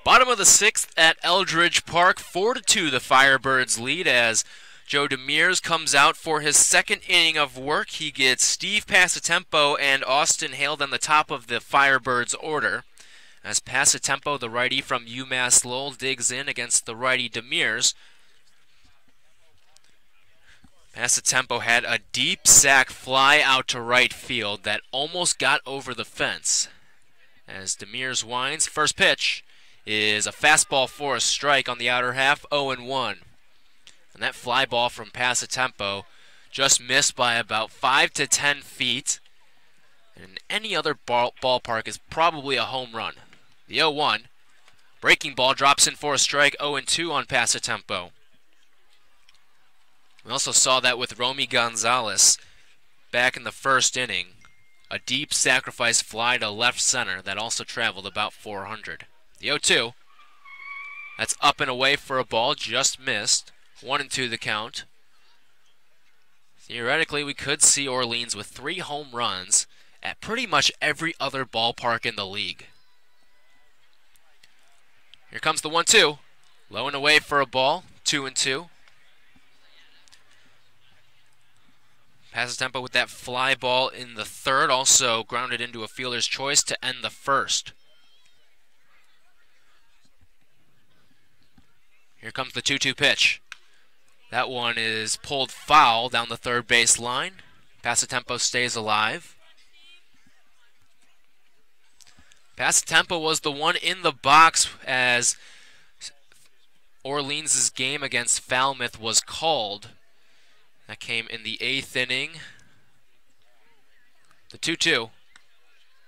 Speaker 3: Bottom of the 6th at Eldridge Park, 4-2 the Firebirds lead as Joe Demers comes out for his second inning of work. He gets Steve Passatempo and Austin Hale on the top of the Firebirds order. As Passatempo, the righty from UMass Lowell, digs in against the righty Demers. Passatempo had a deep sac fly out to right field that almost got over the fence. As Demers winds, first pitch is a fastball for a strike on the outer half, 0-1. And that fly ball from Passatempo just missed by about 5 to 10 feet. And in any other ballpark is probably a home run. The 0-1. Breaking ball drops in for a strike, 0-2 on Passatempo. We also saw that with Romy Gonzalez back in the first inning. A deep sacrifice fly to left center that also traveled about 400. The 0-2. That's up and away for a ball, just missed. 1-2 the count. Theoretically, we could see Orleans with 3 home runs at pretty much every other ballpark in the league. Here comes the 1-2. Low and away for a ball, 2-2. Passatempo with that fly ball in the third, also grounded into a fielder's choice to end the first. Here comes the 2-2 pitch. That one is pulled foul down the third base line. Passatempo stays alive. Passatempo was the one in the box as Orleans' game against Falmouth was called. That came in the 8th inning. The 2-2.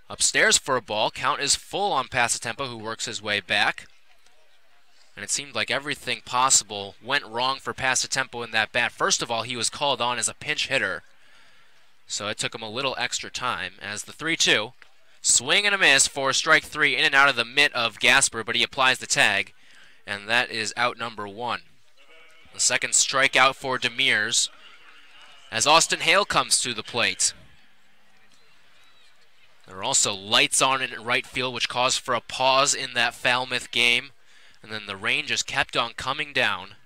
Speaker 3: Upstairs for a ball. Count is full on Passatempo, who works his way back. And it seemed like everything possible went wrong for Passatempo in that bat. First of all, he was called on as a pinch hitter. So it took him a little extra time as the 3-2. Swing and a miss for strike 3 in and out of the mitt of Gasper, but he applies the tag, and that is out number 1. The second strikeout for Demers as Austin Hale comes to the plate. There are also lights on in right field, which caused for a pause in that Falmouth game, and then the rain just kept on coming down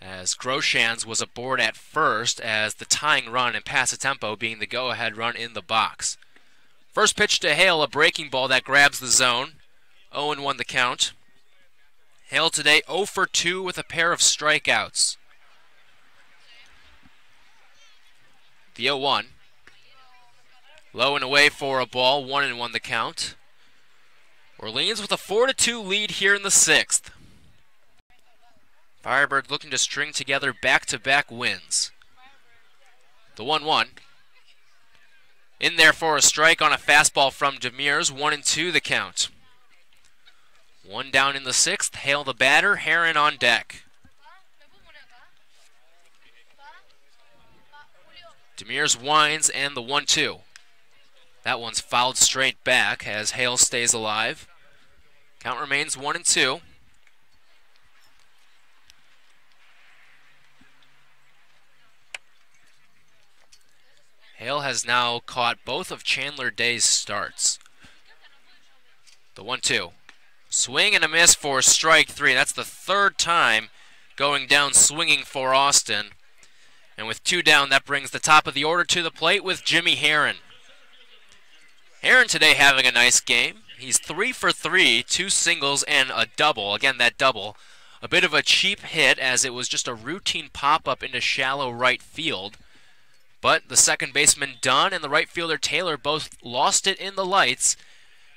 Speaker 3: as Groshans was aboard at first as the tying run and Passatempo being the go-ahead run in the box. First pitch to Hale, a breaking ball that grabs the zone. 0-1 the count. Hale today 0 for 2 with a pair of strikeouts. The 0-1. Low and away for a ball, 1-1 the count. Orleans with a 4-2 lead here in the 6th. Firebirds looking to string together back-to-back wins. The 1-1. In there for a strike on a fastball from Demers, 1-2 the count. One down in the 6th, Hale the batter, Heron on deck. Demers winds and the 1-2. That one's fouled straight back as Hale stays alive. Count remains 1-2. Hale has now caught both of Chandler Day's starts. The 1-2. Swing and a miss for strike 3. That's the third time going down swinging for Austin. And with 2 down, that brings the top of the order to the plate with Jimmy Heron. Heron today having a nice game. He's 3 for 3, 2 singles and a double. Again, that double, a bit of a cheap hit as it was just a routine pop-up into shallow right field. But the second baseman Dunn and the right fielder Taylor both lost it in the lights.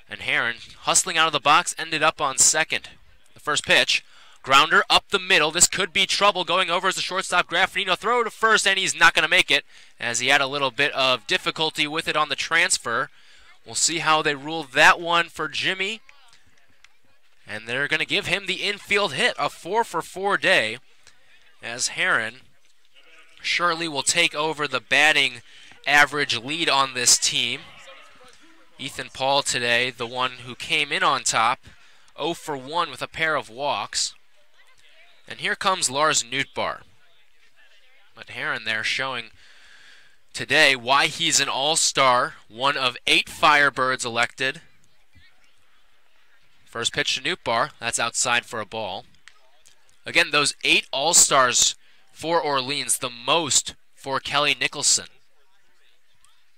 Speaker 3: And Heron, hustling out of the box, ended up on second. The first pitch, grounder up the middle. This could be trouble. Going over as the shortstop Graffinino. Throw to first, and he's not going to make it as he had a little bit of difficulty with it on the transfer. We'll see how they rule that one for Jimmy. And they're going to give him the infield hit, a 4 for 4 day, as Heron surely will take over the batting average lead on this team. Ethan Paul today, the one who came in on top, 0 for 1 with a pair of walks. And here comes Lars Nootbaar. But Heron there showing today why he's an all-star, one of 8 Firebirds elected. First pitch to Nootbaar, that's outside for a ball. Again, those 8 all-stars for Orleans, the most for Kelly Nicholson.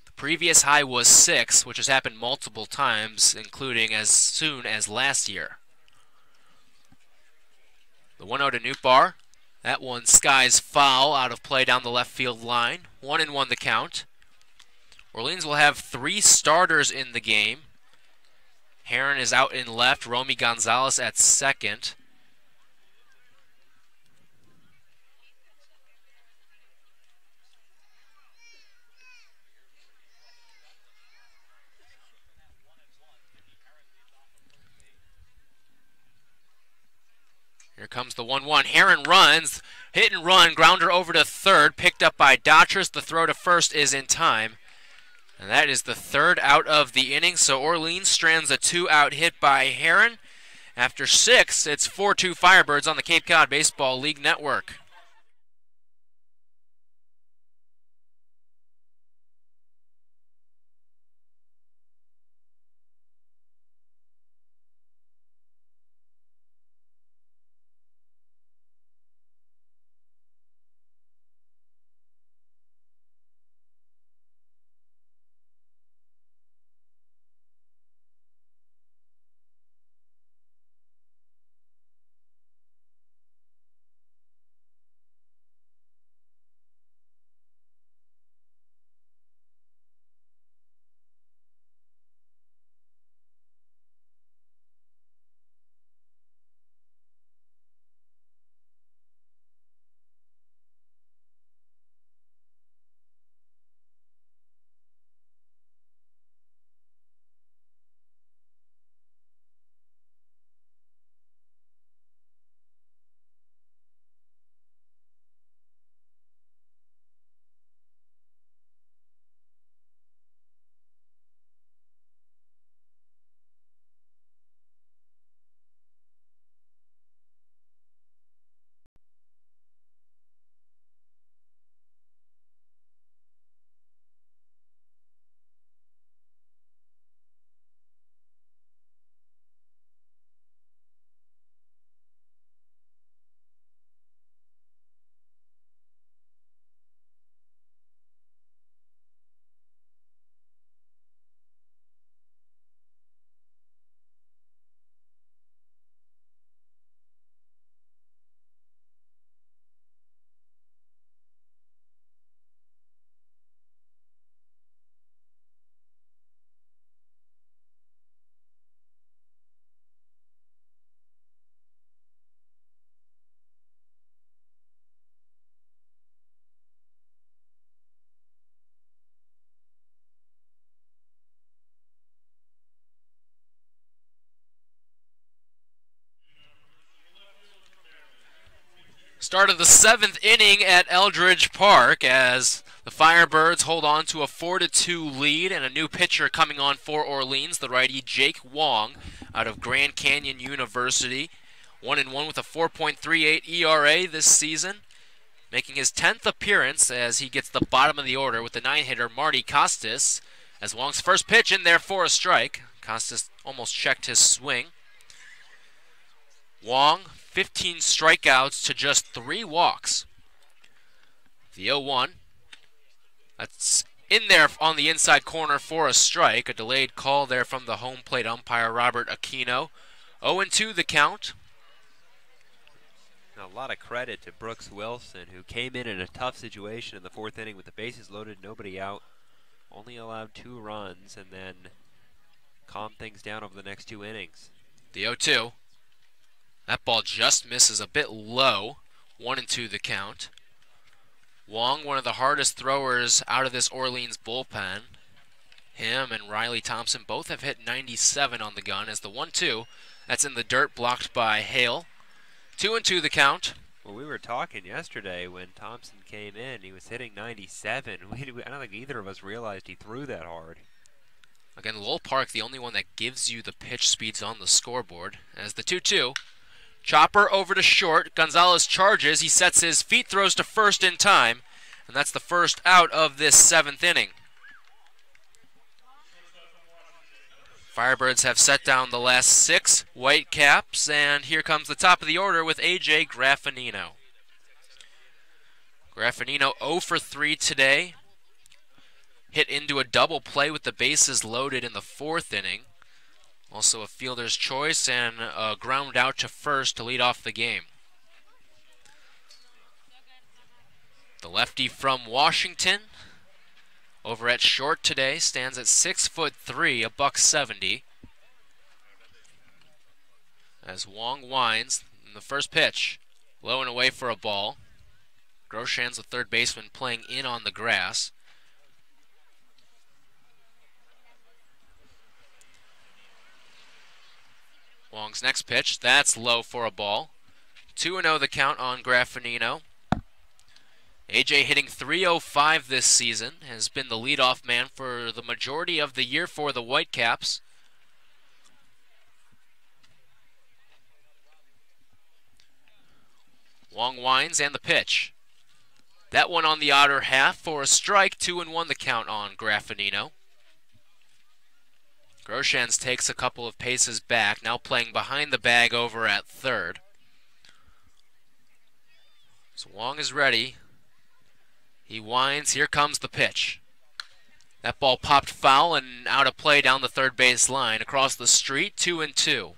Speaker 3: The previous high was 6, which has happened multiple times, including as soon as last year. The 1-0 to Nootbaar. That one skies foul out of play down the left field line. 1-1 the count. Orleans will have 3 starters in the game. Heron is out in left. Romy Gonzalez at second. Here comes the 1-1. Heron runs. Hit and run. Grounder over to third. Picked up by Dotris. The throw to first is in time. And that is the 3rd out of the inning. So Orleans strands a 2-out hit by Heron. After 6, it's 4-2 Firebirds on the Cape Cod Baseball League Network. Start of the 7th inning at Eldridge Park as the Firebirds hold on to a 4-2 lead, and a new pitcher coming on for Orleans, the righty Jake Wong out of Grand Canyon University. 1-1 with a 4.38 ERA this season, making his 10th appearance as he gets the bottom of the order with the 9-hitter Marty Costas. As Wong's first pitch in there for a strike. Costas almost checked his swing. Wong, 15 strikeouts to just 3 walks. The 0-1. That's in there on the inside corner for a strike. A delayed call there from the home plate umpire, Robert Aquino. 0-2 the count.
Speaker 4: A lot of credit to Brooks Wilson, who came in a tough situation in the 4th inning with the bases loaded, nobody out. Only allowed 2 runs and then calmed things down over the next 2 innings.
Speaker 3: The 0-2. That ball just misses a bit low. 1-2 the count. Wong, one of the hardest throwers out of this Orleans bullpen. Him and Riley Thompson both have hit 97 on the gun as the 1-2. That's in the dirt, blocked by Hale. 2-2 the count.
Speaker 4: Well, we were talking yesterday when Thompson came in. He was hitting 97. I don't think either of us realized he threw that hard.
Speaker 3: Again, Lowell Park, the only one that gives you the pitch speeds on the scoreboard. As the 2-2. Chopper over to short. Gonzalez charges. He sets his feet, throws to first in time. And that's the first out of this 7th inning. Firebirds have set down the last 6 Whitecaps, and here comes the top of the order with A.J. Graffinino. Graffinino 0 for 3 today. Hit into a double play with the bases loaded in the 4th inning. Also a fielder's choice and a ground out to first to lead off the game. The lefty from Washington over at short today stands at 6'3", $170. As Wong winds in the first pitch, low and away for a ball. Grosjean's the third baseman playing in on the grass. Wong's next pitch, that's low for a ball. 2-0 the count on Graffinino. AJ hitting .305 this season, has been the leadoff man for the majority of the year for the Whitecaps. Wong winds and the pitch. That one on the outer half for a strike. 2-1 the count on Graffinino. Grosjean takes a couple of paces back, now playing behind the bag over at third. So Wong is ready. He winds, here comes the pitch. That ball popped foul and out of play down the third base line. Across the street, 2-2.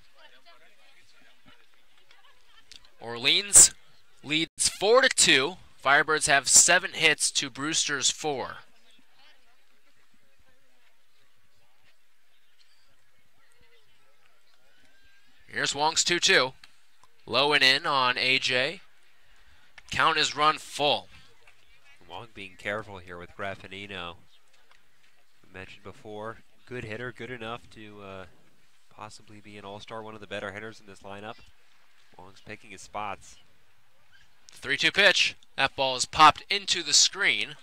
Speaker 3: Orleans leads 4-2. Firebirds have 7 hits to Brewster's 4. Here's Wong's 2-2. Low and in on AJ. Count is run full.
Speaker 4: Wong being careful here with Graffinino. I mentioned before, good hitter, good enough to possibly be an all-star, one of the better hitters in this lineup. Wong's picking his spots.
Speaker 3: 3-2 pitch. That ball is popped into the screen.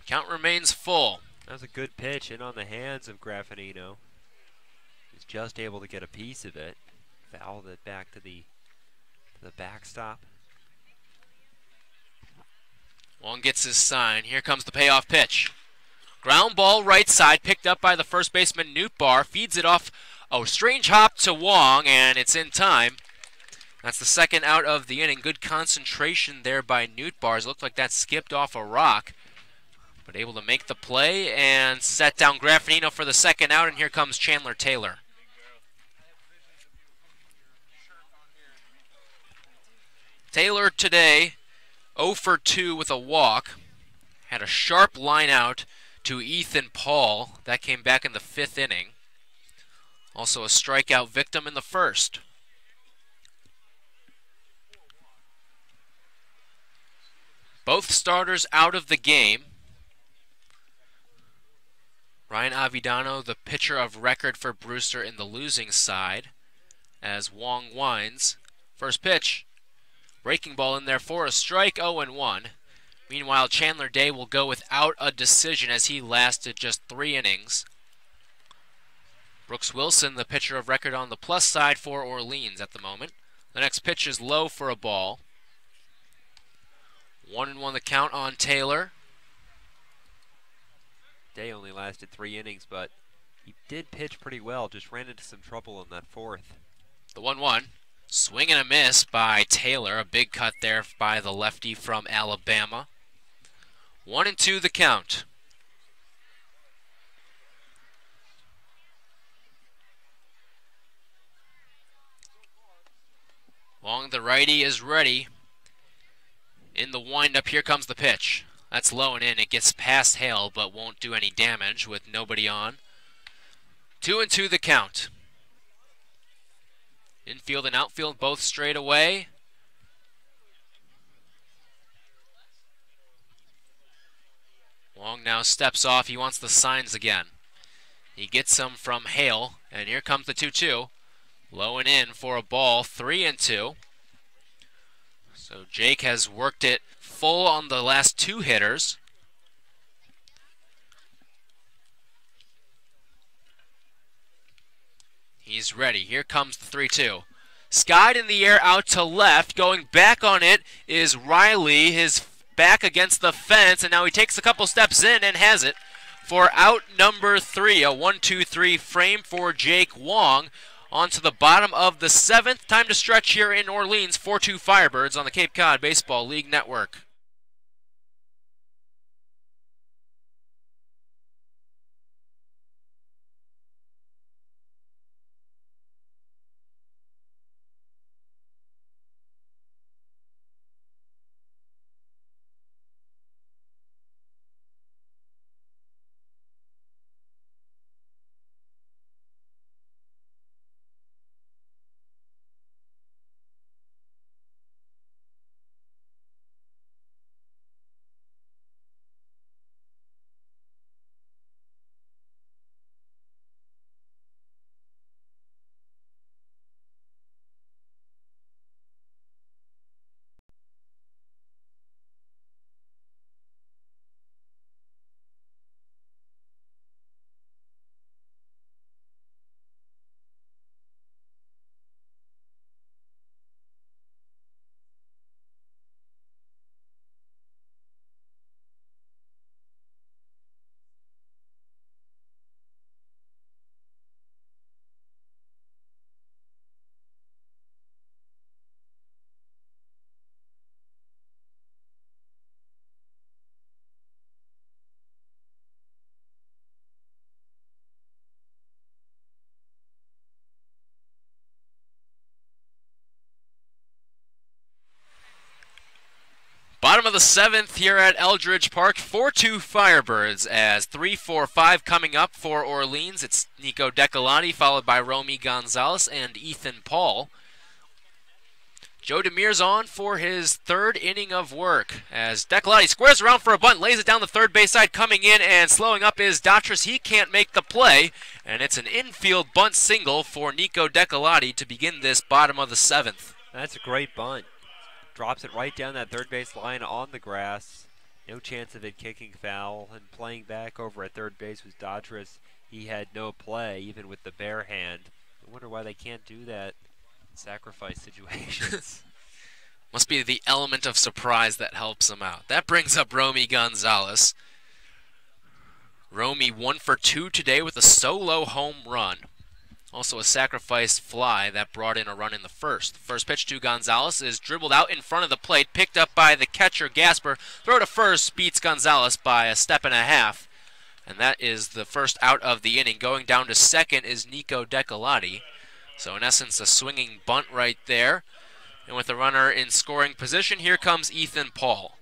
Speaker 3: Count remains full.
Speaker 4: That was a good pitch in on the hands of Graffinino. He's just able to get a piece of it. Fouled it back to the backstop.
Speaker 3: Wong gets his sign. Here comes the payoff pitch. Ground ball right side, picked up by the first baseman Newtbar. Feeds it off a strange hop to Wong, and it's in time. That's the second out of the inning. Good concentration there by Newtbar. It looked like that skipped off a rock, but able to make the play and set down Graffinino for the second out, and here comes Chandler Taylor. Taylor today 0 for 2 with a walk. Had a sharp line out to Ethan Paul. That came back in the 5th inning. Also a strikeout victim in the 1st. Both starters out of the game. Ryan Avidano, the pitcher of record for Brewster in the losing side, as Wong winds. First pitch. Breaking ball in there for a strike, 0-1. Meanwhile, Chandler Day will go without a decision as he lasted just 3 innings. Brooks Wilson, the pitcher of record on the plus side for Orleans at the moment. The next pitch is low for a ball. 1-1 the count on Taylor.
Speaker 4: Day only lasted 3 innings, but he did pitch pretty well. Just ran into some trouble in that 4th.
Speaker 3: The 1-1. Swing and a miss by Taylor. A big cut there by the lefty from Alabama. 1-2 the count. Long, the righty is ready. In the windup, here comes the pitch. That's low and in. It gets past Hale, but won't do any damage with nobody on. 2-2 the count. Infield and outfield both straight away. Long now steps off. He wants the signs again. He gets them from Hale, and here comes the 2-2. Low and in for a ball, 3-2. So Jake has worked it full on the last 2 hitters. He's ready. Here comes the 3-2. Skied in the air out to left. Going back on it is Riley. His back against the fence, and now he takes a couple steps in and has it for out number 3. A 1-2-3 frame for Jake Wong. On to the bottom of the 7th. Time to stretch here in Orleans. 4-2 Firebirds on the Cape Cod Baseball League Network. Bottom of the 7th here at Eldridge Park, 4-2 Firebirds as 3-4-5 coming up for Orleans. It's Nico Decolati followed by Romy Gonzalez and Ethan Paul. Joe Demir's on for his 3rd inning of work as Decolati squares around for a bunt, lays it down the third base side, coming in and slowing up is Datras. He can't make the play, and it's an infield bunt single for Nico Decolati to begin this bottom of the 7th.
Speaker 4: That's a great bunt. Drops it right down that third base line on the grass. No chance of it kicking foul. And playing back over at third base was Datras. He had no play, even with the bare hand. I wonder why they can't do that in sacrifice situations.
Speaker 3: Must be the element of surprise that helps him out. That brings up Romy Gonzalez. Romy 1 for 2 today with a solo home run. Also a sacrifice fly that brought in a run in the first. First pitch to Gonzalez is dribbled out in front of the plate, picked up by the catcher Gasper. Throw to first beats Gonzalez by a step and a half. And that is the first out of the inning. Going down to second is Nico Decolati. So in essence, a swinging bunt right there. And with the runner in scoring position, here comes Ethan Paul.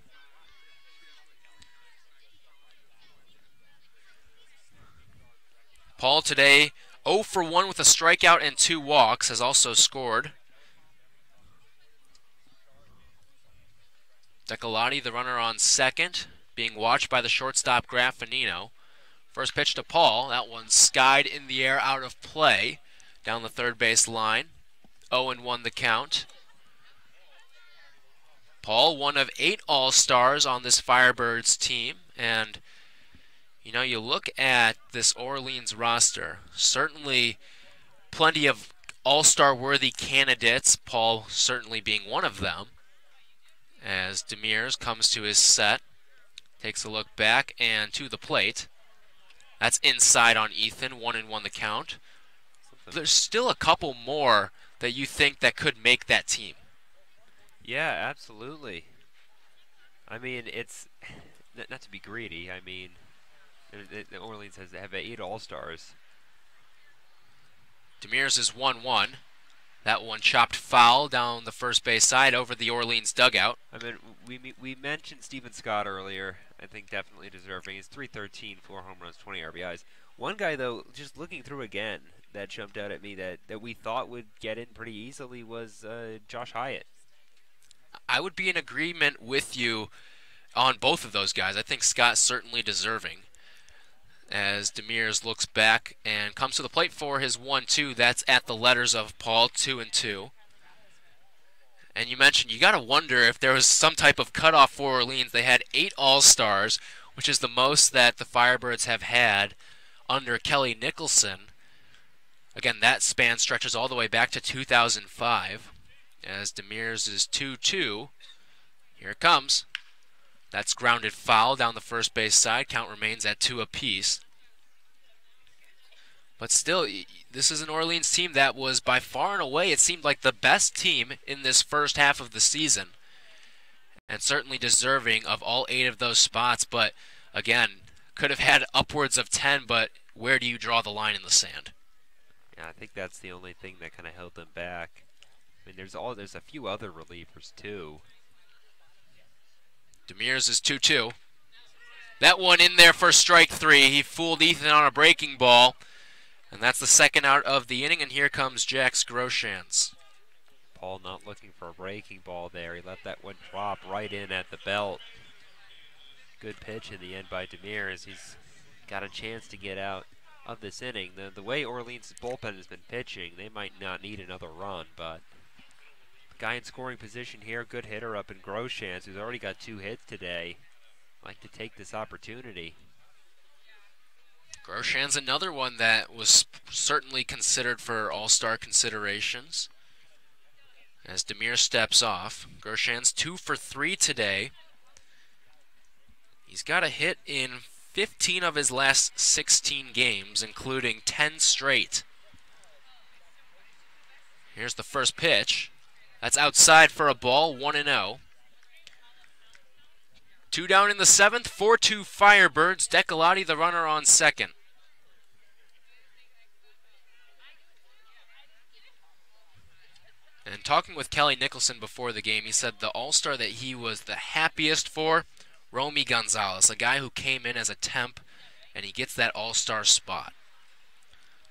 Speaker 3: Paul today 0 for 1 with a strikeout and 2 walks, has also scored. Decolati, the runner on second, being watched by the shortstop Graffinino. First pitch to Paul, that one skied in the air out of play down the third base line. 0-1 the count. Paul, one of 8 All-Stars on this Firebirds team, and you know, you look at this Orleans roster, certainly plenty of All-Star worthy candidates, Paul certainly being one of them, as Demers comes to his set, takes a look back and to the plate. That's inside on Ethan, 1-1 the count. There's still a couple more that you think that could make that team.
Speaker 4: Yeah, absolutely. I mean, it's not to be greedy. I mean, the Orleans have 8 All-Stars.
Speaker 3: Demers is 1-1. That one chopped foul down the first base side over the Orleans dugout.
Speaker 4: I mean, we mentioned Stephen Scott earlier. I think definitely deserving. He's 313, 4 home runs, 20 RBIs. One guy, though, just looking through again, that jumped out at me that we thought would get in pretty easily was Josh Hyatt.
Speaker 3: I would be in agreement with you on both of those guys. I think Scott's certainly deserving. As Demers looks back and comes to the plate for his 1-2. That's at the letters of Paul, 2-2. And you mentioned you got to wonder if there was some type of cutoff for Orleans. They had 8 All-Stars, which is the most that the Firebirds have had under Kelly Nicholson. Again, that span stretches all the way back to 2005. As Demers is 2-2. Here it comes. That's grounded foul down the first base side. Count remains at 2 apiece. But still, this is an Orleans team that was by far and away, it seemed like the best team in this first half of the season. And certainly deserving of all 8 of those spots. But again, could have had upwards of 10, but where do you draw the line in the sand?
Speaker 4: Yeah, I think that's the only thing that kind of held them back. I mean, there's a few other relievers too.
Speaker 3: Demers is 2-2. That one in there for strike 3. He fooled Ethan on a breaking ball. And that's the second out of the inning, and here comes Jax Groshans.
Speaker 4: Paul not looking for a breaking ball there. He let that one drop right in at the belt. Good pitch in the end by Demers. He's got a chance to get out of this inning. The way Orleans' bullpen has been pitching, they might not need another run, but guy in scoring position here, good hitter up in Groshans, who's already got 2 hits today. Like to take this opportunity.
Speaker 3: Groshans, another one that was certainly considered for all-star considerations. As Demers steps off, Groshans 2 for 3 today. He's got a hit in 15 of his last 16 games, including 10 straight. Here's the first pitch. That's outside for a ball, 1-0. 2 down in the 7th, 4-2 Firebirds. Decolati the runner on second. And talking with Kelly Nicholson before the game, he said the all-star that he was the happiest for, Romy Gonzalez, a guy who came in as a temp, and he gets that all-star spot.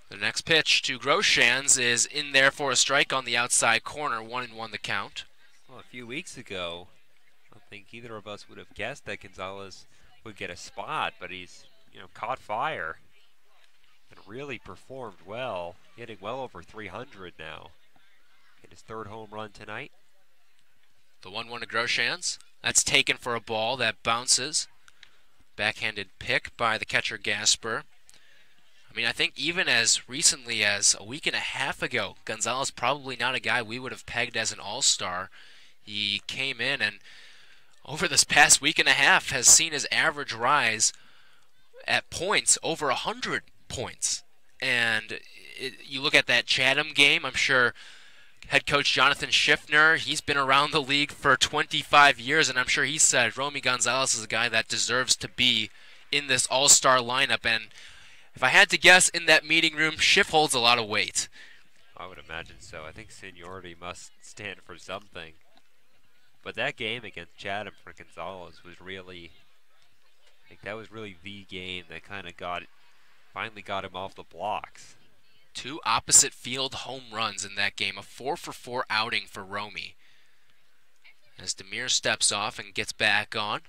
Speaker 3: The next pitch to Groshans is in there for a strike on the outside corner, 1-1 the count.
Speaker 4: Well, a few weeks ago, I don't think either of us would have guessed that Gonzalez would get a spot, but he's, caught fire and really performed well, hitting well over 300 now. Hit his 3rd home run tonight.
Speaker 3: The 1-1 to Groshans. That's taken for a ball that bounces. Backhanded pick by the catcher Gasper. I mean, I think even as recently as a week and a half ago, Gonzalez probably not a guy we would have pegged as an all-star. He came in and over this past week and a half has seen his average rise at points over 100 points. And you look at that Chatham game, I'm sure head coach Jonathan Schiffner, he's been around the league for 25 years, and I'm sure he said Romy Gonzalez is a guy that deserves to be in this all-star lineup. And if I had to guess, in that meeting room, Schiff holds a lot of weight.
Speaker 4: I would imagine so. I think seniority must stand for something. But that game against Chatham for Gonzalez was really, I think that was really the game that kind of finally got him off the blocks.
Speaker 3: 2 opposite field home runs in that game, a 4-for-4 outing for Romy. As Demers steps off and gets back on.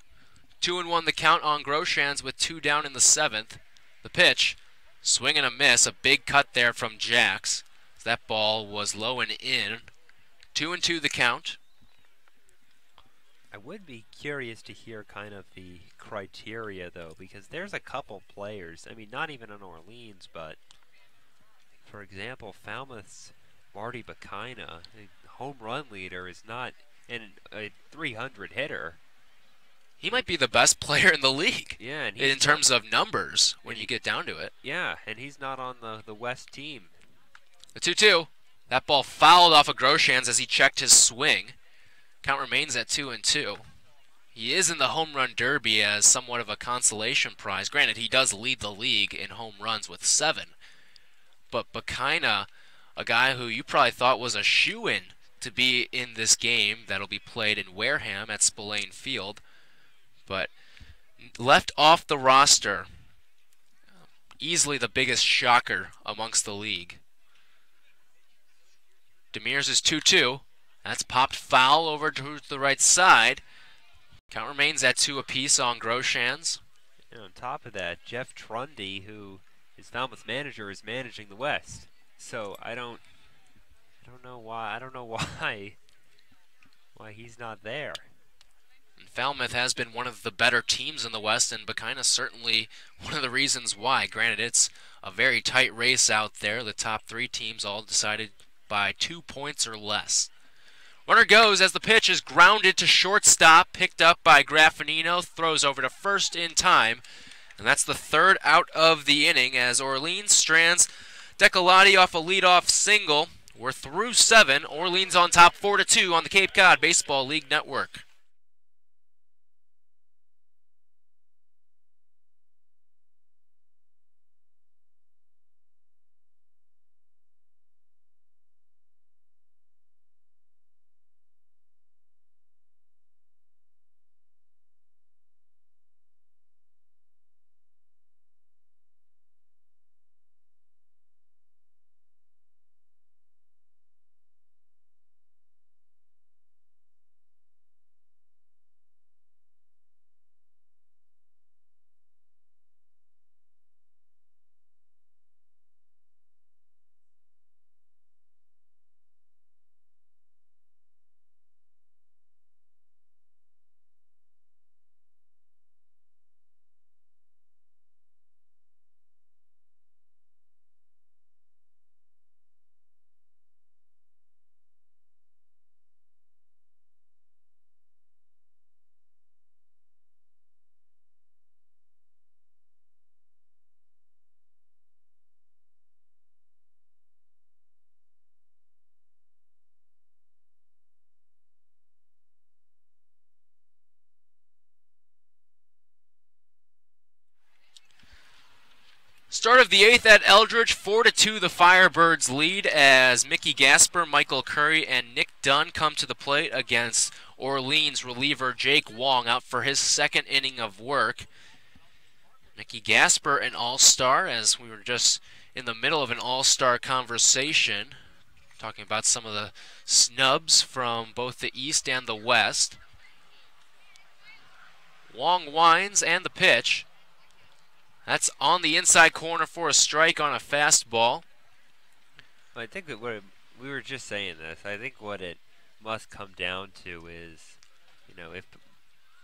Speaker 3: 2-1 the count on Groshans with 2 down in the 7th. The pitch, swing and a miss, a big cut there from Jax. That ball was low and in. 2-2 the count.
Speaker 4: I would be curious to hear kind of the criteria, though, because there's a couple players, I mean, not even in Orleans, but, for example, Falmouth's Marty Bakaina, the home run leader, is not a 300 hitter.
Speaker 3: He might be the best player in the league.
Speaker 4: Yeah, and
Speaker 3: in terms of numbers when you get down to it.
Speaker 4: Yeah, and he's not on the West team.
Speaker 3: The 2-2. That ball fouled off of Groshans as he checked his swing. Count remains at 2-2. He is in the home run derby as somewhat of a consolation prize. Granted, he does lead the league in home runs with 7. But Bakaina, a guy who you probably thought was a shoo-in to be in this game that'll be played in Wareham at Spillane Field, but left off the roster. Easily the biggest shocker amongst the league. Demers is 2-2. That's popped foul over to the right side. Count remains at 2 apiece on Groshans.
Speaker 4: And on top of that, Jeff Trundy, who is Falmouth's manager, is managing the West. So I don't know why he's not there.
Speaker 3: And Falmouth has been one of the better teams in the West, and Bakaina certainly one of the reasons why. Granted, it's a very tight race out there. The top 3 teams all decided by 2 points or less. Runner goes as the pitch is grounded to shortstop, picked up by Graffinino, throws over to first in time, and that's the 3rd out of the inning as Orleans strands Decolati off a leadoff single. We're through 7. Orleans on top 4-2 on the Cape Cod Baseball League Network. Start of the 8th at Eldridge, 4-2 the Firebirds lead as Mickey Gasper, Michael Curry, and Nick Dunn come to the plate against Orleans reliever Jake Wong out for his 2nd inning of work. Mickey Gasper, an all-star, as we were just in the middle of an all-star conversation, talking about some of the snubs from both the East and the West. Wong winds and the pitch. That's on the inside corner for a strike on a fastball.
Speaker 4: I think that we were just saying this. I think what it must come down to is, if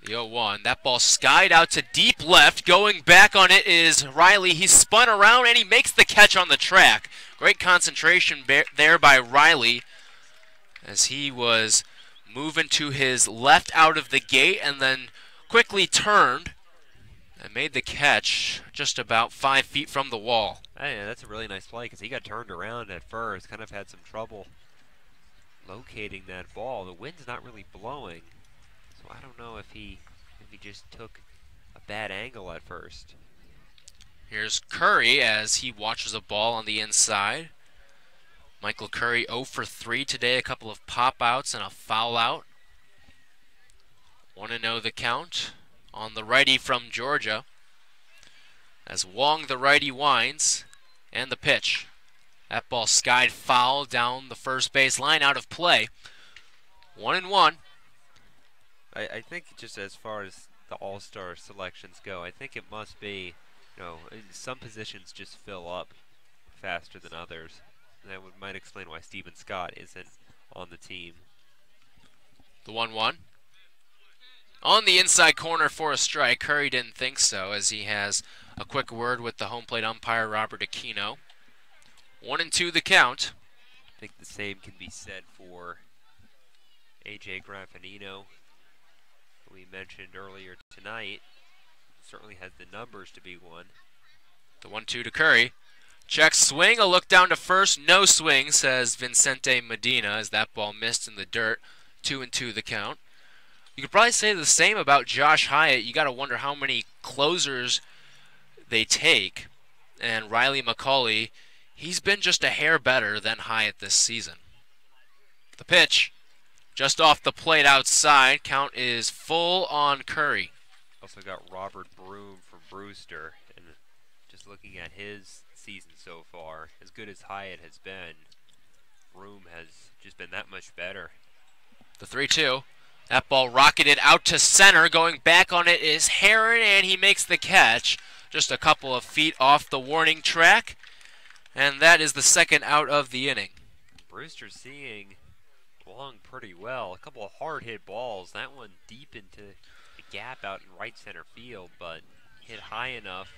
Speaker 3: the 0-1, that ball skied out to deep left. Going back on it is Riley. He spun around and he makes the catch on the track. Great concentration there by Riley as he was moving to his left out of the gate and then quickly turned and made the catch just about 5 feet from the wall.
Speaker 4: Hey, that's a really nice play because he got turned around at first, kind of had some trouble locating that ball. The wind's not really blowing, so I don't know if he just took a bad angle at first.
Speaker 3: Here's Curry as he watches a ball on the inside. Michael Curry 0 for 3 today, a couple of pop-outs and a foul out. 1-0 the count on the righty from Georgia as Wong, the righty, winds, and the pitch. That ball skied foul down the first base line, out of play. 1-1.
Speaker 4: I think just as far as the all-star selections go, I think it must be, some positions just fill up faster than others. And that might explain why Stephen Scott isn't on the team.
Speaker 3: The 1-1. On the inside corner for a strike. Curry didn't think so, as he has a quick word with the home plate umpire, Robert Aquino. 1-2 the count.
Speaker 4: I think the same can be said for A.J. Graffinino, who we mentioned earlier tonight. Certainly has the numbers to be one.
Speaker 3: The 1-2 to Curry. Check swing, a look down to first. No swing, says Vincente Medina, as that ball missed in the dirt. 2-2 the count. You could probably say the same about Josh Hyatt. You got to wonder how many closers they take. And Riley McCauley, he's been just a hair better than Hyatt this season. The pitch, just off the plate outside. Count is full on Curry.
Speaker 4: Also got Robert Broom from Brewster, and just looking at his season so far, as good as Hyatt has been, Broom has just been that much better.
Speaker 3: The 3-2. That ball rocketed out to center. Going back on it is Heron, and he makes the catch. Just a couple of feet off the warning track. And that is the second out of the inning.
Speaker 4: Brewster seeing Wong pretty well. A couple of hard hit balls. That one deep into the gap out in right center field, but hit high enough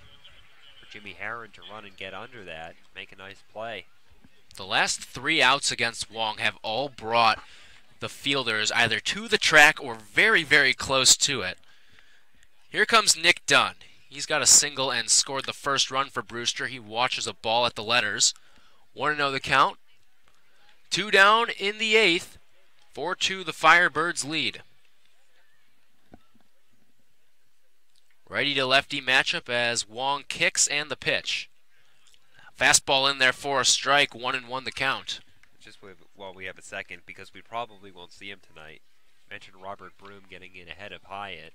Speaker 4: for Jimmy Heron to run and get under that, make a nice play.
Speaker 3: The last 3 outs against Wong have all brought the fielders either to the track or very, very close to it. Here comes Nick Dunn. He's got a single and scored the first run for Brewster. He watches a ball at the letters. 1-0 the count. 2 down in the 8th. 4-2 the Firebirds lead. Righty to lefty matchup as Wong kicks and the pitch. Fastball in there for a strike. 1-1 the count.
Speaker 4: Just while we have a second, because we probably won't see him tonight. Mentioned Robert Broom getting in ahead of Hyatt.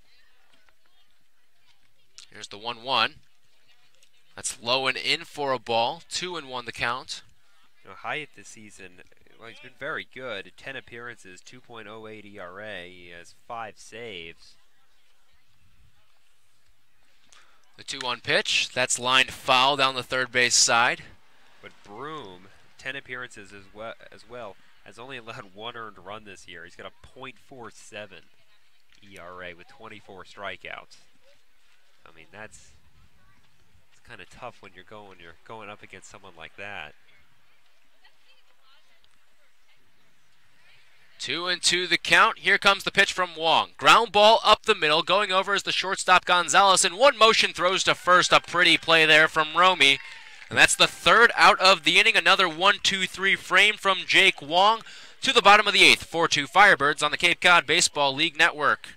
Speaker 3: Here's the 1-1. That's low and in for a ball. 2-1 the count.
Speaker 4: You know, Hyatt this season, well, he's been very good. 10 appearances, 2.08 ERA. He has 5 saves.
Speaker 3: The 2-1 pitch. That's lined foul down the third base side.
Speaker 4: But Broom, 10 appearances as well, has only allowed 1 earned run this year. He's got a .47 ERA with 24 strikeouts. I mean, it's kind of tough when you're going up against someone like that.
Speaker 3: 2-2 the count. Here comes the pitch from Wong. Ground ball up the middle. Going over is the shortstop Gonzalez. In one motion throws to first. A pretty play there from Romy. And that's the third out of the inning. Another 1-2-3 frame from Jake Wong to the bottom of the 8th. 4-2 Firebirds on the Cape Cod Baseball League Network.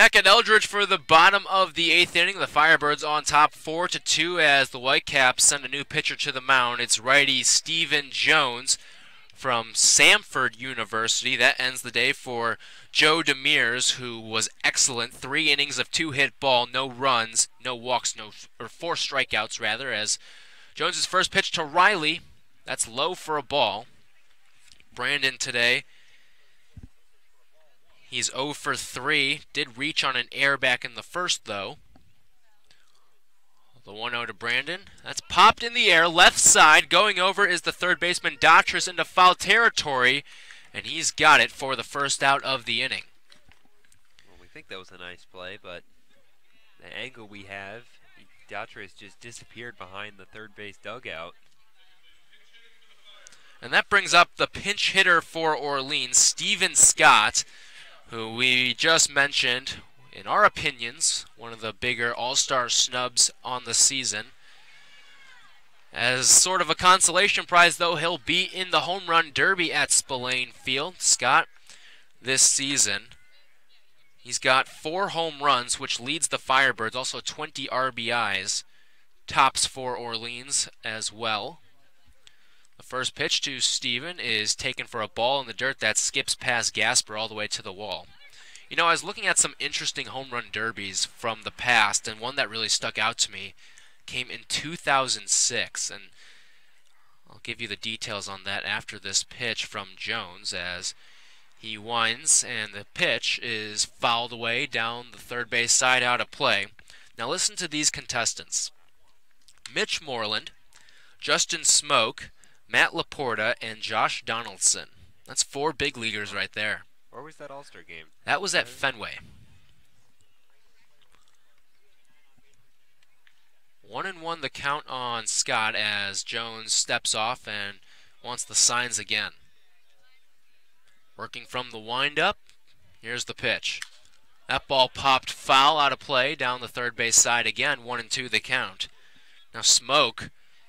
Speaker 3: back at Eldridge for the bottom of the 8th inning. The Firebirds on top 4-2 as the Whitecaps send a new pitcher to the mound. It's righty Stephen Jones from Samford University. That ends the day for Joe Demers, who was excellent. 3 innings of 2-hit ball, no runs, no walks, 4 strikeouts rather, as Jones's first pitch to Riley. That's low for a ball. Brandon today, he's 0 for 3. Did reach on an error back in the first, though. The 1-0 to Brandon. That's popped in the air, left side. Going over is the third baseman, Dotris, into foul territory, and he's got it for the first out of the inning.
Speaker 4: Well, we think that was a nice play, but the angle we have, Dotris just disappeared behind the third base dugout.
Speaker 3: And that brings up the pinch hitter for Orleans, Steven Scott, who we just mentioned, in our opinions, one of the bigger all-star snubs on the season. As sort of a consolation prize, though, he'll be in the home run derby at Spillane Field. Scott, this season, he's got 4 home runs, which leads the Firebirds, also 20 RBIs, tops for Orleans as well. The first pitch to Steven is taken for a ball in the dirt that skips past Gasper all the way to the wall. You know, I was looking at some interesting home run derbies from the past, and one that really stuck out to me came in 2006, and I'll give you the details on that after this pitch from Jones as he winds, and the pitch is fouled away down the third base side out of play. Now listen to these contestants. Mitch Moreland, Justin Smoke, Matt Laporta, and Josh Donaldson. That's 4 big leaguers right there.
Speaker 4: Where was that All-Star game?
Speaker 3: That was at Fenway. 1-1 the count on Scott as Jones steps off and wants the signs again. Working from the windup, here's the pitch. That ball popped foul out of play down the third base side again, 1-2 the count. Now Smoke,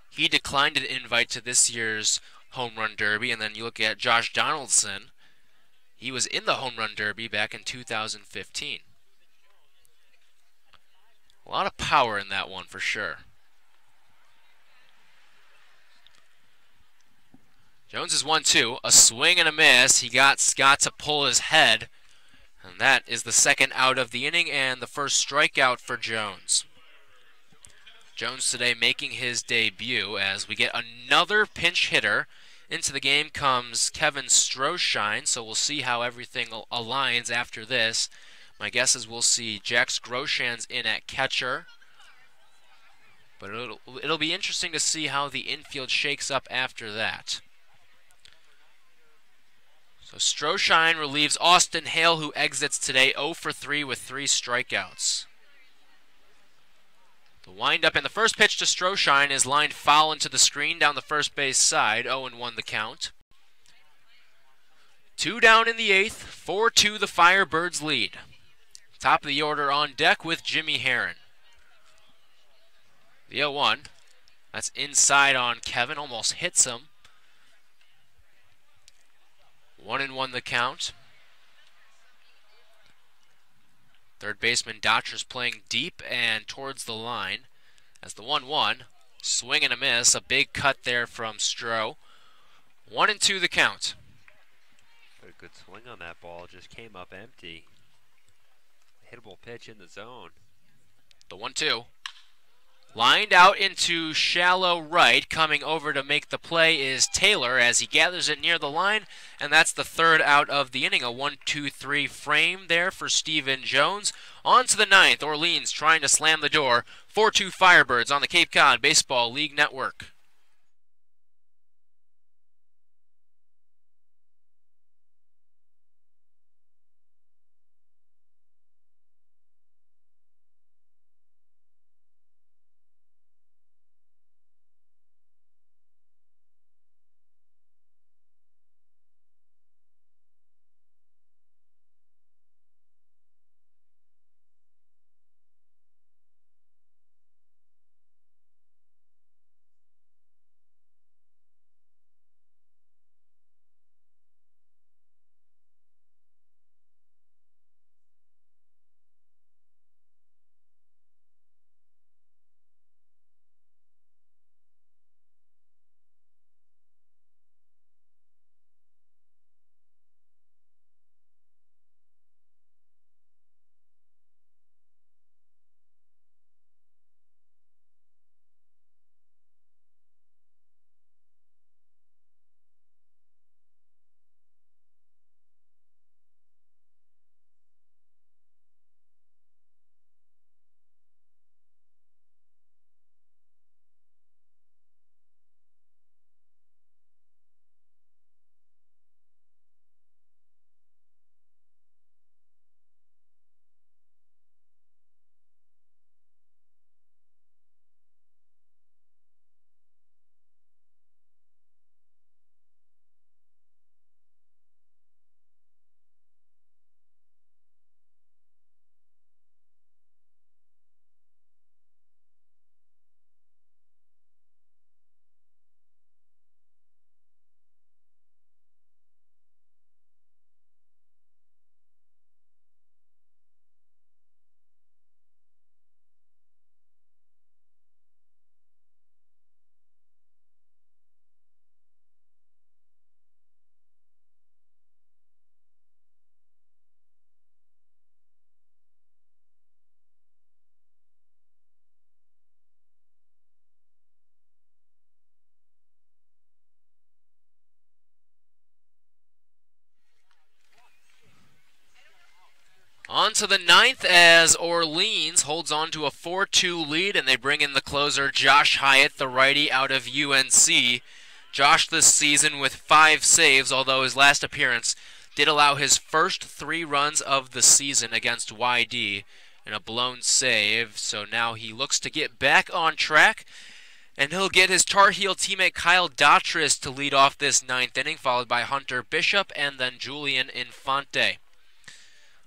Speaker 3: he declined an invite to this year's home run derby, and then you look at Josh Donaldson. He was in the home run derby back in 2015. A lot of power in that one for sure. Jones is 1-2, a swing and a miss. He got Scott to pull his head, and that is the second out of the inning and the first strikeout for Jones. Jones today making his debut as we get another pinch hitter. Into the game comes Kevin Stroshine, so we'll see how everything aligns after this. My guess is we'll see Jax Groshans in at catcher. But it'll be interesting to see how the infield shakes up after that. So Stroshine relieves Austin Hale, who exits today 0 for 3 with 3 strikeouts. The windup and the first pitch to Stroshine is lined foul into the screen down the first base side. 0-1 the count. 2 down in the 8th. 4-2 the Firebirds lead. Top of the order on deck with Jimmy Herron. The 0-1. That's inside on Kevin. Almost hits him. 1-1 the count. Third baseman Dotcher's playing deep and towards the line. As the 1-1, swing and a miss, a big cut there from Stroh. 1-2 the count.
Speaker 4: A good swing on that ball, just came up empty. Hittable pitch in the zone.
Speaker 3: The 1-2. Lined out into shallow right, coming over to make the play is Taylor as he gathers it near the line, and that's the third out of the inning. A 1-2-3 frame there for Stephen Jones. On to the 9th, Orleans trying to slam the door. 4-2 Firebirds on the Cape Cod Baseball League Network. On to the ninth as Orleans holds on to a 4-2 lead, and they bring in the closer Josh Hyatt, the righty out of UNC. Josh this season with 5 saves, although his last appearance did allow his first 3 runs of the season against YD in a blown save. So now he looks to get back on track, and he'll get his Tar Heel teammate Kyle Dautris to lead off this 9th inning, followed by Hunter Bishop and then Julian Infante.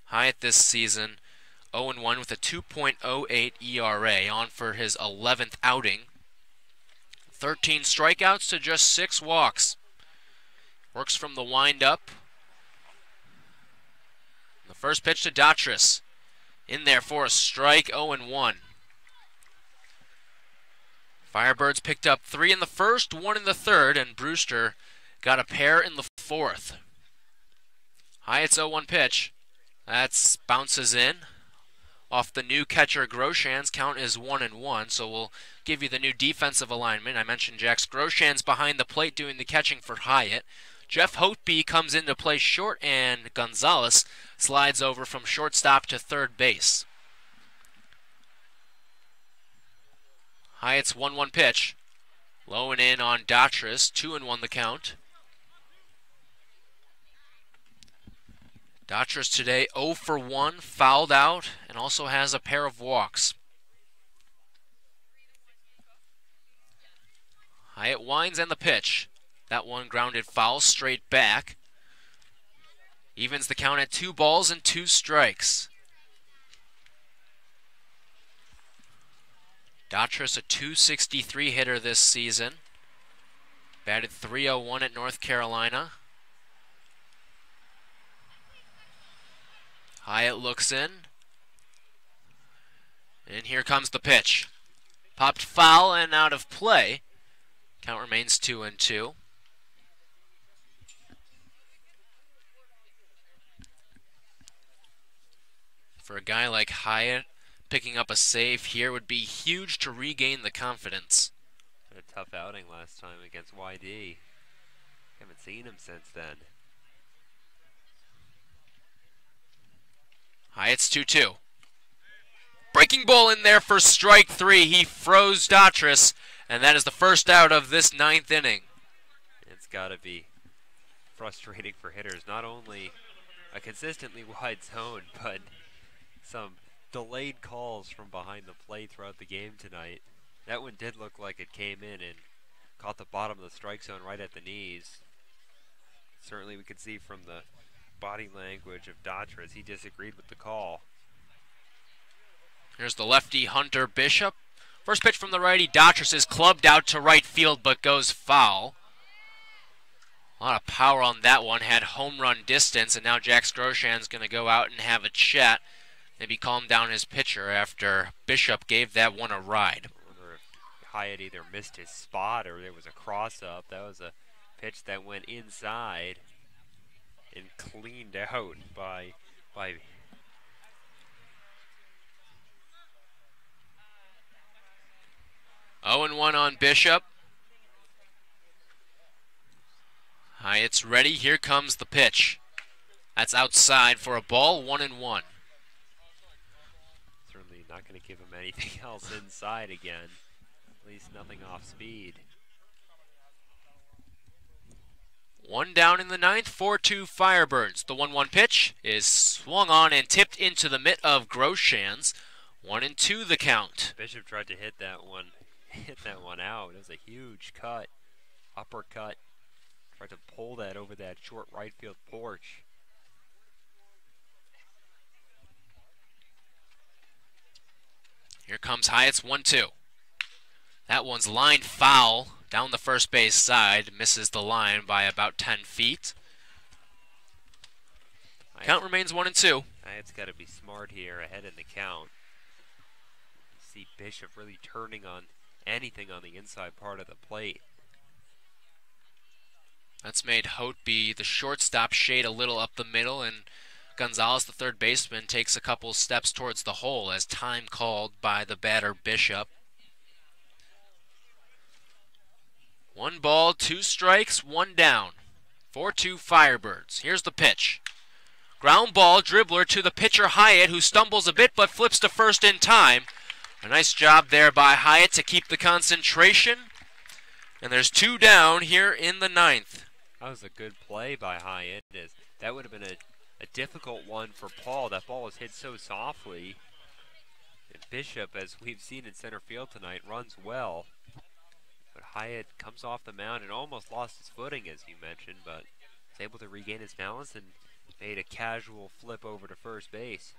Speaker 3: Hyatt this season 0-1 with a 2.08 ERA, on for his 11th outing. 13 strikeouts to just 6 walks. Works from the windup. The first pitch to Dautris. In there for a strike, 0-1. Firebirds picked up 3 in the first, 1 in the third, and Brewster got a pair in the fourth. Hyatt's 0-1 pitch. That bounces in. Off the new catcher Grosjean's, count is 1-1, so we'll give you the new defensive alignment. I mentioned Jax Grosjean's behind the plate doing the catching for Hyatt. Jeff Hotby comes into play short, and Gonzalez slides over from shortstop to third base. Hyatt's 1-1 pitch. Low and in on Dautris, 2-1 the count. Dautris today 0 for 1, fouled out, and also has a pair of walks. Hyatt winds and the pitch. That one grounded foul straight back. Evens the count at 2 balls and 2 strikes. Dautris, a .263 hitter this season. Batted .301 at North Carolina. Hyatt looks in. And here comes the pitch. Popped foul and out of play. Count remains 2-2. For a guy like Hyatt, picking up a save here would be huge to regain the confidence.
Speaker 4: Had a tough outing last time against YD. Haven't seen him since then.
Speaker 3: Hyatt's 2-2. Breaking ball in there for strike 3. He froze Dautris, and that is the first out of this 9th inning.
Speaker 4: It's got to be frustrating for hitters. Not only a consistently wide zone, but some delayed calls from behind the plate throughout the game tonight. That one did look like it came in and caught the bottom of the strike zone right at the knees. Certainly we could see from the body language of Dautris, he disagreed with the call.
Speaker 3: Here's the lefty Hunter Bishop. First pitch from the righty, Dautris is clubbed out to right field but goes foul. A lot of power on that one, had home run distance, and now Jax Grosjean's going to go out and have a chat. Maybe calm down his pitcher after Bishop gave that one a ride.
Speaker 4: I wonder if Hyatt either missed his spot or there was a cross-up. That was a pitch that went inside and cleaned out by
Speaker 3: 0-1 on Bishop. Hyatt's ready. Here comes the pitch. That's outside for a ball, 1-1.
Speaker 4: Certainly not going to give him anything else inside again. At least nothing off speed.
Speaker 3: 1 down in the 9th, 4-2 Firebirds. The 1-1 pitch is swung on and tipped into the mitt of Grosjean's. 1-2 the count.
Speaker 4: Bishop tried to hit that one out. It was a huge cut, uppercut. Tried to pull that over that short right field porch.
Speaker 3: Here comes Hyatt's 1-2. That one's lined foul down the first base side. Misses the line by about 10 feet. Count remains 1-2.
Speaker 4: Hyatt's got to be smart here ahead in the count. See Bishop really turning on anything on the inside part of the plate.
Speaker 3: That's made Hotby, the shortstop, shade a little up the middle, and Gonzalez, the third baseman, takes a couple steps towards the hole as time called by the batter Bishop. 1 ball, 2 strikes, 1 down. 4-2 Firebirds. Here's the pitch. Ground ball dribbler to the pitcher Hyatt, who stumbles a bit but flips to first in time. A nice job there by Hyatt to keep the concentration. And there's 2 down here in the 9th.
Speaker 4: That was a good play by Hyatt. That would have been a difficult one for Paul. That ball was hit so softly. And Bishop, as we've seen in center field tonight, runs well. But Hyatt comes off the mound and almost lost his footing, as you mentioned, but was able to regain his balance and made a casual flip over to first base.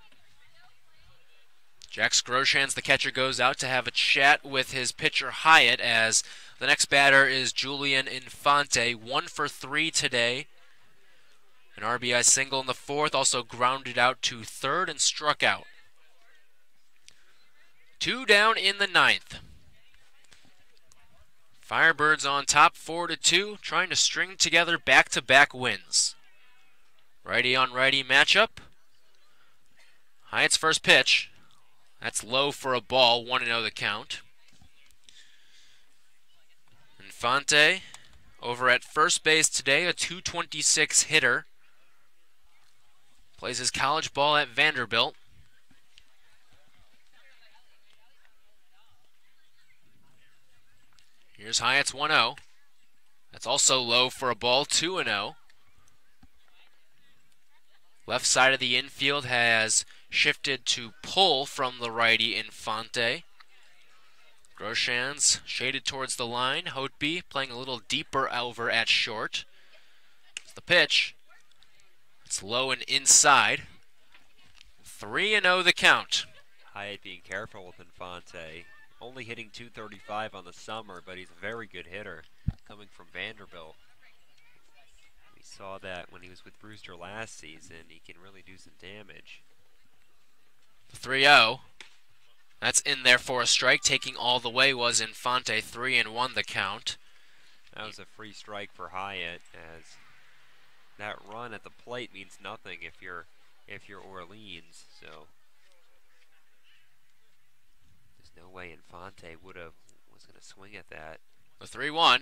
Speaker 3: Jack Groshans, the catcher, goes out to have a chat with his pitcher Hyatt as the next batter is Julian Infante, 1 for 3 today. An RBI single in the 4th, also grounded out to third and struck out. 2 down in the 9th. Firebirds on top 4-2, trying to string together back-to-back wins. Righty on righty matchup. Hyatt's first pitch. That's low for a ball, 1-0 the count. Infante over at first base today, a .226 hitter. Plays his college ball at Vanderbilt. Here's Hyatt's 1-0. That's also low for a ball, 2-0. Left side of the infield has shifted to pull from the righty Infante. Groshans shaded towards the line. Hotby playing a little deeper over at short. It's the pitch. It's low and inside. 3-0 the count.
Speaker 4: Hyatt being careful with Infante. Only hitting .235 on the summer, but he's a very good hitter coming from Vanderbilt. We saw that when he was with Brewster last season. He can really do some damage.
Speaker 3: 3-0. That's in there for a strike. Taking all the way was Infante. 3-1 the count.
Speaker 4: That was a free strike for Hyatt, as that run at the plate means nothing if you're Orleans. So there's no way Infante was going to swing at that.
Speaker 3: The 3-1.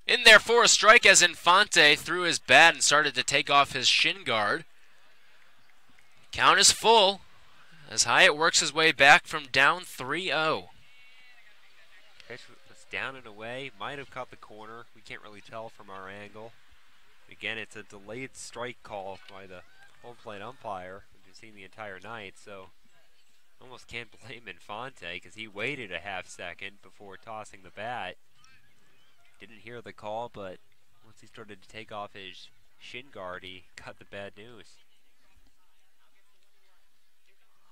Speaker 3: In there for a strike as Infante threw his bat and started to take off his shin guard. Count is full as Hyatt works his way back from down 3-0.
Speaker 4: Pitch was down and away, might have caught the corner. We can't really tell from our angle. Again, it's a delayed strike call by the home plate umpire, which we've seen the entire night, so almost can't blame Infante because he waited a half second before tossing the bat. Didn't hear the call, but once he started to take off his shin guard, he got the bad news.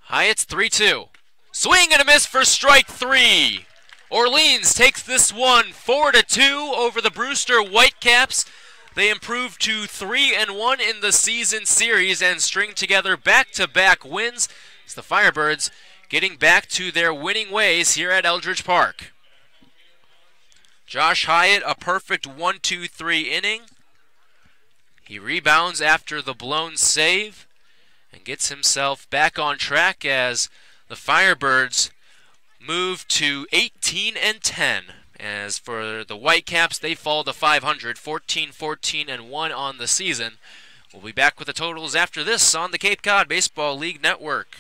Speaker 3: Hyatt's 3-2. Swing and a miss for strike 3. Orleans takes this one 4-2 over the Brewster Whitecaps. They improve to 3-1 in the season series and string together back-to-back wins. It's the Firebirds getting back to their winning ways here at Eldridge Park. Josh Hyatt, a perfect 1-2-3 inning. He rebounds after the blown save and gets himself back on track as the Firebirds move to 18-10. As for the Whitecaps, they fall to 500, 14-14-1 on the season. We'll be back with the totals after this on the Cape Cod Baseball League Network.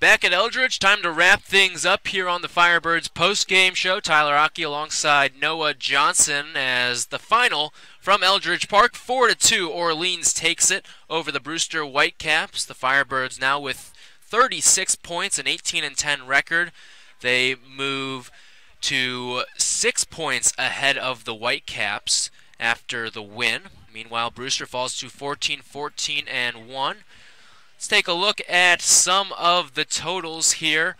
Speaker 3: Back at Eldridge, time to wrap things up here on the Firebirds post-game show. Tyler Aki alongside Noah Johnson as the final from Eldridge Park. 4-2, Orleans takes it over the Brewster Whitecaps. The Firebirds now with 36 points, an 18-10 record. They move to 6 points ahead of the Whitecaps after the win. Meanwhile, Brewster falls to 14-1. Let's take a look at some of the totals here.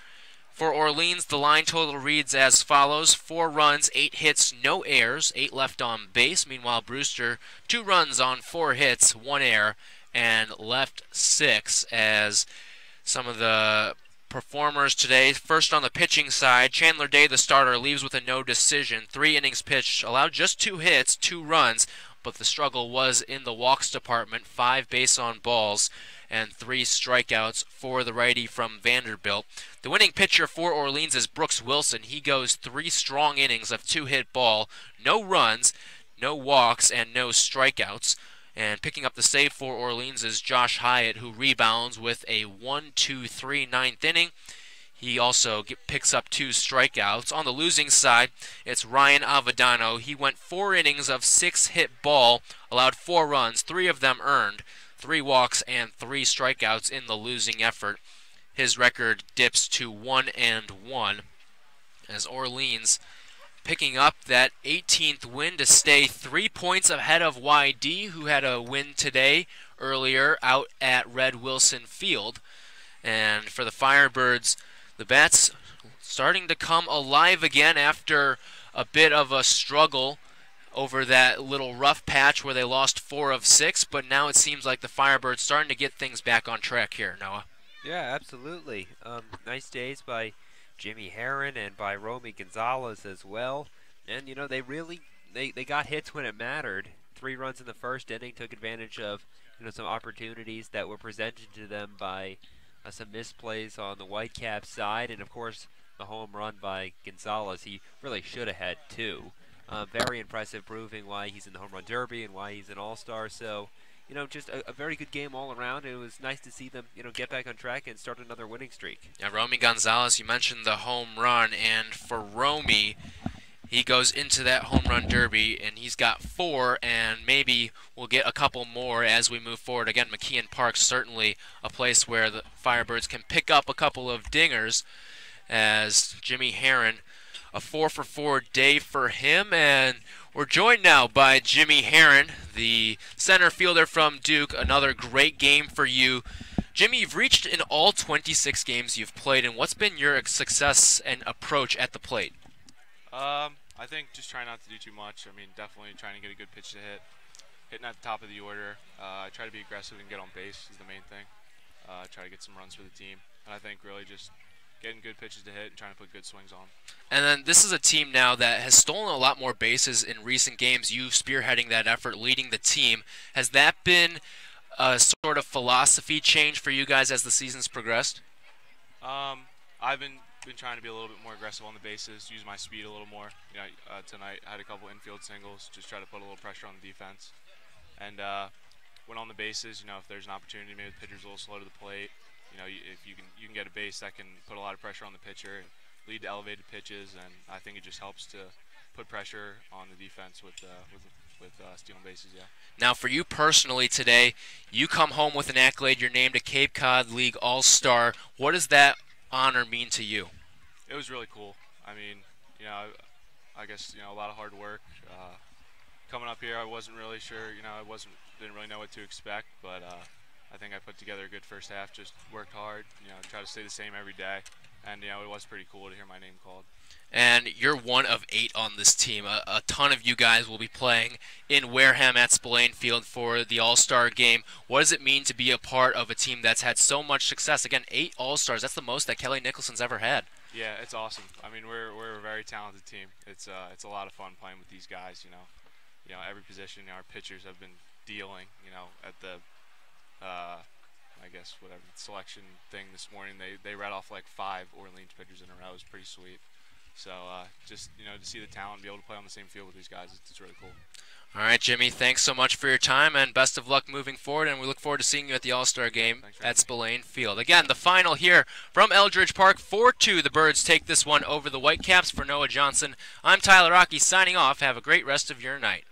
Speaker 3: For Orleans, the line total reads as follows: 4 runs, 8 hits, no errors, 8 left on base. Meanwhile, Brewster, 2 runs on 4 hits, 1 error, and left 6 as some of the performers today. First on the pitching side, Chandler Day, the starter, leaves with a no decision. 3 innings pitched, allowed just 2 hits, 2 runs, but the struggle was in the walks department. 5 base on balls and 3 strikeouts for the righty from Vanderbilt. The winning pitcher for Orleans is Brooks Wilson. He goes 3 strong innings of 2-hit ball, no runs, no walks, and no strikeouts. And picking up the save for Orleans is Josh Hyatt, who rebounds with a 1-2-3 ninth inning. He also picks up 2 strikeouts. On the losing side, it's Ryan Avadano. He went 4 innings of 6-hit ball, allowed 4 runs, 3 of them earned, 3 walks, and 3 strikeouts in the losing effort. His record dips to 1-1 as Orleans picking up that 18th win to stay 3 points ahead of YD, who had a win today earlier out at Red Wilson Field. And for the Firebirds, the bats starting to come alive again after a bit of a struggle over that little rough patch where they lost 4 of 6, but now it seems like the Firebirds starting to get things back on track here, Noah.
Speaker 4: Yeah, absolutely. Nice days by Jimmy Herron and by Romy Gonzalez as well. And, you know, they got hits when it mattered. 3 runs in the first inning, took advantage of, you know, some opportunities that were presented to them by some misplays on the Whitecaps side. And, of course, the home run by Gonzalez. He really should have had 2. Very impressive, proving why he's in the Home Run Derby and why he's an All-Star. So, you know, just a very good game all around. It was nice to see them, you know, get back on track and start another winning streak.
Speaker 3: Yeah, Romy Gonzalez, you mentioned the home run, and for Romy, he goes into that Home Run Derby, and he's got 4, and maybe we'll get a couple more as we move forward. Again, McKeon Park's certainly a place where the Firebirds can pick up a couple of dingers, as Jimmy Herron, a 4-for-4 day for him. And we're joined now by Jimmy Herron, the center fielder from Duke. Another great game for you. Jimmy, you've reached in all 26 games you've played, and what's been your success and approach at the plate?
Speaker 5: I think just trying not to do too much. I mean, definitely trying to get a good pitch to hit. Hitting at the top of the order. I try to be aggressive and get on base is the main thing. Try to get some runs for the team. And I think really just getting good pitches to hit and trying to put good swings on.
Speaker 3: And then this is a team now that has stolen a lot more bases in recent games. You spearheading that effort, leading the team. Has that been a sort of philosophy change for you guys as the season's progressed?
Speaker 5: I've been trying to be a little bit more aggressive on the bases, use my speed a little more. You know, tonight I had a couple infield singles, just try to put a little pressure on the defense. And when on the bases, you know, if there's an opportunity, maybe the pitcher's a little slow to the plate. You know, if you can get a base that can put a lot of pressure on the pitcher and lead to elevated pitches, and I think it just helps to put pressure on the defense with stealing bases. Yeah.
Speaker 3: Now, for you personally today, you come home with an accolade. You're named a Cape Cod League All-Star. What does that honor mean to you?
Speaker 5: It was really cool. I mean, you know, I guess, you know, a lot of hard work. Coming up here, I wasn't really sure. You know, didn't really know what to expect, but I think I put together a good first half. Just worked hard. You know, try to stay the same every day, and you know, it was pretty cool to hear my name called.
Speaker 3: And you're one of 8 on this team. A ton of you guys will be playing in Wareham at Spillane Field for the All-Star game. What does it mean to be a part of a team that's had so much success? Again, 8 All-Stars. That's the most that Kelly Nicholson's ever had.
Speaker 5: Yeah, it's awesome. I mean, we're a very talented team. It's a lot of fun playing with these guys. You know, every position. You know, our pitchers have been dealing. You know, at the I guess whatever selection thing this morning, they read off like 5 Orleans pitchers in a row. It was pretty sweet. So just, you know, to see the talent, be able to play on the same field with these guys, it's really cool.
Speaker 3: All right, Jimmy, thanks so much for your time, and best of luck moving forward, and we look forward to seeing you at the All-Star game at Spillane Field. Again, the final here from Eldridge Park, 4-2. The Birds take this one over the Whitecaps. For Noah Johnson, I'm Tyler Rocky signing off. Have a great rest of your night.